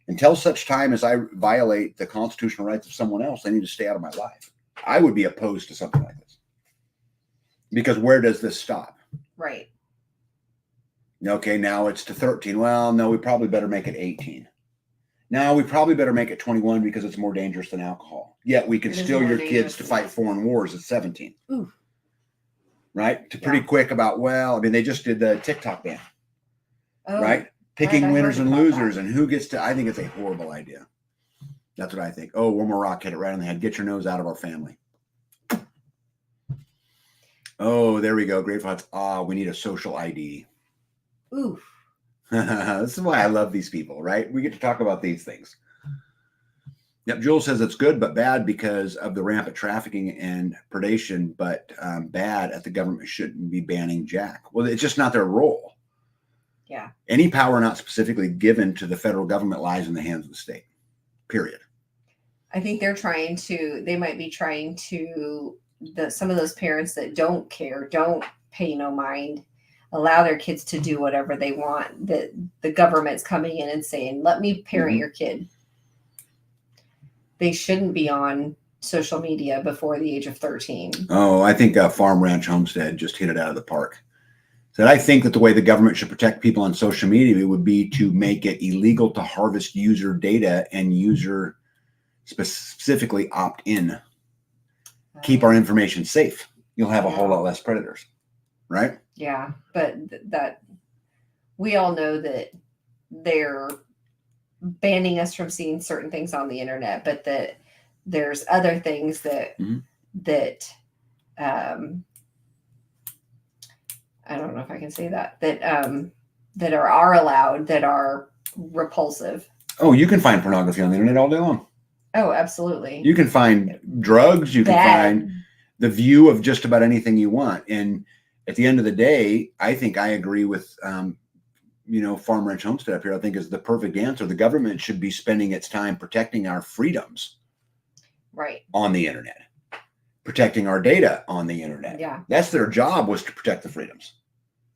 Until such time as I violate the constitutional rights of someone else, they need to stay out of my life. I would be opposed to something like this. Because where does this stop? Right. Okay, now it's to 13. Well, no, we probably better make it 18. Now we probably better make it 21 because it's more dangerous than alcohol. Yet we can It is steal more your kids dangerous to than fight that. foreign wars at 17. Ooh. Right? To pretty Yeah. quick about, well, I mean, they just did the TikTok ban, Oh, right? Picking I winners heard and about losers that. and who gets to, I think it's a horrible idea. That's what I think. Oh, one more rock hit it right on the head. Get your nose out of our family. Oh, there we go. Great thoughts. We need a social ID. Ooh. This is why I love these people, right? We get to talk about these things. Yep, Joel says it's good but bad because of the rampant trafficking and predation, but bad at the government shouldn't be banning Jack. Well, it's just not their role. Yeah. Any power not specifically given to the federal government lies in the hands of the state, period. I think they might be trying to, some of those parents that don't care, don't pay no mind, allow their kids to do whatever they want, that the government's coming in and saying, let me parent your kid. They shouldn't be on social media before the age of 13. Oh, I think Farm Ranch Homestead just hit it out of the park. Said, I think that the way the government should protect people on social media would be to make it illegal to harvest user data and user specifically opt in. Keep our information safe. You'll have a whole lot less predators, right? Yeah, but that we all know that they're banning us from seeing certain things on the internet, but that there's other things that I don't know if I can say that are allowed, that are repulsive. Oh, you can find pornography on the internet all day long. Oh, absolutely. You can find drugs. You can find the view of just about anything you want. And at the end of the day, I think I agree with, Farm Ranch Homestead up here, I think is the perfect answer. The government should be spending its time protecting our freedoms on the internet, protecting our data on the internet. Yeah. That's their job, was to protect the freedoms.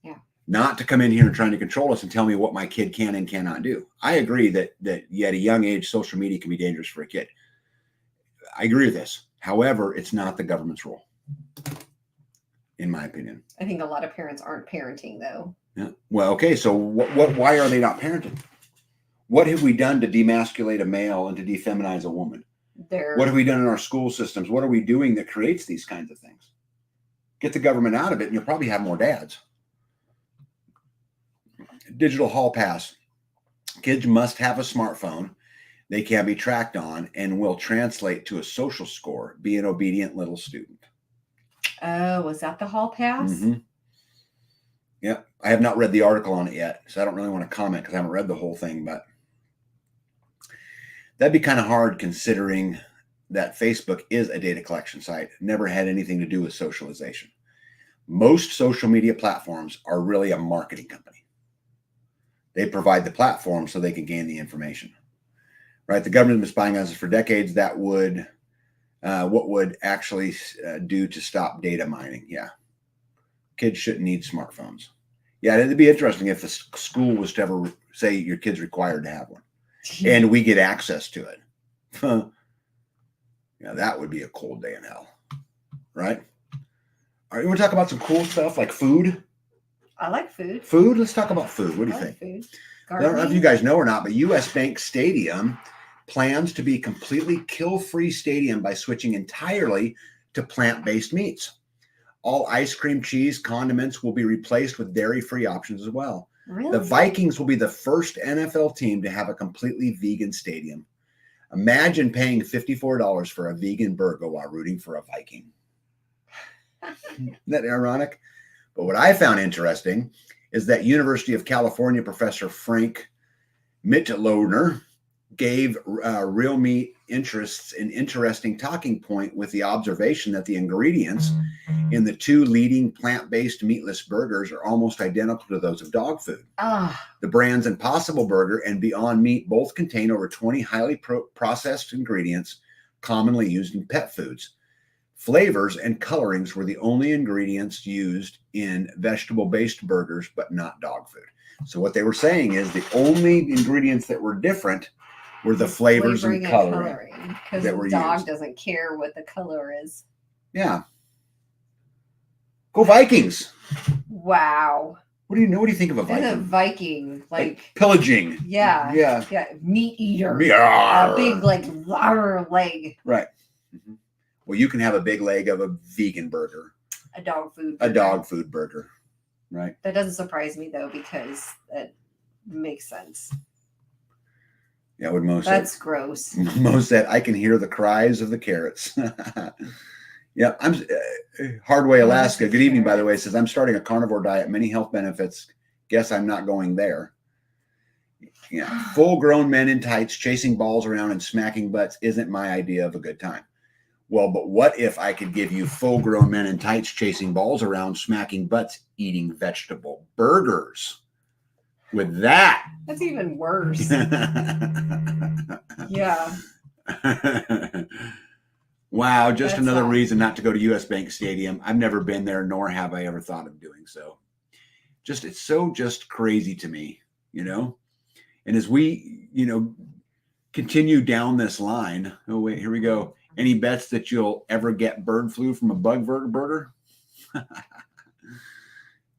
Yeah. Not to come in here and trying to control us and tell me what my kid can and cannot do. I agree that at a young age, social media can be dangerous for a kid. I agree with this. However, it's not the government's role, in my opinion. I think a lot of parents aren't parenting, though. Yeah. Well, okay. So why are they not parenting? What have we done to demasculate a male and to defeminize a woman? What have we done in our school systems? What are we doing that creates these kinds of things? Get the government out of it and you'll probably have more dads. Digital hall pass. Kids must have a smartphone they can be tracked on and will translate to a social score. Be an obedient little student. Oh, was that the hall pass? Mm-hmm. Yeah, I have not read the article on it yet, so I don't really want to comment because I haven't read the whole thing, but that'd be kind of hard considering that Facebook is a data collection site. Never had anything to do with socialization. Most social media platforms are really a marketing company. They provide the platform so they can gain the information, right? The government has been spying on us for decades. That would, what would actually do to stop data mining? Yeah. Kids shouldn't need smartphones. Yeah, it'd be interesting if the school was to ever say your kid's required to have one and we get access to it. Yeah, that would be a cold day in hell, right? All right, you want to talk about some cool stuff like food? I like food. Food? Let's talk about food. What do you think? Food. I don't know if you guys know or not, but US Bank Stadium plans to be completely kill-free stadium by switching entirely to plant-based meats. All ice cream, cheese, condiments will be replaced with dairy-free options as well. Really? The Vikings will be the first NFL team to have a completely vegan stadium. Imagine paying $54 for a vegan burger while rooting for a Viking. Isn't that ironic? But what I found interesting is that University of California professor Frank Mitloehner gave Real Meat interests an interesting talking point with the observation that the ingredients in the two leading plant-based meatless burgers are almost identical to those of dog food. The brands Impossible Burger and Beyond Meat both contain over 20 highly processed ingredients commonly used in pet foods. Flavors and colorings were the only ingredients used in vegetable-based burgers, but not dog food. So what they were saying is the only ingredients that were different were the flavors and coloring because the dog doesn't care what the color is. Yeah. Go Vikings. Wow. What do you think of a Viking? A Viking, like pillaging. Yeah. Meat eater. A big leg. Right. Mm-hmm. Well, you can have a big leg of a vegan burger. A dog food burger. Right. That doesn't surprise me though, because that makes sense. Yeah, with most. That's gross. Most that I can hear the cries of the carrots. Yeah, I'm Hardway, Alaska. Good evening, by the way. Says I'm starting a carnivore diet. Many health benefits. Guess I'm not going there. Yeah, full-grown men in tights chasing balls around and smacking butts isn't my idea of a good time. Well, but what if I could give you full-grown men in tights chasing balls around, smacking butts, eating vegetable burgers? With that, that's even worse. Yeah. Wow, just another reason not to go to US Bank Stadium. I've never been there, nor have I ever thought of doing so. It's so just crazy to me, And as we, continue down this line, oh wait, here we go. Any bets that you'll ever get bird flu from a bug burger?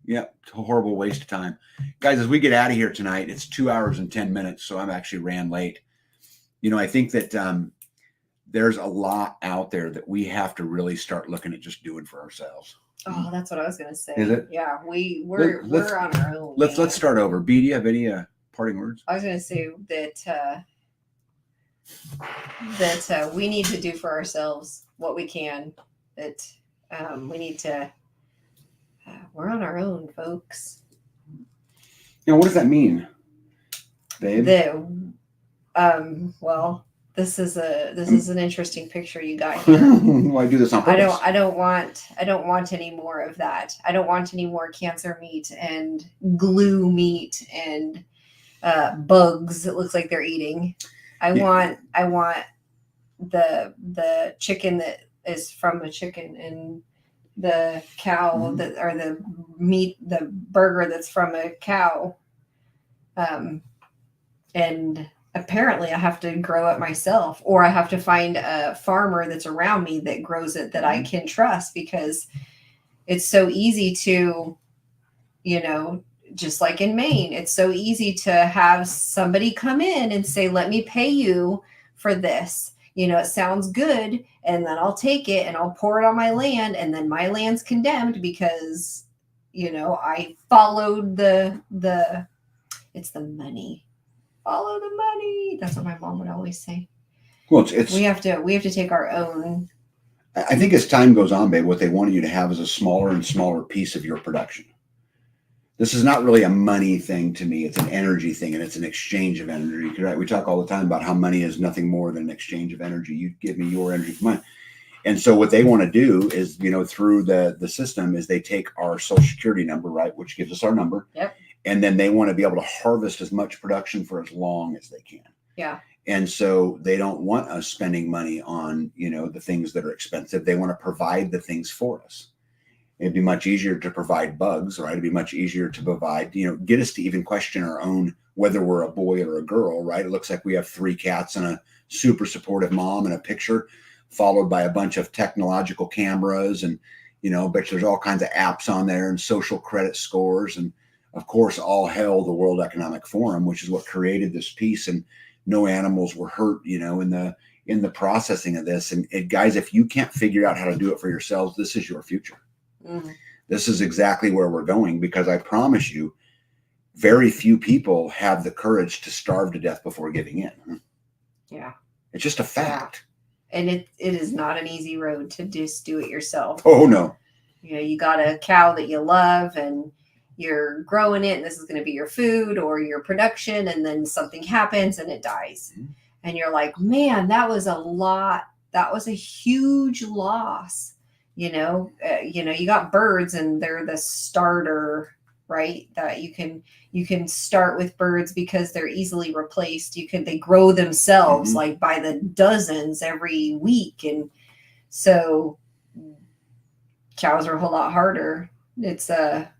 Yeah, it's a horrible waste of time. Guys, as we get out of here tonight, it's 2 hours and 10 minutes, so I'm actually ran late. I think that there's a lot out there that we have to really start looking at just doing for ourselves. Oh, that's what I was going to say. Is it? Yeah, we're on our own. Let's start over. B, do you have any parting words? I was going to say that we need to do for ourselves what we can. That we need to. We're on our own, folks. What does that mean, babe? Well. This is an interesting picture you got here. Why do this on purpose? I don't want any more of that. I don't want any more cancer meat and glue meat and bugs. It looks like they're eating. I want the chicken that is from a chicken and the cow that or the meat, the burger that's from a cow. And apparently I have to grow it myself, or I have to find a farmer that's around me that grows it that I can trust, because it's so easy to, just like in Maine, it's so easy to have somebody come in and say, let me pay you for this. It sounds good. And then I'll take it and I'll pour it on my land. And then my land's condemned because, I followed it's the money. Follow the money. That's what my mom would always say. Well, we have to take our own. I think as time goes on, babe, what they want you to have is a smaller and smaller piece of your production. This is not really a money thing to me. It's an energy thing, and it's an exchange of energy. Right? We talk all the time about how money is nothing more than an exchange of energy. You give me your energy for mine. And so what they want to do is, through the system, is they take our social security number, right, which gives us our number. Yep. And then they want to be able to harvest as much production for as long as they can. Yeah. And so they don't want us spending money on, the things that are expensive. They want to provide the things for us. It'd be much easier to provide bugs, right? It'd be much easier to provide, get us to even question our own, whether we're a boy or a girl, right? It looks like we have 3 cats and a super supportive mom and a picture, followed by a bunch of technological cameras and, but there's all kinds of apps on there and social credit scores. And of course, all hail the World Economic Forum, which is what created this piece, and no animals were hurt, in the processing of this. And guys, if you can't figure out how to do it for yourselves, this is your future. Mm-hmm. This is exactly where we're going, because I promise you, very few people have the courage to starve to death before giving in. Yeah. It's just a fact. Yeah. And it is not an easy road to just do it yourself. Oh, no. You got a cow that you love and you're growing it and this is going to be your food or your production, and then something happens and it dies. Mm-hmm. And you're like, man, that was a lot. That was a huge loss. You got birds and they're the starter, right? That you can start with birds because they're easily replaced. They grow themselves like by the dozens every week. And so Cows are a whole lot harder. It's but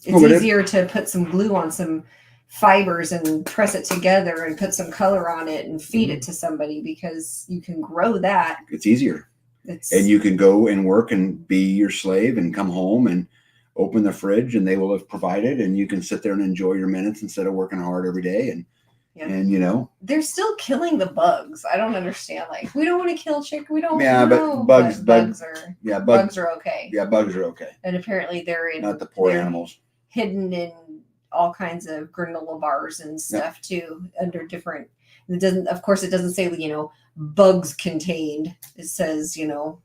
easier to put some glue on some fibers and press it together and put some color on it and feed it to somebody, because you can grow that. It's easier. And you can go and work and be your slave and come home and open the fridge and they will have provided, and you can sit there and enjoy your minutes instead of working hard every day. And you know, they're still killing the bugs. I don't understand. Like, we don't want to kill chicken. We don't. Yeah, but bugs are bugs are okay. Yeah, bugs are okay. And apparently they're in, not the poor animals, hidden in all kinds of granola bars and stuff too, under different. It doesn't. Of course, it doesn't say, you know, bugs contained. It says, you know,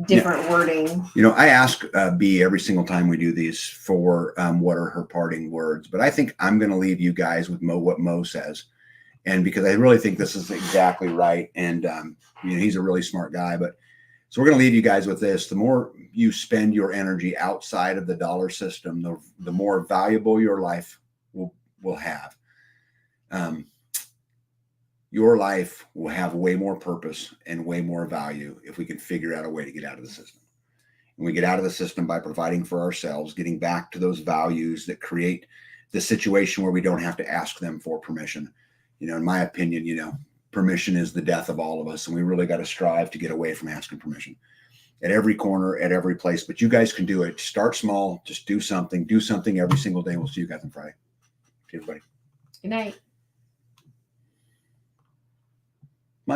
different wording. You know, I ask B every single time we do these for what are her parting words, but I think I'm going to leave you guys with what Mo says, and because I really think this is exactly right, and you know, he's a really smart guy. But so we're going to leave you guys with this: the more you spend your energy outside of the dollar system, the more valuable your life will have. Your life will have way more purpose and way more value if we can figure out a way to get out of the system. And we get out of the system by providing for ourselves, getting back to those values that create the situation where we don't have to ask them for permission. You know, in my opinion, you know, permission is the death of all of us. And we really got to strive to get away from asking permission at every corner, at every place. But you guys can do it. Start small. Just do something every single day. We'll see you guys on Friday. See everybody. Good night.